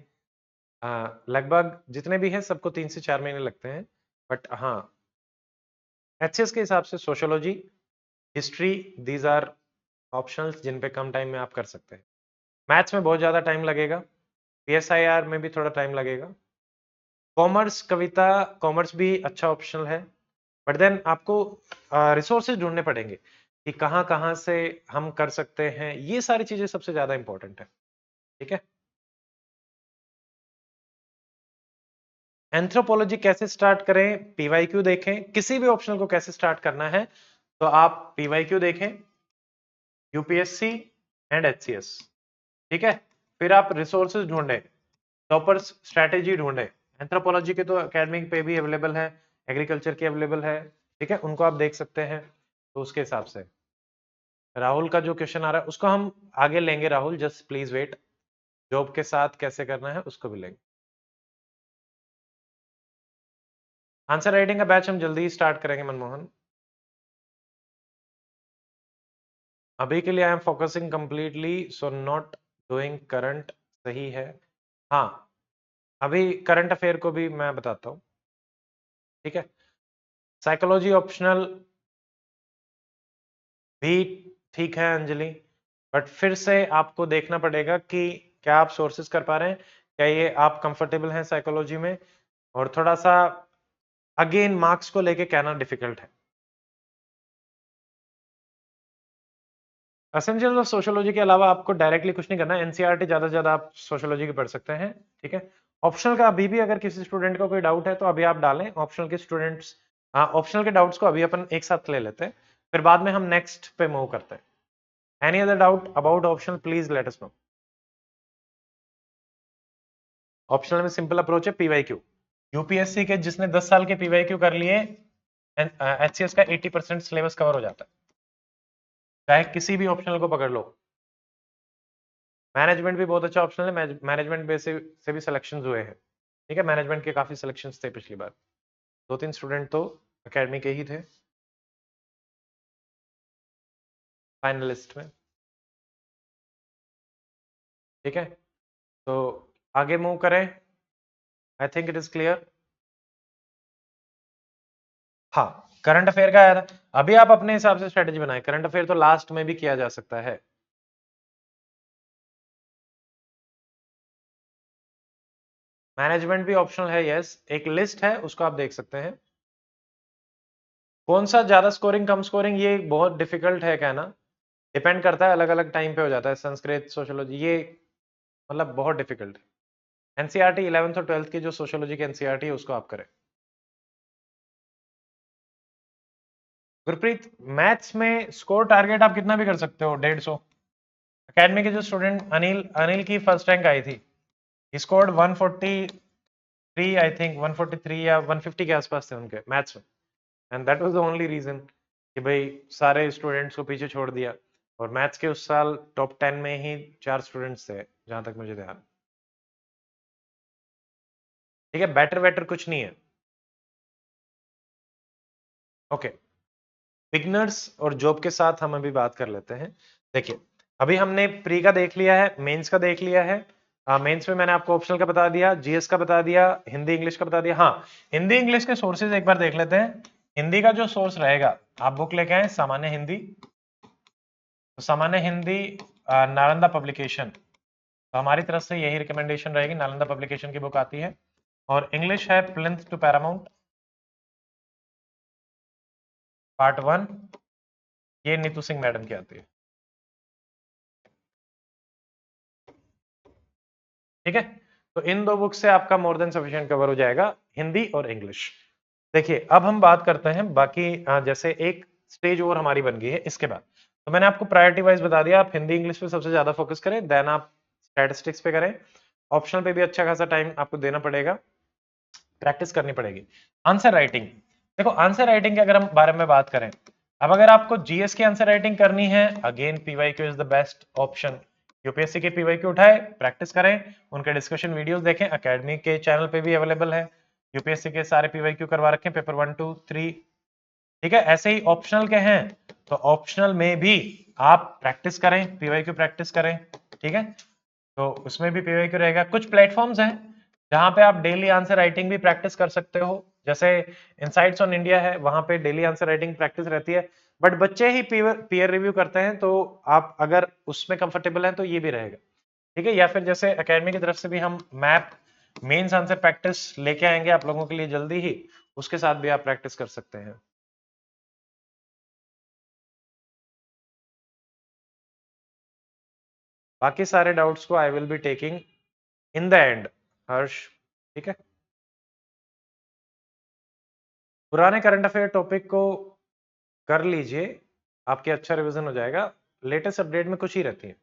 लगभग जितने भी हैं सबको 3 से 4 महीने लगते हैं। बट हाँ, एचएस के हिसाब से sociology, history, these are optionals जिन पे कम टाइम में आप कर सकते हैं। मैथ्स में बहुत ज्यादा टाइम लगेगा, पीएसआईआर में भी थोड़ा टाइम लगेगा। कॉमर्स कविता, कॉमर्स भी अच्छा ऑप्शनल है, बट देन आपको रिसोर्सेज ढूंढने पड़ेंगे कि कहाँ कहाँ से हम कर सकते हैं, ये सारी चीजें सबसे ज्यादा इंपॉर्टेंट है। ठीक है, एंथ्रोपोलॉजी कैसे स्टार्ट करें, पीवाईक्यू देखें, किसी भी ऑप्शनल को कैसे स्टार्ट करना है तो आप पीवाईक्यू देखें, यूपीएससी एंड एचसीएस। ठीक है, फिर आप रिसोर्सेज ढूंढें, टॉपर्स स्ट्रेटेजी ढूंढें। एंथ्रोपोलॉजी के तो एकेडमिक पे भी अवेलेबल है, एग्रीकल्चर के अवेलेबल है, ठीक है, उनको आप देख सकते हैं। तो उसके हिसाब से राहुल का जो क्वेश्चन आ रहा है उसको हम आगे लेंगे, Rahul just please wait. Job के साथ कैसे करना है उसको भी लेंगे। आंसर राइटिंग का बैच हम जल्दी ही स्टार्ट करेंगे मनमोहन। अभी के लिए I am focusing completely so not doing current, सही है। हाँ, अभी करंट अफेयर को भी मैं बताता हूँ। ठीक है, साइकोलॉजी ऑप्शनल भी ठीक है अंजलि, बट फिर से आपको देखना पड़ेगा कि क्या आप सोर्सेज कर पा रहे हैं, क्या ये आप कंफर्टेबल हैं साइकोलॉजी में, और थोड़ा सा अगेन मार्क्स को लेके कहना डिफिकल्ट है। एसेंशियल ऑफ सोशियोलॉजी के अलावा आपको डायरेक्टली कुछ नहीं करना है, एनसीईआरटी ज्यादा से ज्यादा आप सोशियोलॉजी की पढ़ सकते हैं। ठीक है, ऑप्शनल का अभी भी अगर किसी स्टूडेंट का कोई डाउट है तो अभी आप डालें, ऑप्शनल के स्टूडेंट्स, ऑप्शनल के डाउट्स को अभी अपन एक साथ ले लेते हैं, फिर बाद में हम नेक्स्ट पे मूव करते हैं। Any other doubt about optional please let us no. Optional में सिंपल अप्रोच है, पीवाईक्यू। यूपीएससी के जिसने 10 साल के पीवाईक्यू कर लिए, एचसीएस का 80% सिलेबस कवर हो जाता है, चाहे किसी भी ऑप्शनल को पकड़ लो। मैनेजमेंट भी बहुत अच्छा ऑप्शनल है, मैनेजमेंट बेस से भी सिलेक्शंस हुए हैं। ठीक है, मैनेजमेंट के काफी सिलेक्शंस थे पिछली बार, 2-3 स्टूडेंट तो एकेडमी के ही थे फाइनलिस्ट में। ठीक है, तो आगे मूव करें, I think it is clear. हाँ, करंट अफेयर का आया था, अभी आप अपने हिसाब से स्ट्रेटेजी बनाए, करंट अफेयर तो लास्ट में भी किया जा सकता है। मैनेजमेंट भी ऑप्शनल है, यस, एक लिस्ट है उसको आप देख सकते हैं। कौन सा ज्यादा स्कोरिंग कम स्कोरिंग ये बहुत डिफिकल्ट है कहना, डिपेंड करता है, अलग अलग टाइम पे हो जाता है, संस्कृत सोशियोलॉजी ये मतलब बहुत डिफिकल्ट है। एनसीईआरटी 11th और 12th की जो सोशियोलॉजी की एनसीईआरटी है उसको आप करें। गुरप्रीत, मैथ्स में स्कोर टारगेट आप कितना भी कर सकते हो, 150। अकेडमी के जो स्टूडेंट अनिल अनिल की फर्स्ट रैंक आई थी, स्कोर्ड 143, आई थिंक 143 या 150 के आसपास थे उनके मैथ्स में, and that was the only reason कि भाई सारे स्टूडेंट्स को पीछे छोड़ दिया, और मैथ्स के उस साल टॉप 10 में ही 4 स्टूडेंट्स थे जहां तक मुझे ध्यान। ठीक है, बेटर बेटर कुछ नहीं है। ओके, बिगनर्स और जॉब के साथ हम अभी बात कर लेते हैं। देखिए, अभी हमने प्री का देख लिया है, मेंस का देख लिया है। मेंस में मैंने आपको ऑप्शनल का बता दिया, जीएस का बता दिया, हिंदी इंग्लिश का बता दिया। हाँ, हिंदी इंग्लिश के सोर्सेज एक बार देख लेते हैं। हिंदी का जो सोर्स रहेगा, आप बुक लेके आए सामान्य हिंदी, तो सामान्य हिंदी नालंदा पब्लिकेशन, तो हमारी तरफ से यही रिकमेंडेशन रहेगी, नालंदा पब्लिकेशन की बुक आती है। और इंग्लिश है प्लिंथ टू पैरामाउंट पार्ट 1, ये नीतू सिंह मैडम की आती है। ठीक है, तो इन दो बुक से आपका मोर देन सफिशिएंट कवर हो जाएगा, हिंदी और इंग्लिश। देखिए, अब हम बात करते हैं बाकी, जैसे एक स्टेज और हमारी बन गई है इसके बाद, तो मैंने आपको प्रायोरिटी वाइज बता दिया, आप हिंदी इंग्लिश पे सबसे ज्यादा फोकस करें, देन आप स्टैटिस्टिक्स पे करें, ऑप्शनल पे भी अच्छा खासा टाइम आपको देना पड़ेगा, प्रैक्टिस करनी पड़ेगी। आंसर राइटिंग, देखो आंसर राइटिंग के अगर हम बारे में बात करें, अब अगर आपको जीएस की आंसर राइटिंग करनी है, again PYQ is the best option. UPSC के पीवाईक्यू उठाए, प्रैक्टिस करें, उनके डिस्कशन वीडियोस देखें, एकेडमी के चैनल पे भी अवेलेबल है, यूपीएससी के सारे पीवाईक्यू करवा रखे हैं, पेपर 1 2 3। ठीक है, ऐसे ही ऑप्शनल के हैं, तो ऑप्शनल में भी आप प्रैक्टिस करें, पीवाईक्यू प्रैक्टिस करें। ठीक है, तो उसमें भी पीवाईक्यू रहेगा। कुछ प्लेटफॉर्म्स हैं जहां पे आप डेली आंसर राइटिंग भी प्रैक्टिस कर सकते हो, जैसे इनसाइट्स ऑन इंडिया है, वहां पे डेली आंसर राइटिंग प्रैक्टिस रहती है, बट बच्चे ही पीयर रिव्यू करते हैं, तो आप अगर उसमें कंफर्टेबल हैं तो ये भी रहेगा, ठीक है। या फिर जैसे एकेडमी की तरफ से भी हम मैप मेंस आंसर प्रैक्टिस लेके आएंगे आप लोगों के लिए जल्दी ही, उसके साथ भी आप प्रैक्टिस कर सकते हैं। बाकी सारे डाउट्स को I will be taking in the end, Harsh, ठीक है। पुराने करंट अफेयर टॉपिक को कर लीजिए, आपके अच्छा रिवीजन हो जाएगा, लेटेस्ट अपडेट में कुछ ही रहती है।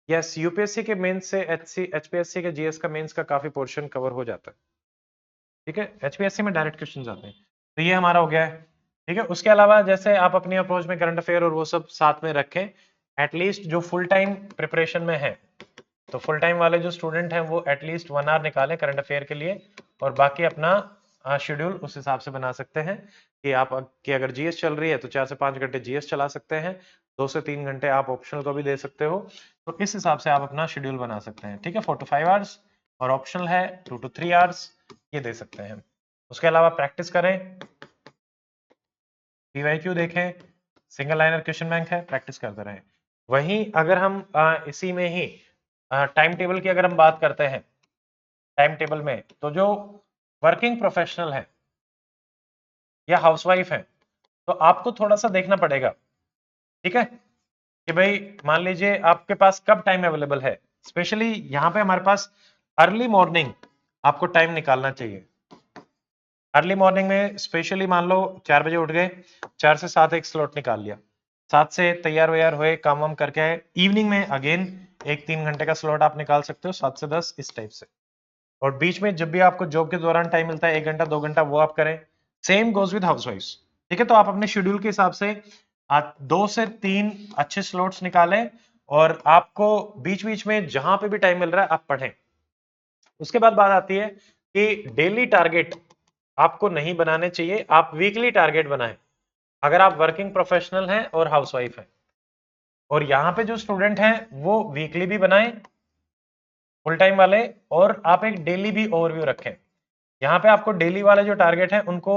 यस, यूपीएससी के मेंस से एचपीएससी के जीएस का मेंस का काफी पोर्शन कवर हो जाता है, ठीक है। एचपीएससी में डायरेक्ट क्वेश्चंस आते हैं, तो ये हमारा हो गया है, ठीक है। उसके अलावा जैसे आप अपनी अप्रोच में करंट अफेयर और वो सब साथ में रखें, एटलीस्ट जो फुल टाइम प्रिपरेशन में है, तो फुल टाइम वाले जो स्टूडेंट हैं वो एटलीस्ट 1 आवर निकालें करंट अफेयर के लिए, और बाकी अपना शेड्यूल उस हिसाब से बना सकते हैं कि आप कि अगर जीएस चल रही है तो 4 से 5 घंटे जीएस चला सकते हैं, 2 से 3 घंटे आप ऑप्शनल को भी दे सकते हो, तो इस हिसाब से आप अपना शेड्यूल बना सकते हैं, ठीक है। 4 to 5 आवर्स, और ऑप्शनल है 2 to 3 आवर्स, ये दे सकते हैं। उसके अलावा प्रैक्टिस करें, पीवाईक्यू देखें, सिंगल लाइनर क्वेश्चन बैंक है, प्रैक्टिस करते रहें। वहीं अगर हम इसी में ही टाइम टेबल की अगर हम बात करते हैं, टाइम टेबल में तो जो वर्किंग प्रोफेशनल है या हाउसवाइफ है, तो आपको थोड़ा सा देखना पड़ेगा, ठीक है, कि भाई मान लीजिए आपके पास कब टाइम अवेलेबल है। स्पेशली यहाँ पे हमारे पास अर्ली मॉर्निंग आपको टाइम निकालना चाहिए। अर्ली मॉर्निंग में स्पेशली मान लो 4 बजे उठ गए, 4 से 7 एक स्लॉट निकाल लिया, 7 से तैयार वैयार हुए, काम वाम करके आए, इवनिंग में अगेन एक 3 घंटे का स्लॉट आप निकाल सकते हो, 7 से 10 इस टाइप से। और बीच में जब भी आपको जॉब के दौरान टाइम मिलता है 1 घंटा 2 घंटा, वो आप करें। सेम गोज विद हाउसवाइफ्स, ठीक है। तो आप अपने शेड्यूल के हिसाब से 2 से 3 अच्छे स्लॉट्स निकालें, और आपको बीच बीच में जहां पे भी टाइम मिल रहा है आप पढ़ें। उसके बाद बात आती है कि डेली टारगेट आपको नहीं बनाने चाहिए, आप वीकली टारगेट बनाएं, अगर आप वर्किंग प्रोफेशनल हैं और हाउसवाइफ हैं। और यहाँ पे जो स्टूडेंट हैं वो वीकली भी बनाएं, फुल टाइम वाले, और आप एक डेली भी ओवरव्यू रखें। यहाँ पे आपको डेली वाले जो टारगेट है उनको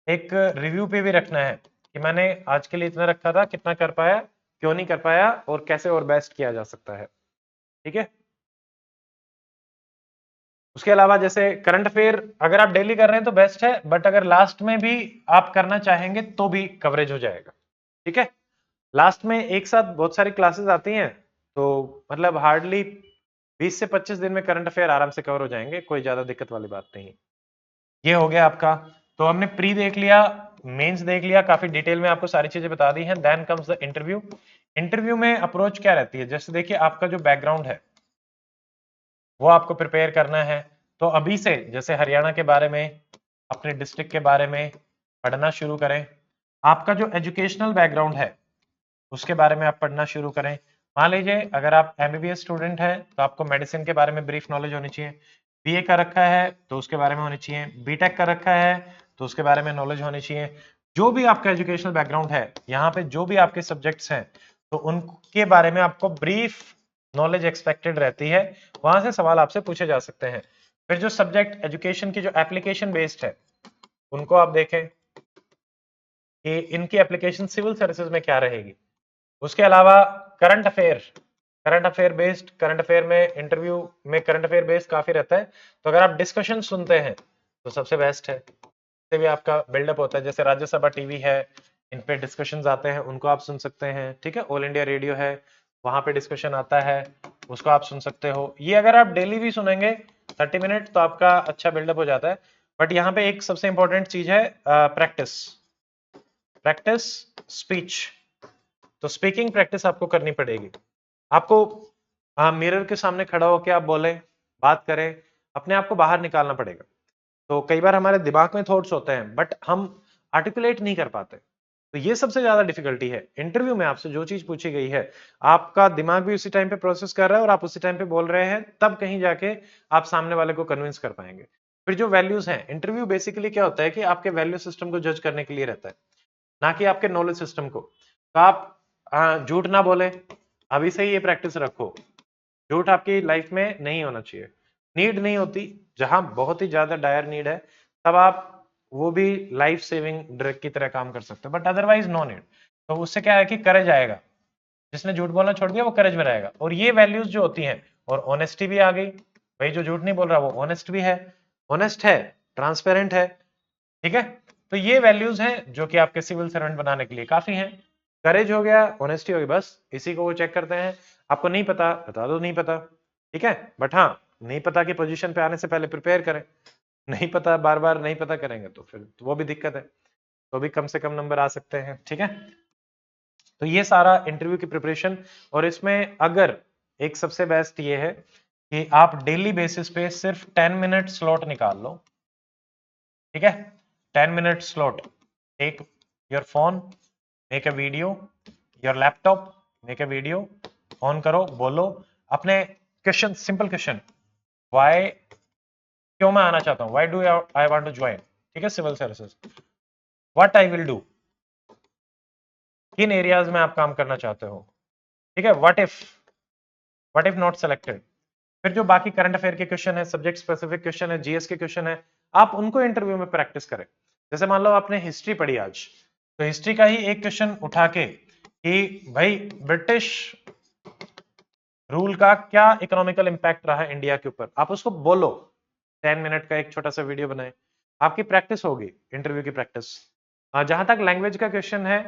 एक रिव्यू पे भी रखना है कि मैंने आज के लिए इतना रखा था, कितना कर पाया, क्यों नहीं कर पाया, और कैसे और बेस्ट किया जा सकता है, ठीक है। उसके अलावा जैसे करंट अफेयर अगर आप डेली कर रहे हैं तो बेस्ट है, बट अगर लास्ट में भी आप करना चाहेंगे तो भी कवरेज हो जाएगा, ठीक है। लास्ट में एक साथ बहुत सारी क्लासेस आती हैं, तो मतलब हार्डली 20 से 25 दिन में करंट अफेयर आराम से कवर हो जाएंगे, कोई ज्यादा दिक्कत वाली बात नहीं। ये हो गया आपका, तो हमने प्री देख लिया, मेंस देख लिया, काफी डिटेल में आपको सारी चीजें बता दी हैं। Then comes the interview. Interview में अप्रोच क्या रहती है, जैसे देखिए आपका जो बैकग्राउंड है वो आपको प्रिपेयर करना है, तो अभी से जैसे हरियाणा के बारे में, अपने डिस्ट्रिक्ट के बारे में पढ़ना शुरू करें। आपका जो एजुकेशनल बैकग्राउंड है उसके बारे में आप पढ़ना शुरू करें। मान लीजिए अगर आप एमबीबीएस स्टूडेंट हैं तो आपको मेडिसिन के बारे में ब्रीफ नॉलेज होनी चाहिए, बीए का रखा है तो उसके बारे में होनी चाहिए, बीटेक का रखा है तो उसके बारे में नॉलेज होनी चाहिए। जो भी आपका एजुकेशनल बैकग्राउंड है, यहाँ पे जो भी आपके सब्जेक्ट्स हैं, तो उनके बारे में आपको ब्रीफ नॉलेज एक्सपेक्टेड रहती है, वहां से सवाल आपसे पूछे जा सकते हैं। फिर जो सब्जेक्ट एजुकेशन की जो एप्लीकेशन बेस्ड है उनको आप देखें कि इनकी एप्लीकेशन सिविल सर्विसेज में क्या रहेगी। उसके अलावा current affair based, current affair में इंटरव्यू में करंट अफेयर बेस्ड काफी रहता है, तो अगर आप डिस्कशन सुनते हैं तो सबसे बेस्ट है, इससे भी आपका बिल्डअप होता है। जैसे राज्यसभा टीवी है, इन पे डिस्कशंस आते हैं, उनको आप सुन सकते हैं, ठीक है। ऑल इंडिया रेडियो है, वहां पे डिस्कशन आता है, उसको आप सुन सकते हो। ये अगर आप डेली भी सुनेंगे 30 मिनट तो आपका अच्छा बिल्डअप हो जाता है। बट यहाँ पे एक सबसे इंपॉर्टेंट चीज है प्रैक्टिस, प्रैक्टिस स्पीच। तो स्पीकिंग प्रैक्टिस आपको करनी पड़ेगी। आपको मिरर के सामने खड़ा होकर आप बोलें, बात करें, अपने आप को बाहर निकालना पड़ेगा। तो कई बार हमारे दिमाग में थॉट्स होते हैं बट हम आर्टिकुलेट नहीं कर पाते, तो ये सबसे ज्यादा डिफिकल्टी है। इंटरव्यू में आपसे जो चीज पूछी गई है आपका दिमाग भी उसी टाइम पे प्रोसेस कर रहा है और आप उसी टाइम पे बोल रहे हैं, तब कहीं जाके आप सामने वाले को कन्विंस कर पाएंगे। फिर जो वैल्यूज हैं, इंटरव्यू बेसिकली क्या होता है कि आपके वैल्यू सिस्टम को जज करने के लिए रहता है, ना कि आपके नॉलेज सिस्टम को। तो आप झूठ ना बोले, अभी से ही ये प्रैक्टिस रखो। झूठ आपकी लाइफ में नहीं होना चाहिए, नीड नहीं होती। जहां बहुत ही ज्यादा डायर नीड है तब आप वो भी लाइफ सेविंग ड्रग की तरह काम कर सकते हो, बट अदरवाइज नो नीड। तो उससे क्या है कि करेज आएगा, जिसने झूठ बोलना छोड़ दिया वो करेज में रहेगा। और ये वैल्यूज जो होती हैं, और ऑनेस्टी भी आ गई, भाई जो झूठ नहीं बोल रहा वो ऑनेस्ट भी है, ऑनेस्ट है, ट्रांसपेरेंट है, ठीक है। तो ये वैल्यूज हैं जो कि आपके सिविल सर्वेंट बनाने के लिए काफी हैं। करेज हो गया, ऑनेस्टी हो गई, बस इसी को वो चेक करते हैं। आपको नहीं पता, बता दो नहीं पता, ठीक है। बट हाँ, नहीं पता की पोजीशन पे आने से पहले प्रिपेयर करें। नहीं पता बार बार नहीं पता करेंगे तो फिर तो वो भी दिक्कत है, तो भी कम से कम नंबर आ सकते हैं, ठीक है। तो ये सारा इंटरव्यू की प्रिपरेशन। और इसमें अगर एक सबसे बेस्ट ये है कि आप डेली बेसिस पे सिर्फ 10 मिनट स्लॉट निकाल लो, ठीक है। 10 minute slot, take your phone, make a video, your laptop, make a video, on करो, बोलो अपने क्वेश्चन, सिंपल क्वेश्चन, व्हाई, क्यों मैं आना चाहता हूँ, why do I want to join, ठीक है, civil services, what I will do, किन एरियाज में आप काम करना चाहते हो, ठीक है, व्हाट इफ नॉट सेलेक्टेड। फिर जो बाकी करंट अफेयर के क्वेश्चन है, सब्जेक्ट स्पेसिफिक क्वेश्चन है, जीएस के क्वेश्चन है, आप उनको इंटरव्यू में प्रैक्टिस करें। जैसे मान लो आपने हिस्ट्री पढ़ी आज, तो हिस्ट्री का ही एक क्वेश्चन उठा के कि भाई ब्रिटिश रूल का क्या इकोनॉमिकल इंपैक्ट रहा है इंडिया के ऊपर, आप उसको बोलो। 10 मिनट का एक छोटा सा वीडियो बनाए, आपकी प्रैक्टिस होगी, इंटरव्यू की प्रैक्टिस। जहां तक लैंग्वेज का क्वेश्चन है,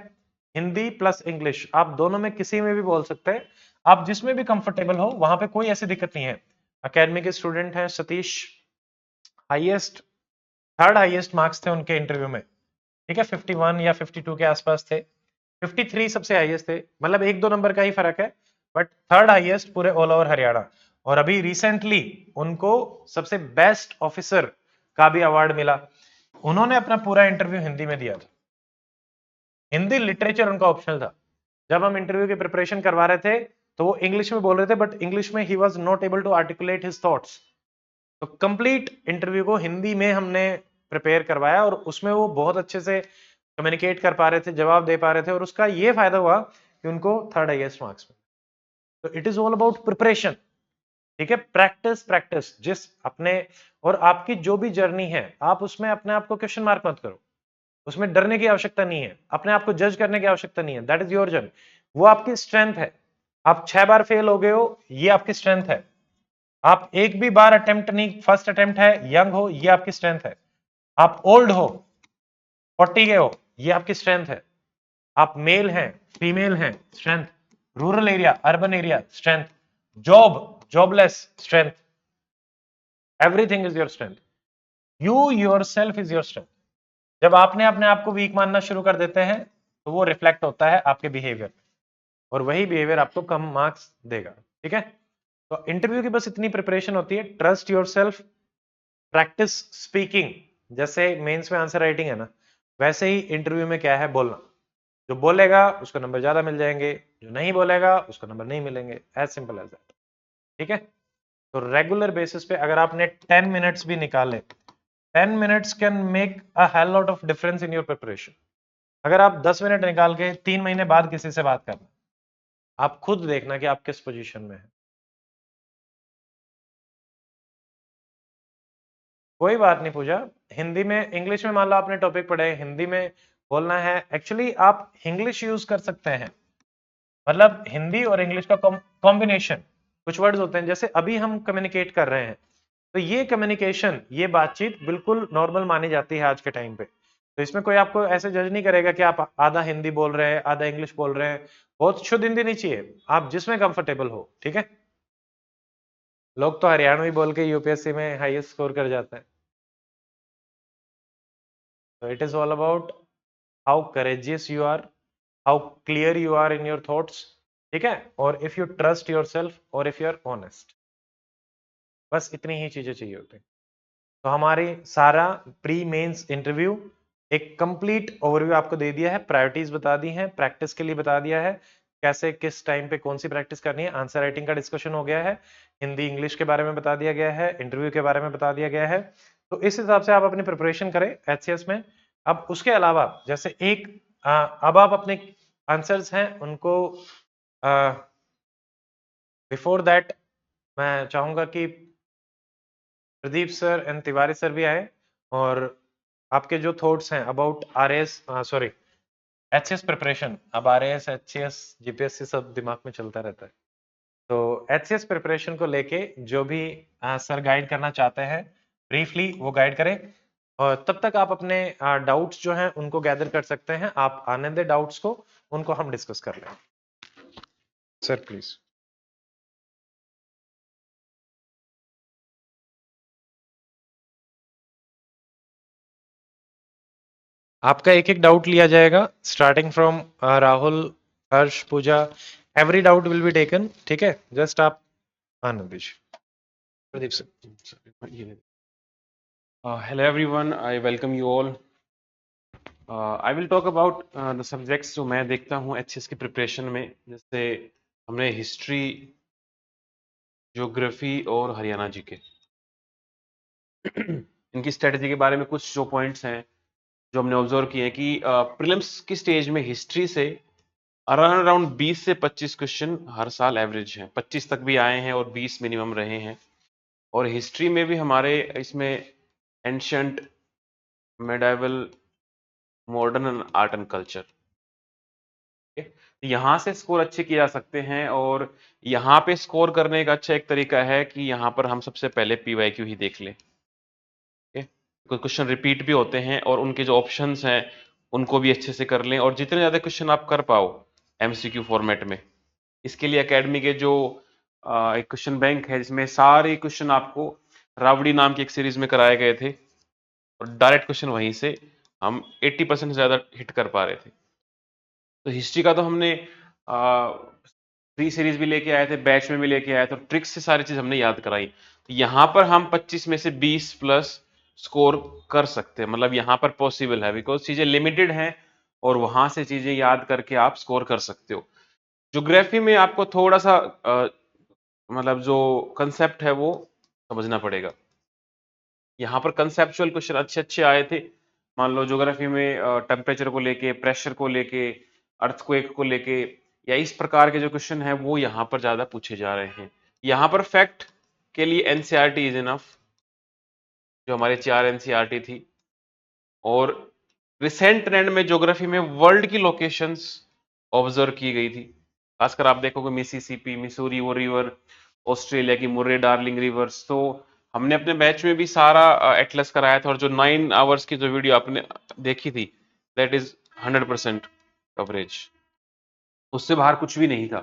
हिंदी प्लस इंग्लिश आप दोनों में किसी में भी बोल सकते हैं, आप जिसमें भी कंफर्टेबल हो, वहां पे कोई ऐसी दिक्कत नहीं है। अकेडमी के स्टूडेंट हैं Satish, highest, third highest marks थे उनके इंटरव्यू में, ठीक है, 51 या 52 के आसपास थे, 53 सबसे हाईएस्ट थे, मतलब एक दो नंबर का ही फर्क है, बट थर्ड हाईएस्ट पूरे ऑल ओवर हरियाणा। और अभी रिसेंटली उनको सबसे बेस्ट ऑफिसर का भी अवार्ड मिला। उन्होंने अपना पूरा इंटरव्यू हिंदी में दिया था, हिंदी लिटरेचर उनका ऑप्शनल था। जब हम इंटरव्यू की प्रिपरेशन करवा रहे थे तो वो इंग्लिश में बोल रहे थे, बट इंग्लिश में he was not able to articulate his thoughts. तो कंप्लीट इंटरव्यू को हिंदी में हमने प्रिपेयर करवाया, और उसमें वो बहुत अच्छे से कम्युनिकेट कर पा रहे थे, जवाब दे पा रहे थे, और उसका ये फायदा हुआ कि उनको थर्ड हाईएस्ट मार्क्स में। तो it is all about preparation, ठीक है, प्रैक्टिस प्रैक्टिस, जिस अपने, और आपकी जो भी जर्नी है आप उसमें अपने आप को क्वेश्चन मार्क मत करो, उसमें डरने की आवश्यकता नहीं है, अपने आप को जज करने की आवश्यकता नहीं है, दैट इज योर जर्नी, वो आपकी स्ट्रेंथ है। आप 6 बार फेल हो गए हो, ये आपकी स्ट्रेंथ है। आप एक भी बार अटेम्प्ट नहीं, फर्स्ट अटेम्प्ट है, यंग हो, ये आपकी स्ट्रेंथ है। आप ओल्ड हो, 40 के हो, ये आपकी स्ट्रेंथ है। आप मेल हैं, फीमेल हैं, strength, rural area, urban area, strength, job, jobless, strength, everything is your strength, you your self is your strength. जब आपने अपने आप को वीक मानना शुरू कर देते हैं तो वो रिफ्लेक्ट होता है आपके बिहेवियर में, और वही बिहेवियर आपको कम मार्क्स देगा, ठीक है। तो इंटरव्यू की बस इतनी प्रिपरेशन होती है, trust your self, practice speaking, जैसे मेंस में आंसर राइटिंग है ना, वैसे ही इंटरव्यू में क्या है, बोलना। जो बोलेगा उसको नंबर ज्यादा मिल जाएंगे, जो नहीं बोलेगा उसको नंबर नहीं मिलेंगे, एज सिंपल एज दैट, ठीक है। तो रेगुलर बेसिस पे अगर आपने 10 मिनट्स भी निकाले, 10 minutes can make a hell lot of difference in your preparation. अगर आप 10 मिनट निकाल के 3 महीने बाद किसी से बात करना, आप खुद देखना कि आप किस पोजीशन में है। कोई बात नहीं पूजा, हिंदी में, इंग्लिश में मान लो आपने टॉपिक पढ़े, हिंदी में बोलना है, एक्चुअली आप इंग्लिश यूज कर सकते हैं, मतलब हिंदी और इंग्लिश का कॉम्बिनेशन। कुछ वर्ड्स होते हैं, जैसे अभी हम कम्युनिकेट कर रहे हैं, तो ये कम्युनिकेशन, ये बातचीत बिल्कुल नॉर्मल मानी जाती है आज के टाइम पे। तो इसमें कोई आपको ऐसे जज नहीं करेगा कि आप आधा हिंदी बोल रहे हैं, आधा इंग्लिश बोल रहे हैं। बहुत शुद्ध हिंदी नहीं चाहिए, आप जिसमें कंफर्टेबल हो, ठीक है। लोग तो हरियाणवी बोल के यूपीएससी में हाईएस्ट स्कोर कर जाते हैं। तो it is all about how courageous you are, how clear you are in your thoughts, ठीक है, और if you trust yourself, और इफ यू आर ऑनेस्ट, बस इतनी ही चीजें चाहिए होती हैं। तो हमारी सारा प्री मेंस इंटरव्यू एक कंप्लीट ओवरव्यू आपको दे दिया है, प्रायोरिटीज बता दी हैं, प्रैक्टिस के लिए बता दिया है, कैसे किस टाइम पे कौन सी प्रैक्टिस करनी है, आंसर राइटिंग का डिस्कशन हो गया है, हिंदी इंग्लिश के बारे में बता दिया गया है, इंटरव्यू के बारे में बता दिया गया है। तो इस हिसाब से आप अपनी प्रिपरेशन करें एचसीएस में। अब उसके अलावा जैसे एक अब आप अपने आंसर्स हैं उनको, बिफोर दैट मैं चाहूंगा कि Pradeep sir and Tiwari sir भी आए, और आपके जो थॉट्स हैं about RAS, sorry, HCS preparation. अब आरएएस, एचसीएस, जीपीएससी सब दिमाग में चलता रहता है, तो एचसीएस प्रिपरेशन को लेके जो भी सर गाइड करना चाहते हैं ब्रीफली वो गाइड करें, और तब तक आप अपने डाउट्स जो हैं उनको गैदर कर सकते हैं। आप आने दे डाउट्स को, उनको हम डिस्कस कर लें। Sir please. आपका एक एक डाउट लिया जाएगा, starting from Rahul, Harsh, Pooja, every doubt will be taken. ठीक है, जस्ट आप आनंद दीजिए। Pradeep sir. Hello everyone, I welcome you all. I will talk about the subjects जो मैं देखता हूँ एचएस की प्रिपरेशन में, जैसे हमने हिस्ट्री, ज्योग्राफी और हरियाणा जीके इनकी स्ट्रेटजी के बारे में कुछ जो पॉइंट्स हैं जो हमने ऑब्जर्व किए हैं कि प्रीलिम्स की स्टेज में हिस्ट्री से अराउंड 20 से 25 क्वेश्चन हर साल एवरेज हैं, 25 तक भी आए हैं और 20 मिनिमम रहे हैं। और हिस्ट्री में भी हमारे इसमें ancient, medieval, modern art and culture, यहाँ से स्कोर अच्छे किए जा सकते हैं। और यहाँ पे स्कोर करने का अच्छा एक तरीका है कि यहाँ पर हम सबसे पहले पीवाईक्यू ही देख लें। कुछ क्वेश्चन रिपीट भी होते हैं और उनके जो ऑप्शंस हैं उनको भी अच्छे से कर लें, और जितने ज़्यादा क्वेश्चन आप कर पाओ एमसीक्यू फॉर्मेट में, इसके लिए एकेडमी के जो एक क्वेश्चन बैंक है जिसमें सारे क्वेश्चन आपको रावड़ी नाम की एक सीरीज में कराए गए थे, और डायरेक्ट क्वेश्चन वहीं से हम 80% से ज़्यादा हिट कर पा रहे थे। तो हिस्ट्री का तो हमने प्री सीरीज भी लेके आए थे, बैच में भी लेके आए थे, तो ट्रिक्स से सारी चीज हमने याद कराई। तो यहाँ पर हम 25 में से 20 प्लस स्कोर कर सकते हैं, मतलब यहाँ पर पॉसिबल है, बिकॉज चीजें लिमिटेड हैं और वहां से चीजें याद करके आप स्कोर कर सकते हो। ज्योग्राफी में आपको थोड़ा सा मतलब जो कंसेप्ट है वो समझना पड़ेगा। यहाँ पर कंसेप्चुअल क्वेश्चन अच्छे अच्छे आए थे। मान लो ज्योग्राफी में टेम्परेचर को लेके, प्रेशर को लेके, अर्थक्वेक को लेके, या इस प्रकार के जो क्वेश्चन है वो यहाँ पर ज्यादा पूछे जा रहे हैं। यहाँ पर फैक्ट के लिए एनसीईआरटी इज इनफ, जो हमारे 4 एनसीईआरटी थी। और रिसेंट ट्रेंड में ज्योग्राफी में वर्ल्ड की लोकेशंस ऑब्जर्व की गई थी, खासकर आप देखोगे मिसिसिपी, मिसूरी वो रिवर, ऑस्ट्रेलिया की मुर्रे डार्लिंग रिवर्स। तो हमने अपने बैच में भी सारा एटलस कराया था, और जो 9 आवर्स की जो वीडियो आपने देखी थी दैट इज 100% कवरेज, उससे बाहर कुछ भी नहीं था।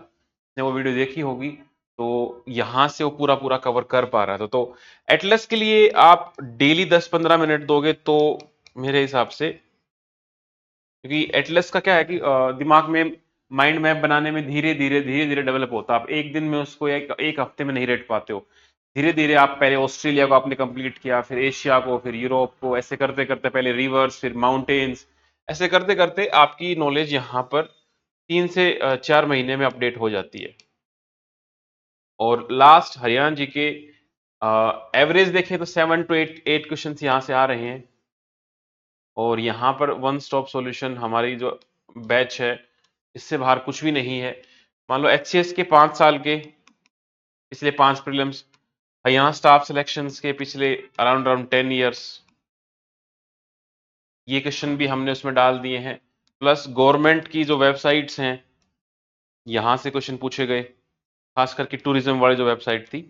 ने वो वीडियो देखी होगी तो यहाँ से वो पूरा पूरा कवर कर पा रहा था। तो एटलस के लिए आप डेली 10-15 मिनट दोगे तो मेरे हिसाब से, क्योंकि एटलस का क्या है कि दिमाग में माइंड मैप बनाने में धीरे धीरे डेवलप होता है। आप एक दिन में उसको एक हफ्ते में नहीं रेट पाते हो। धीरे धीरे आप पहले ऑस्ट्रेलिया को आपने कंप्लीट किया, फिर एशिया को, फिर यूरोप को, ऐसे करते करते पहले रिवर्स, फिर माउंटेन्स, ऐसे करते करते आपकी नॉलेज यहाँ पर 3 से 4 महीने में अपडेट हो जाती है। और लास्ट हरियाणा जी के एवरेज देखें तो 7 to 8 क्वेश्चन यहाँ से आ रहे हैं। और यहाँ पर वन स्टॉप सॉल्यूशन हमारी जो बैच है इससे बाहर कुछ भी नहीं है। मान लो एचसीएस के 5 साल के पिछले 5 प्रीलिम्स, हरियाणा स्टाफ सिलेक्शंस के पिछले अराउंड 10 इयर्स, ये क्वेश्चन भी हमने उसमें डाल दिए हैं। प्लस गवर्नमेंट की जो वेबसाइट्स हैं यहाँ से क्वेश्चन पूछे गए, खास करके टूरिज्म वाली जो वेबसाइट थी,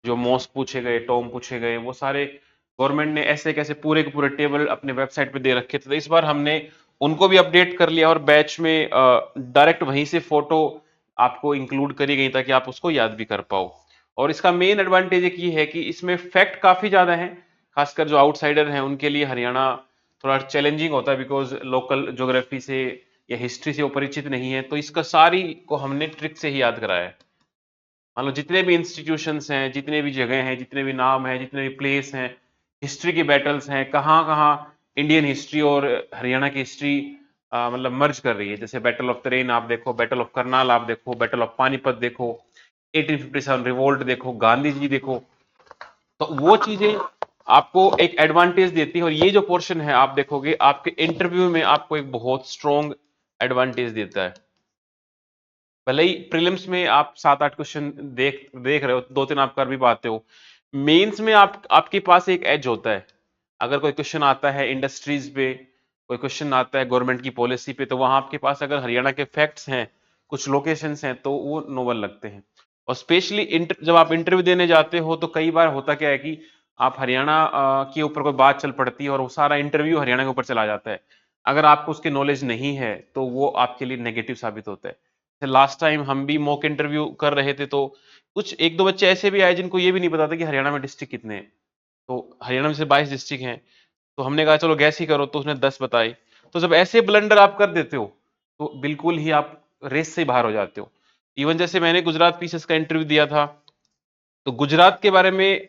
जो मॉस्क पूछे गए, टॉम पूछे गए, वो सारे गवर्नमेंट ने ऐसे कैसे पूरे के पूरे टेबल अपने वेबसाइट पे दे रखे थे। तो इस बार हमने उनको भी अपडेट कर लिया, और बैच में डायरेक्ट वहीं से फोटो आपको इंक्लूड करी गई ताकि आप उसको याद भी कर पाओ। और इसका मेन एडवांटेज एक ये है कि इसमें फैक्ट काफी ज्यादा है, खासकर जो आउटसाइडर हैं उनके लिए हरियाणा थोड़ा चैलेंजिंग होता है, बिकॉज लोकल ज्योग्राफी से या हिस्ट्री से वो परिचित नहीं है। तो इसका सारी को हमने ट्रिक से ही याद कराया है। मान लो जितने भी इंस्टीट्यूशंस हैं, जितने भी जगह हैं, जितने भी नाम हैं, जितने भी प्लेस हैं, हिस्ट्री की बैटल्स हैं, कहाँ कहाँ इंडियन हिस्ट्री और हरियाणा की हिस्ट्री मतलब मर्ज कर रही है। जैसे बैटल ऑफ तरेन आप देखो, बैटल ऑफ करनाल आप देखो, बैटल ऑफ पानीपत देखो, 1857 रिवोल्ट देखो, गांधी जी देखो। तो वो चीजें आपको एक एडवांटेज देती है, और ये जो पोर्शन है आप देखोगे आपके इंटरव्यू में आपको एक बहुत स्ट्रॉन्ग एडवांटेज देता है। भले ही प्रीलिम्स में आप 7-8 क्वेश्चन देख देख रहे हो, 2-3 आप कर भी पाते हो, मेंस में आपके पास एक एज होता है। अगर कोई क्वेश्चन आता है इंडस्ट्रीज पे, कोई क्वेश्चन आता है गवर्नमेंट की पॉलिसी पे, तो वहां आपके पास अगर हरियाणा के फैक्ट्स हैं, कुछ लोकेशंस हैं, तो वो नोबल लगते हैं। और स्पेशली जब आप इंटरव्यू देने जाते हो तो कई बार होता क्या है कि आप हरियाणा के ऊपर कोई बात चल पड़ती है और वो सारा इंटरव्यू हरियाणा के ऊपर चला जाता है। अगर आपको उसकी नॉलेज नहीं है तो वो आपके लिए नेगेटिव साबित होता है। लास्ट टाइम हम भी मॉक इंटरव्यू कर रहे थे, तो कुछ एक दो बच्चे ऐसे भी आए जिनको ये भी नहीं पता था कि हरियाणा में डिस्ट्रिक्ट कितने हैं। तो हरियाणा में से 22 डिस्ट्रिक्ट हैं, तो हमने कहा चलो गैस ही करो, तो उसने 10 बताई। तो जब ऐसे ब्लंडर आप कर देते हो तो बिल्कुल ही आप रेस से बाहर हो जाते हो। इवन जैसे मैंने गुजरात पीसीएस का इंटरव्यू दिया था, तो गुजरात के बारे में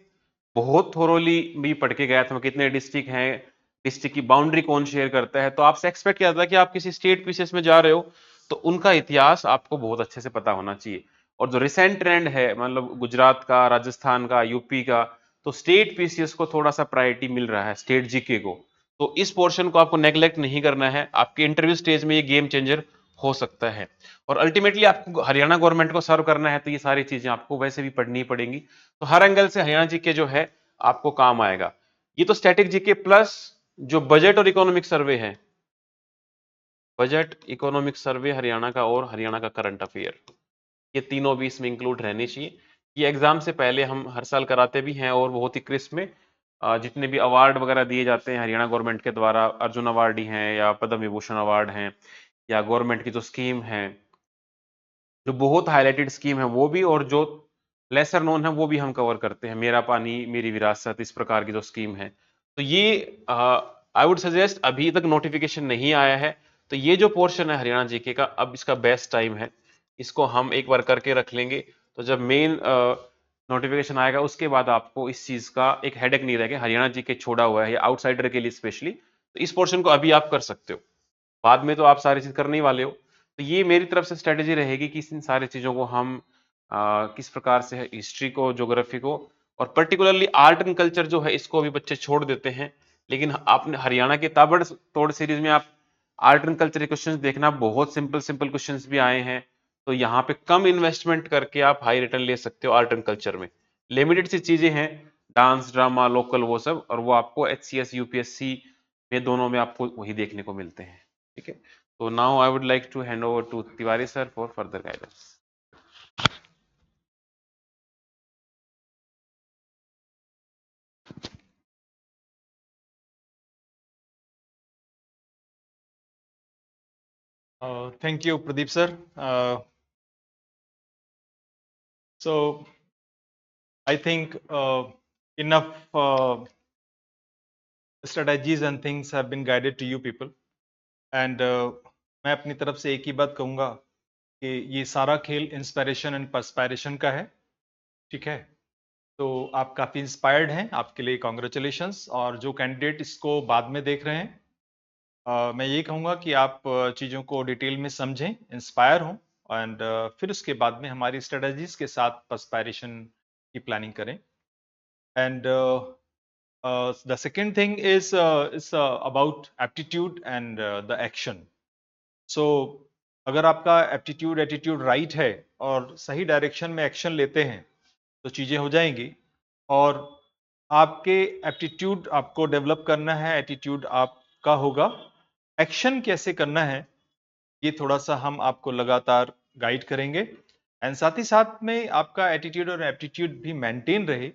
बहुत थोरोली भी पढ़ के गया था मैं, कितने डिस्ट्रिक्ट हैं, डिस्ट्रिक्ट की बाउंड्री कौन शेयर करता है। तो आपसे एक्सपेक्ट किया था कि आप किसी स्टेट पीसीएस में जा रहे हो तो उनका इतिहास आपको बहुत अच्छे से पता होना चाहिए। और जो रिसेंट ट्रेंड है, मतलब गुजरात का, राजस्थान का, यूपी का, तो स्टेट पीसीएस को थोड़ा सा प्रायोरिटी मिल रहा है, स्टेट जीके को। तो इस पोर्शन को आपको नेग्लेक्ट नहीं करना है, आपके इंटरव्यू स्टेज में ये गेम चेंजर हो सकता है। और अल्टीमेटली आपको हरियाणा गवर्नमेंट को सर्व करना है, तो ये सारी चीजें आपको वैसे भी पढ़नी पड़ेंगी। तो हर एंगल से हरियाणा जीके जो है आपको काम आएगा। ये तो स्टैटिक जीके प्लस जो बजट और इकोनॉमिक सर्वे है, बजट, इकोनॉमिक सर्वे हरियाणा का और हरियाणा का करंट अफेयर, ये तीनों भी इसमें इंक्लूड रहने चाहिए। ये एग्जाम से पहले हम हर साल कराते भी हैं और बहुत ही क्रिस्प में जितने भी अवार्ड वगैरह दिए जाते हैं हरियाणा गवर्नमेंट के द्वारा, अर्जुन अवार्डी हैं या पद्म विभूषण अवार्ड हैं, या गवर्नमेंट की जो स्कीम है, जो बहुत हाईलाइटेड स्कीम है वो भी, और जो लेसर नोन है वो भी हम कवर करते हैं। मेरा पानी मेरी विरासत, इस प्रकार की जो स्कीम है। तो ये आई वुड सजेस्ट, अभी तक नोटिफिकेशन नहीं आया है, तो ये जो पोर्शन है हरियाणा जीके का, अब इसका बेस्ट टाइम है, इसको हम एक बार करके रख लेंगे। तो जब मेन नोटिफिकेशन आएगा उसके बाद आपको इस चीज का एक हेडेक नहीं रहेगा। हरियाणा जीके छोड़ा हुआ है या आउटसाइडर के लिए स्पेशली, तो इस पोर्शन को अभी आप कर सकते हो, बाद में तो आप सारी चीज करने ही वाले हो। तो ये मेरी तरफ से स्ट्रेटेजी रहेगी कि इन सारी चीजों को हम किस प्रकार से हिस्ट्री को, ज्योग्राफी को, और पर्टिकुलरली आर्ट एंड कल्चर जो है इसको अभी बच्चे छोड़ देते हैं। लेकिन आपने हरियाणा के ताबड़ तोड़ सीरीज में आप आर्ट एंड कल्चर के क्वेश्चंस देखना, बहुत सिंपल सिंपल क्वेश्चंस भी आए हैं। तो यहाँ पे कम इन्वेस्टमेंट करके आप हाई रिटर्न ले सकते हो आर्ट एंड कल्चर में। लिमिटेड सी चीजें हैं, डांस, ड्रामा, लोकल, वो सब, और वो आपको एचसीएस यूपीएससी में दोनों में आपको वही देखने को मिलते हैं। ठीक है। So now I would like to hand over to Tiwari sir for further guidance. Thank you, Pradeep sir. So I think enough strategies and things have been guided to you people. And मैं अपनी तरफ से एक ही बात कहूँगा कि ये सारा खेल इंस्पायरेशन एंड परस्पायरेशन का है, ठीक है। तो आप काफ़ी इंस्पायर्ड हैं, आपके लिए कॉन्ग्रेचुलेशंस। और जो कैंडिडेट इसको बाद में देख रहे हैं, मैं ये कहूँगा कि आप चीज़ों को डिटेल में समझें, इंस्पायर हों, एंड फिर उसके बाद में हमारी स्ट्रेटजीज के साथ परस्पायरेशन की प्लानिंग करें। And the second thing is about aptitude and the action. So अगर आपका एप्टीट्यूड एटीट्यूड राइट है और सही डायरेक्शन में एक्शन लेते हैं तो चीज़ें हो जाएंगी। और आपके एप्टीट्यूड आपको डेवलप करना है, एटीट्यूड आपका होगा। एक्शन कैसे करना है ये थोड़ा सा हम आपको लगातार गाइड करेंगे, एंड साथ ही साथ में आपका एटीट्यूड और एप्टीट्यूड भी मेंटेन रहे,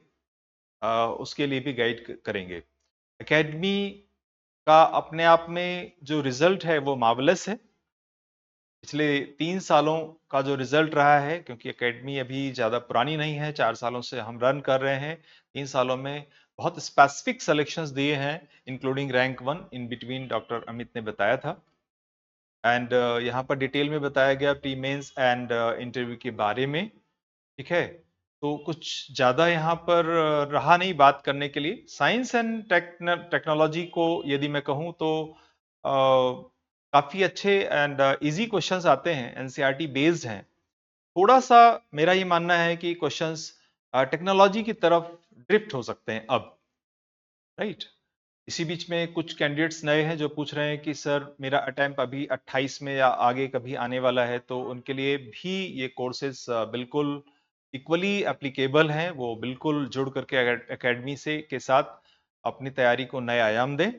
उसके लिए भी गाइड करेंगे। एकेडमी का अपने आप में जो रिजल्ट है वो मार्वलस है। पिछले 3 सालों का जो रिजल्ट रहा है, क्योंकि एकेडमी अभी ज़्यादा पुरानी नहीं है, 4 सालों से हम रन कर रहे हैं। 3 सालों में बहुत स्पेसिफिक सिलेक्शंस दिए हैं, including rank 1 in between, doctor Amit ने बताया था। एंड यहाँ पर डिटेल में बताया गया प्री मेंस एंड इंटरव्यू के बारे में, ठीक है। तो कुछ ज़्यादा यहाँ पर रहा नहीं बात करने के लिए। साइंस एंड टेक्नोलॉजी को यदि मैं कहूँ तो काफ़ी अच्छे एंड इजी क्वेश्चंस आते हैं, एनसीईआरटी बेस्ड हैं। थोड़ा सा मेरा ये मानना है कि क्वेश्चंस टेक्नोलॉजी की तरफ ड्रिफ्ट हो सकते हैं अब, राइट। इसी बीच में कुछ कैंडिडेट्स नए हैं जो पूछ रहे हैं कि सर मेरा अटेम्प्ट अभी 28 में या आगे कभी आने वाला है, तो उनके लिए भी ये कोर्सेज बिल्कुल इक्वली एप्लीकेबल हैं, वो बिल्कुल जुड़ करके एकेडमी से के साथ अपनी तैयारी को नए आयाम दें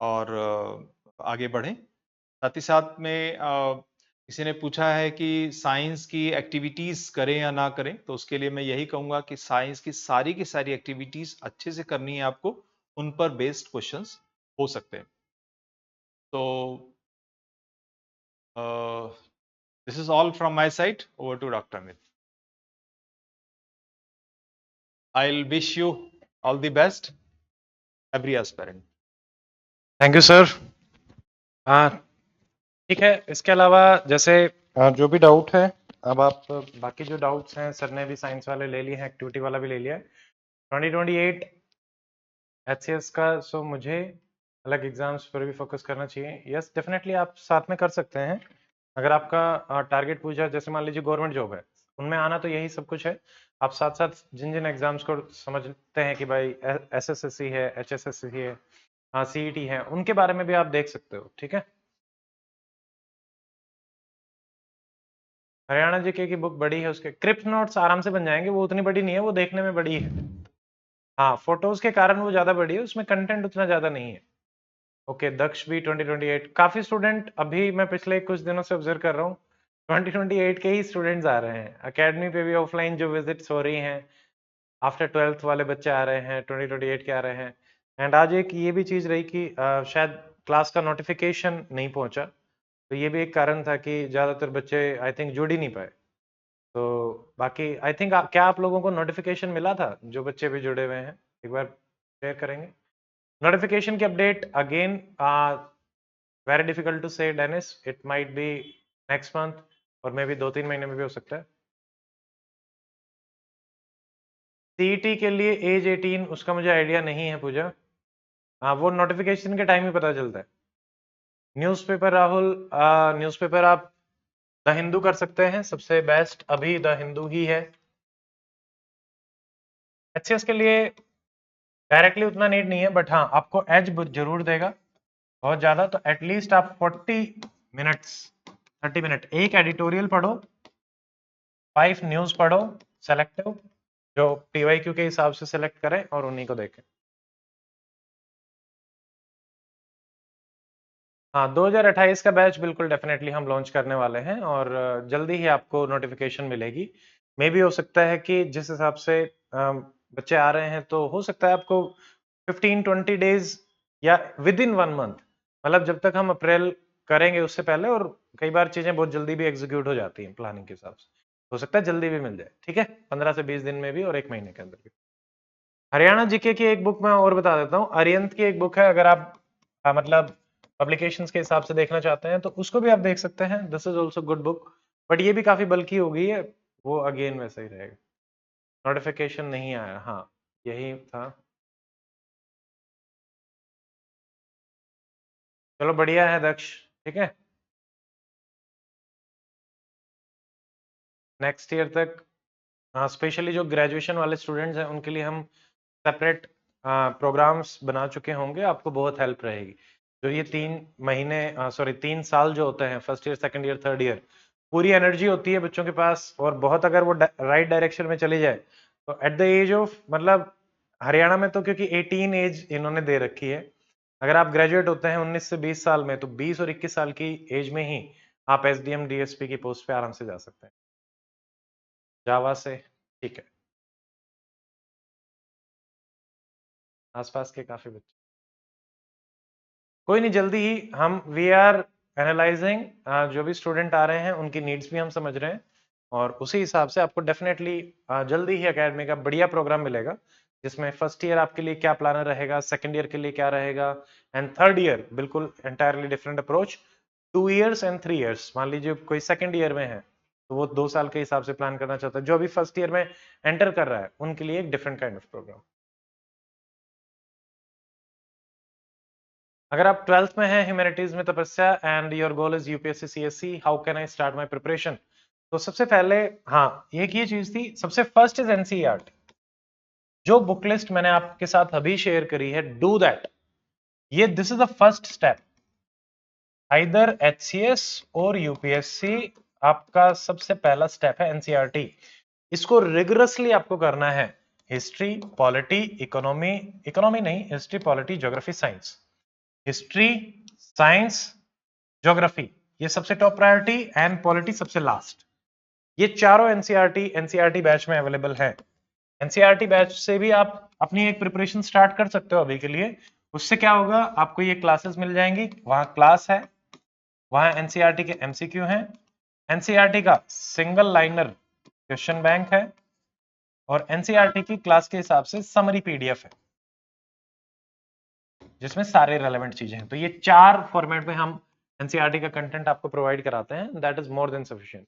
और आगे बढ़ें। साथ ही साथ में किसी ने पूछा है कि साइंस की एक्टिविटीज़ करें या ना करें, तो उसके लिए मैं यही कहूँगा कि साइंस की सारी एक्टिविटीज़ अच्छे से करनी है आपको, उन पर बेस्ड क्वेश्चंस हो सकते हैं। तो this is all from my side, over to doctor Amit. I'll wish you all the best, every aspirant. Thank you sir. ठीक है, इसके अलावा जैसे जो भी डाउट है, अब आप बाकी जो डाउट्स हैं, सर ने भी साइंस वाले ले लिए हैं, एक्टिविटी वाला भी ले लिया है। 2028 एचसीएस का, सो मुझे अलग एग्जाम्स पर भी फोकस करना चाहिए। यस, डेफिनेटली आप साथ में कर सकते हैं। अगर आपका टारगेट पूछा, जैसे मान लीजिए गवर्नमेंट जॉब है, उनमें आना तो यही सब कुछ है। आप साथ साथ जिन जिन एग्जाम्स को समझते हैं कि भाई एसएससी है, एचएसएससी है, हाँ सीईटी है, उनके बारे में भी आप देख सकते हो। ठीक है, हरियाणा जीके की बुक बड़ी है, उसके क्रिप्ट नोट्स आराम से बन जाएंगे, वो उतनी बड़ी नहीं है, वो देखने में बड़ी है। हाँ, फोटोज के कारण वो ज्यादा बड़ी है, उसमें कंटेंट उतना ज्यादा नहीं है। ओके, दक्ष भी 2028, काफी स्टूडेंट अभी मैं पिछले कुछ दिनों से ऑब्जर्व कर रहा हूँ, 2028 के ही स्टूडेंट्स आ रहे हैं एकेडमी पे भी। ऑफलाइन जो विजिट्स हो रही हैं, आफ्टर 12th वाले बच्चे आ रहे हैं, 2028 के आ रहे हैं। एंड आज एक ये भी चीज रही कि शायद क्लास का नोटिफिकेशन नहीं पहुंचा, तो ये भी एक कारण था कि ज्यादातर बच्चे आई थिंक जुड़ ही नहीं पाए। तो बाकी आई थिंक क्या आप लोगों को नोटिफिकेशन मिला था, जो बच्चे भी जुड़े हुए हैं? एक बार शेयर करेंगे नोटिफिकेशन की update. Again very difficult to say Dennis, it might be next month और मे भी 2-3 महीने में भी हो सकता है। सीईटी के लिए एज 18, उसका मुझे आइडिया नहीं है पूजा। हाँ, वो नोटिफिकेशन के टाइम ही पता चलता है। न्यूज़पेपर राहुल, न्यूज़पेपर आप द हिंदू कर सकते हैं, सबसे बेस्ट अभी द हिंदू ही है। एचसीएस के लिए डायरेक्टली उतना नीड नहीं है, बट हाँ आपको एज जरूर देगा बहुत ज्यादा। तो एटलीस्ट आप 40 मिनट्स, 30 मिनट एक एडिटोरियल पढ़ो, 5 न्यूज पढ़ो सेलेक्टिव, जो पीवाईक्यू के हिसाब से सेलेक्ट करें और उन्हीं को देखें। हाँ, 2028 का बैच बिल्कुल डेफिनेटली हम लॉन्च करने वाले हैं और जल्दी ही आपको नोटिफिकेशन मिलेगी। मे भी हो सकता है कि जिस हिसाब से बच्चे आ रहे हैं, तो हो सकता है आपको 15-20 डेज या विद इन 1 मंथ, मतलब जब तक हम अप्रैल करेंगे उससे पहले। और कई बार चीजें बहुत जल्दी भी एग्जीक्यूट हो जाती हैं प्लानिंग के हिसाब से, हो सकता है जल्दी भी मिल जाए। ठीक है, 15 से 20 दिन में भी और 1 महीने के अंदर भी। हरियाणा जीके की एक बुक मैं और बता देता हूँ, अरियंत की एक बुक है, अगर आप मतलब पब्लिकेशंस के हिसाब से देखना चाहते हैं तो उसको भी आप देख सकते हैं। This is also good book, but ये भी काफी बल्कि हो गई है, वो अगेन वैसा ही रहेगा। नोटिफिकेशन नहीं आया, हाँ यही था। चलो बढ़िया है दक्ष, ठीक है। नेक्स्ट ईयर तक, हाँ स्पेशली जो ग्रेजुएशन वाले स्टूडेंट्स हैं उनके लिए हम सेपरेट प्रोग्राम्स बना चुके होंगे, आपको बहुत हेल्प रहेगी। जो ये 3 महीने, सॉरी 3 साल जो होते हैं, first year, second year, third year, पूरी एनर्जी होती है बच्चों के पास, और बहुत अगर वो राइट डायरेक्शन में चली जाए तो एट द एज ऑफ, मतलब हरियाणा में तो क्योंकि 18 एज इन्होंने दे रखी है, अगर आप ग्रेजुएट होते हैं 19 से 20 साल में, तो 20 और 21 साल की एज में ही आप एसडीएम डीएसपी की पोस्ट पे आराम से जा सकते हैं जावा से। ठीक है, आसपास के काफी बच्चे, कोई नहीं, जल्दी ही हम वी आर एनालाइजिंग, जो भी स्टूडेंट आ रहे हैं उनकी नीड्स भी हम समझ रहे हैं, और उसी हिसाब से आपको डेफिनेटली जल्दी ही एकेडमी का बढ़िया प्रोग्राम मिलेगा, जिसमें फर्स्ट ईयर आपके लिए क्या प्लानर रहेगा, सेकंड ईयर के लिए क्या रहेगा, एंड थर्ड ईयर बिल्कुल entirely different approach. 2 years and 3 years, मान लीजिए कोई सेकंड ईयर में है तो वो 2 साल के हिसाब से प्लान करना चाहता है, जो अभी फर्स्ट ईयर में एंटर कर रहा है उनके लिए एक डिफरेंट काइंड ऑफ प्रोग्राम। अगर आप 12th में हैं, ह्यूमैनिटीज में तपस्या, and your goal is UPSC CSC, how can I start my preparation? तो सबसे पहले, हाँ एक ये चीज थी, सबसे फर्स्ट इज एनसीईआरटी। जो बुक लिस्ट मैंने आपके साथ अभी शेयर करी है, डू दैट। ये this is the first step, either HCS और यूपीएससी, आपका सबसे पहला स्टेप है एनसीईआरटी। इसको रिगरसली आपको करना है। हिस्ट्री, पॉलिटी, इकोनॉमी नहीं, history, polity, geography, science. History, science, geography ये सबसे टॉप प्रायोरिटी एंड पॉलिटी सबसे लास्ट। ये चारों एनसीईआरटी बैच में अवेलेबल है। एनसीईआरटी बैच से भी आप अपनी एक प्रिपरेशन स्टार्ट कर सकते हो अभी के लिए। उससे क्या होगा, आपको ये क्लासेस मिल जाएंगी, वहां क्लास है, वहां एनसीईआरटी के एमसीक्यू हैं, एनसीईआरटी का सिंगल लाइनर क्वेश्चन बैंक है, और एनसीईआरटी की क्लास के हिसाब से समरी पीडीएफ है जिसमें सारे रेलेवेंट चीजें हैं। तो ये चार फॉर्मेट में हम एनसीईआरटी का कंटेंट आपको प्रोवाइड कराते हैं, that is more than sufficient.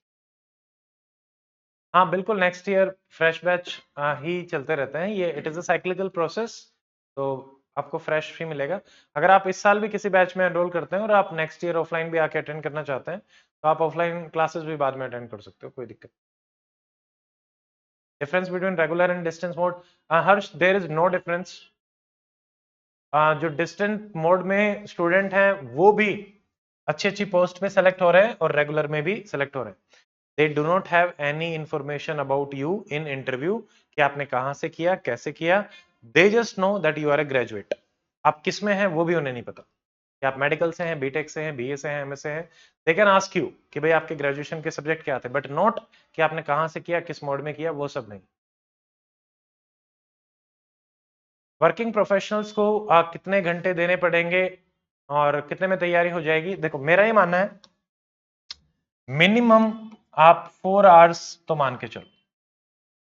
हाँ बिल्कुल, नेक्स्ट ईयर फ्रेश बैच ही चलते रहते हैं, ये it is a cyclical process, तो आपको फ्रेश ही मिलेगा। अगर आप इस साल भी किसी बैच में एनरोल करते हैं और आप नेक्स्ट ईयर ऑफलाइन भी आके अटेंड करना चाहते हैं, तो आप ऑफलाइन क्लासेस भी बाद में अटेंड कर सकते हो, कोई दिक्कत। Difference between regular and distance mode, Harsh there is no difference. जो डिस्टेंट मोड में स्टूडेंट हैं वो भी अच्छी अच्छी पोस्ट पे सेलेक्ट हो रहे हैं और रेगुलर में भी सेलेक्ट हो रहे हैं। They do not have any information about you in interview कि आपने कहां से किया, कैसे किया। They just know that you are a graduate. आप किस में हैं वो भी उन्हें नहीं पता कि आप मेडिकल से हैं, बीटेक से हैं, बीए से हैं, एमए से हैं। They can ask you कि भाई आपके ग्रेजुएशन के सब्जेक्ट क्या थे, बट नॉट कि आपने कहां से किया, किस मोड में किया, वो सब नहीं। वर्किंग प्रोफेशनल्स को कितने घंटे देने पड़ेंगे और कितने में तैयारी हो जाएगी? देखो मेरा ही मानना है मिनिमम आप 4 आवर्स तो मान के चलो,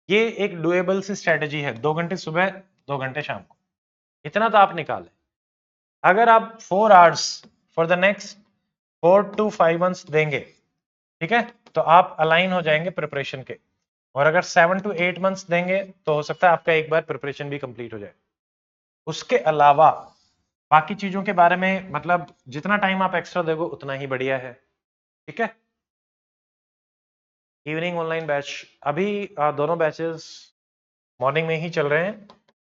ये एक डुएबल सी स्ट्रेटेजी है। 2 घंटे सुबह, 2 घंटे शाम को, इतना तो आप निकालें। अगर आप 4 hours for the next 4 to 5 months देंगे, ठीक है, तो आप अलाइन हो जाएंगे प्रिपरेशन के। और अगर 7 to 8 मंथ्स देंगे तो हो सकता है आपका एक बार प्रिपरेशन भी कंप्लीट हो जाए। उसके अलावा बाकी चीजों के बारे में, मतलब जितना टाइम आप एक्स्ट्रा दोगे उतना ही बढ़िया है, ठीक है। इवनिंग ऑनलाइन बैच, अभी दोनों बैचेस मॉर्निंग में ही चल रहे हैं,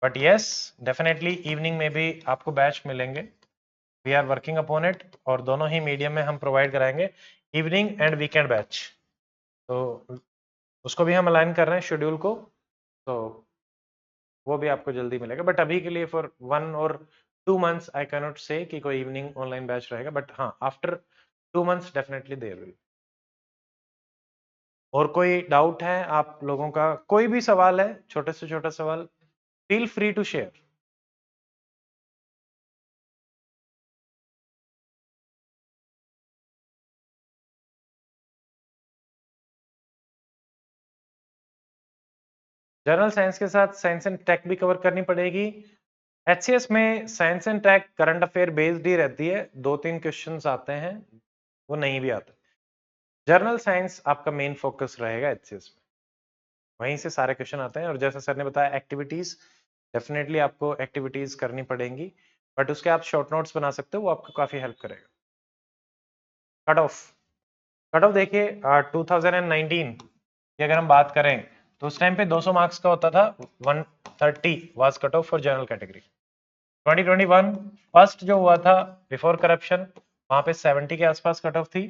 बट यस डेफिनेटली इवनिंग में भी आपको बैच मिलेंगे। We are working upon it, और दोनों ही मीडियम में हम प्रोवाइड कराएंगे, इवनिंग एंड वीकेंड बैच। तो उसको भी हम अलाइन कर रहे हैं शेड्यूल को, तो वो भी आपको जल्दी मिलेगा। बट अभी के लिए for 1 or 2 months I can not say कि कोई इवनिंग ऑनलाइन बैच रहेगा, बट हाँ after 2 months definitely there will. और कोई डाउट है आप लोगों का, कोई भी सवाल है, छोटे से छोटा सवाल, feel free to share. General science के साथ साइंस एंड टेक भी कवर करनी पड़ेगी। एचसीएस में science and tech current affair based ही रहती है, 2-3 क्वेश्चंस आते हैं, वो नहीं भी आते। जनरल साइंस आपका मेन फोकस रहेगा एचसीएस में, वहीं से सारे क्वेश्चन आते हैं। और जैसा सर ने बताया एक्टिविटीज, डेफिनेटली आपको एक्टिविटीज करनी पड़ेंगी, बट उसके आप शॉर्ट नोट्स बना सकते हो, वो आपको काफी हेल्प करेगा। कट ऑफ देखिए 2019 की अगर हम बात करें तो उस टाइम पे 200 मार्क्स का होता था, 130 was cut off for general category. 2021 first जो हुआ था बिफोर करप्शन, वहां पे 70 के आसपास कट ऑफ थी।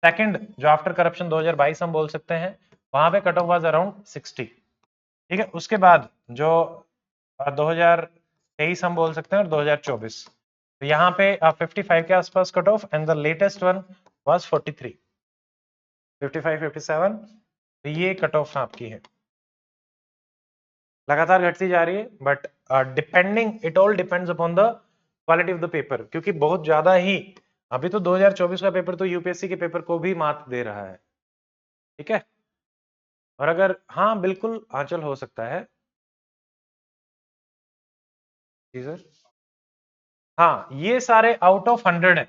सेकंड जो आफ्टर करप्शन 2022 हम बोल सकते हैं, वहां पे कट ऑफ वाज अराउंड 60, ठीक है। उसके बाद जो 2023 हम बोल सकते हैं और 2024, तो यहाँ पे 55 के आसपास cut off, and the latest one was 43, 55, 57, तो ये कट ऑफ आपकी है, लगातार घटती जा रही है। But depending, it all depends upon the quality of the paper, क्योंकि बहुत ज्यादा ही अभी तो 2024 का पेपर तो यूपीएससी के पेपर को भी मात दे रहा है, ठीक है। और अगर हाँ बिल्कुल आंचल हो सकता है जी सर। हाँ ये सारे आउट ऑफ 100 है,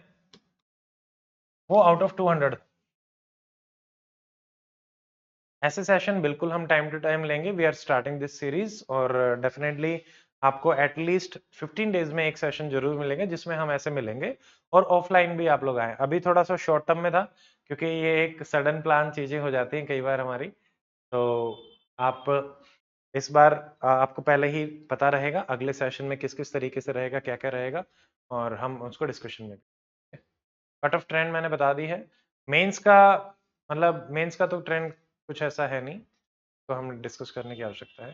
वो आउट ऑफ 200। ऐसे सेशन बिल्कुल हम टाइम टू टाइम लेंगे, we are starting this series, और डेफिनेटली आपको एटलीस्ट 15 डेज में एक सेशन जरूर मिलेंगे जिसमें हम ऐसे मिलेंगे, और ऑफलाइन भी आप लोग आए। अभी थोड़ा सा शॉर्ट टर्म में था क्योंकि ये एक सडन प्लान चीजें हो जाती हैं कई बार हमारी, तो आप इस बार आपको पहले ही पता रहेगा अगले सेशन में किस किस तरीके से रहेगा, क्या क्या रहेगा, और हम उसको डिस्कशन में। कट ऑफ ट्रेंड मैंने बता दी है। मेंस का, मतलब मेंस का तो ट्रेंड कुछ ऐसा है नहीं, तो हमें डिस्कस करने की आवश्यकता है।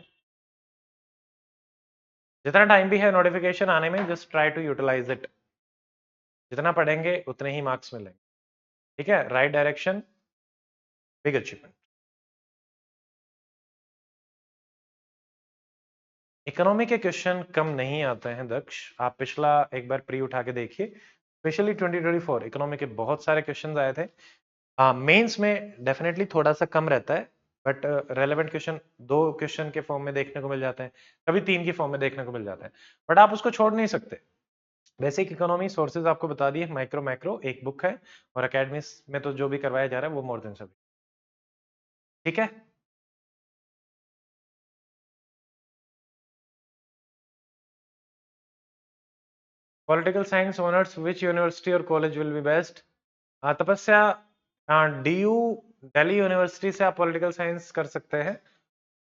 जितना टाइम भी है नोटिफिकेशन आने में, just try to utilise it. जितना पढ़ेंगे उतने ही मार्क्स मिलेंगे, ठीक है। Right direction, big achievement. Economy के क्वेश्चन कम नहीं आते हैं दक्ष, आप पिछला एक बार प्री उठा के देखिए, स्पेशली 2024 इकोनॉमी के बहुत सारे क्वेश्चंस आए थे। मेंस में डेफिनेटली थोड़ा सा कम रहता है, बट रेलेवेंट क्वेश्चन 2 क्वेश्चन के फॉर्म में देखने को मिल जाते हैं, कभी 3 की फॉर्म में देखने को मिल जाता है, बट आप उसको छोड़ नहीं सकते। बेसिक इकोनॉमी सोर्सेज आपको बता दिए, माइक्रो मैक्रो एक बुक है, और अकेडमी में तो जो भी करवाया जा रहा है वो मोर देन सभी, ठीक है। Political science honours which university और कॉलेज विल बी बेस्ट? तपस्या, डीयू दिल्ली यूनिवर्सिटी से आप पॉलिटिकल साइंस कर सकते हैं,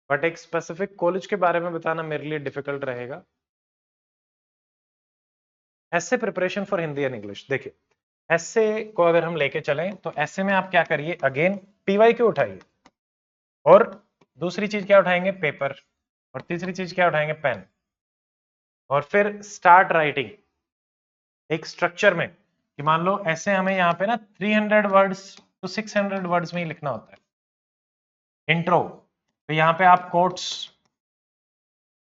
बट एक स्पेसिफिक कॉलेज के बारे में बताना मेरे लिए डिफिकल्ट रहेगा। ऐसे preparation for Hindi and English, देखिए ऐसे को अगर हम लेके चलें तो ऐसे में आप क्या करिए, अगेन पीवाई क्यों उठाइए, और दूसरी चीज क्या उठाएंगे, पेपर, और तीसरी चीज क्या उठाएंगे, पेन, और फिर स्टार्ट राइटिंग एक स्ट्रक्चर में, कि मान लो ऐसे हमें यहाँ पे ना 300 वर्ड्स तो 600 वर्ड्स में ही लिखना होता है इंट्रो, तो यहाँ पे आप कोट्स,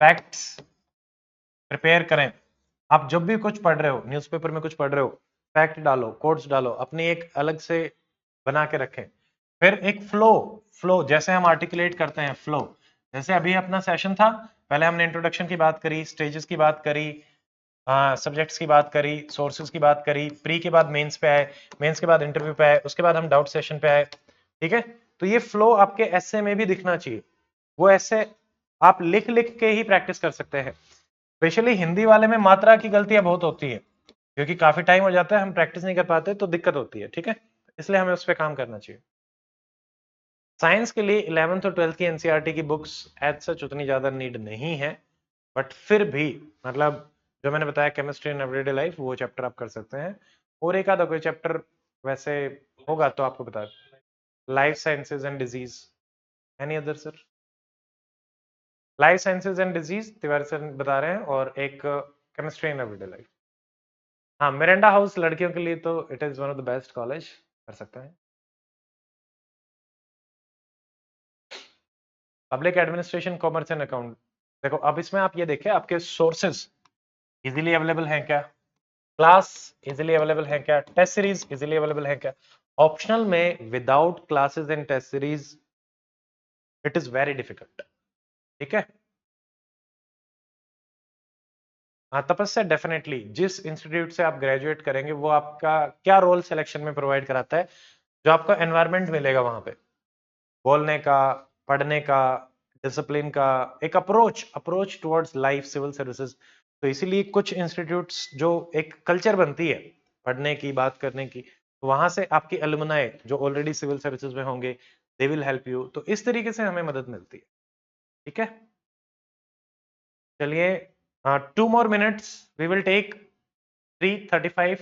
फैक्ट्स प्रिपेयर करें। आप जब भी कुछ पढ़ रहे हो, न्यूज़पेपर में कुछ पढ़ रहे हो, फैक्ट डालो, कोट्स डालो, अपनी एक अलग से बना के रखें। फिर एक फ्लो जैसे हम आर्टिकुलेट करते हैं, फ्लो जैसे अभी अपना सेशन था, पहले हमने इंट्रोडक्शन की बात करी, स्टेजेस की बात करी, सब्जेक्ट्स की बात करी, सोर्सेज की बात करी, प्री के बाद मेंस पे आए, मेंस के बाद इंटरव्यू पे आए, उसके बाद हम डाउट सेशन पे आए, ठीक है। तो ये फ्लो आपके एसे में भी दिखना चाहिए, वो ऐसे आप लिख लिख के ही प्रैक्टिस कर सकते हैं। स्पेशली हिंदी वाले में मात्रा की गलतियां बहुत होती है, क्योंकि काफी टाइम हो जाता है, हम प्रैक्टिस नहीं कर पाते तो दिक्कत होती है, ठीक है, इसलिए हमें उस पर काम करना चाहिए। साइंस के लिए 11th और 12th की एनसीईआरटी की बुक्स एज सच उतनी ज्यादा नीड नहीं है, बट फिर भी मतलब जो मैंने बताया केमिस्ट्री इन एवरीडे लाइफ, वो चैप्टर आप कर सकते हैं, और एक आधा कोई चैप्टर वैसे होगा तो आपको बता, life sciences and disease, any other sir? Life sciences and disease Tiwari sir बता रहे हैं, और एक केमिस्ट्री इन एवरीडे लाइफ। हाँ, मिरांडा हाउस लड़कियों के लिए तो it is one of the best college, कर सकते हैं। Public administration, commerce and account, देखो अब इसमें आप ये देखें आपके सोर्सेज इजीली अवेलेबल हैं क्या, क्लास इजीली अवेलेबल है क्या, टेस्ट सीरीज इजीली अवेलेबल है क्या। ऑप्शनल में without classes and test series it is very difficult, ठीक है। हाँ, तपस्या डेफिनेटली जिस इंस्टीट्यूट से आप ग्रेजुएट करेंगे वो आपका क्या रोल सिलेक्शन में प्रोवाइड कराता है, जो आपका एनवायरनमेंट मिलेगा वहां पे, बोलने का, पढ़ने का, डिसिप्लिन का, एक approach towards life civil services. तो इसीलिए कुछ इंस्टीट्यूट्स जो एक कल्चर बनती है पढ़ने की, बात करने की, तो वहां से आपकी अलुमनाई जो ऑलरेडी सिविल सर्विसेज में होंगे, दे विल हेल्प यू, तो इस तरीके से हमें मदद मिलती है, ठीक है। चलिए 2 more minutes, we will take 3:35।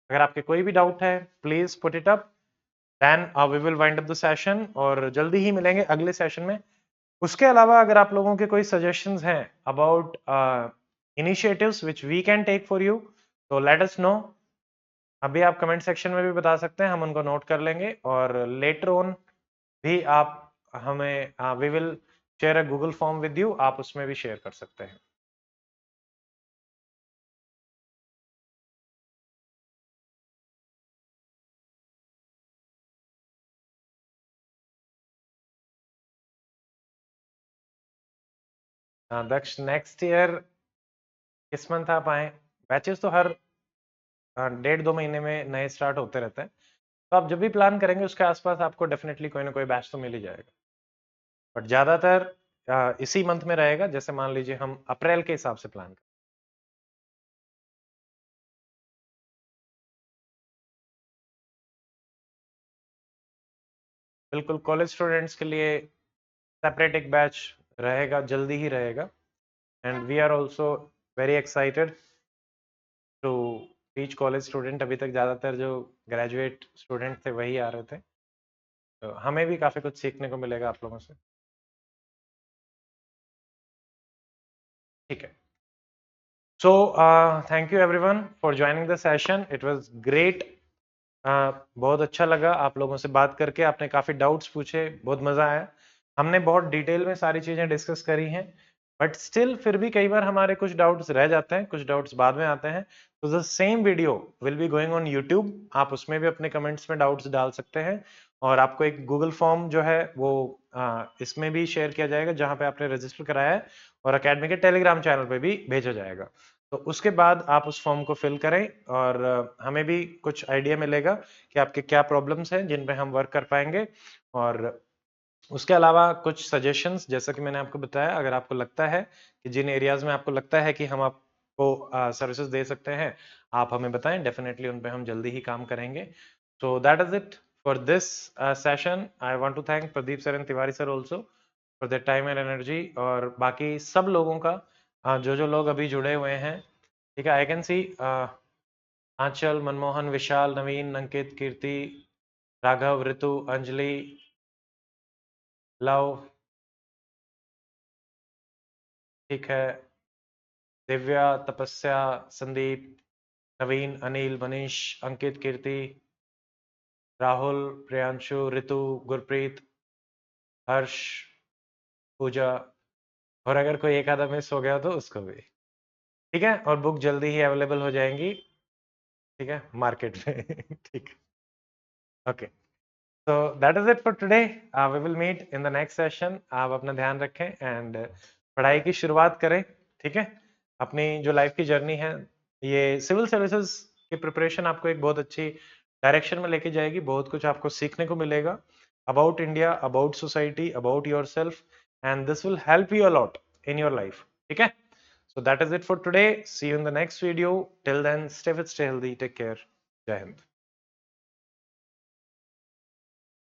अगर आपके कोई भी डाउट है please put it up, then we will wind up the session, और जल्दी ही मिलेंगे अगले सेशन में। उसके अलावा अगर आप लोगों के कोई सजेशंस हैं about initiatives which we can take for you, तो लेट अस नो। अभी आप कमेंट सेक्शन में भी बता सकते हैं, हम उनको नोट कर लेंगे, और लेटर ऑन भी आप हमें we will share a Google form with you, आप उसमें भी शेयर कर सकते हैं। दक्ष नेक्स्ट ईयर किस मंथ आप आए, बैचेस तो हर 1.5-2 महीने में नए स्टार्ट होते रहते हैं, तो आप जब भी प्लान करेंगे उसके आसपास आपको डेफिनेटली कोई ना कोई बैच तो मिल ही जाएगा, बट ज्यादातर इसी मंथ में रहेगा, जैसे मान लीजिए हम अप्रैल के हिसाब से प्लान करें। बिल्कुल, कॉलेज स्टूडेंट्स के लिए सेपरेट एक बैच रहेगा, जल्दी ही रहेगा, and we are also very excited to teach college student. अभी तक ज़्यादातर जो ग्रेजुएट स्टूडेंट थे वही आ रहे थे, तो हमें भी काफ़ी कुछ सीखने को मिलेगा आप लोगों से। ठीक है। So, thank you everyone for joining the session. It was great. बहुत अच्छा लगा आप लोगों से बात करके, आपने काफ़ी डाउट्स पूछे, बहुत मज़ा आया। हमने बहुत डिटेल में सारी चीज़ें डिस्कस करी हैं, बट स्टिल फिर भी कई बार हमारे कुछ डाउट्स रह जाते हैं, कुछ डाउट्स बाद में आते हैं। तो the same video will be going on YouTube, आप उसमें भी अपने कमेंट्स में डाउट्स डाल सकते हैं, और आपको एक गूगल फॉर्म जो है वो इसमें भी शेयर किया जाएगा जहाँ पे आपने रजिस्टर कराया है, और अकेडमी के टेलीग्राम चैनल पे भी भेजा जाएगा। तो उसके बाद आप उस फॉर्म को फिल करें, और हमें भी कुछ आइडिया मिलेगा कि आपके क्या प्रॉब्लम्स हैं जिन पे हम वर्क कर पाएंगे। और उसके अलावा कुछ सजेशंस, जैसा कि मैंने आपको बताया, अगर आपको लगता है कि जिन एरियाज में आपको लगता है कि हम आपको सर्विसेज दे सकते हैं, आप हमें बताएं, डेफिनेटली उन पे हम जल्दी ही काम करेंगे। So that is it for this session. I want to thank Pradeep sir and Tiwari sir also for their time and energy, और बाकी सब लोगों का जो लोग अभी जुड़े हुए हैं। ठीक है, I can see Anchal, Manmohan, Vishal, Naveen, Ankit, Kirti, Raghav, Ritu, Anjali, Luv, ठीक है, दिव्या, तपस्या, संदीप, नवीन, अनिल, मनीष, अंकित, कीर्ति, राहुल, प्रियांशु, ऋतु, गुरप्रीत, हर्ष, पूजा, और अगर कोई एक आधा मिस हो गया तो उसको भी। ठीक है, और बुक जल्दी ही अवेलेबल हो जाएंगी, ठीक है, मार्केट में। ठीक है, okay. So that is it for today. We will meet in the next session. आप अपना ध्यान रखें एंड पढ़ाई की शुरुआत करें। ठीक है, अपनी जो लाइफ की जर्नी है, ये सिविल सर्विसेज की प्रिपरेशन आपको एक बहुत अच्छी डायरेक्शन में लेके जाएगी। बहुत कुछ आपको सीखने को मिलेगा about India, about society, about your self, and this will help you a lot in your life. ठीक है, so that is it for today. See you in the next video. Till then, stay fit, stay healthy, take care. Jai Hind.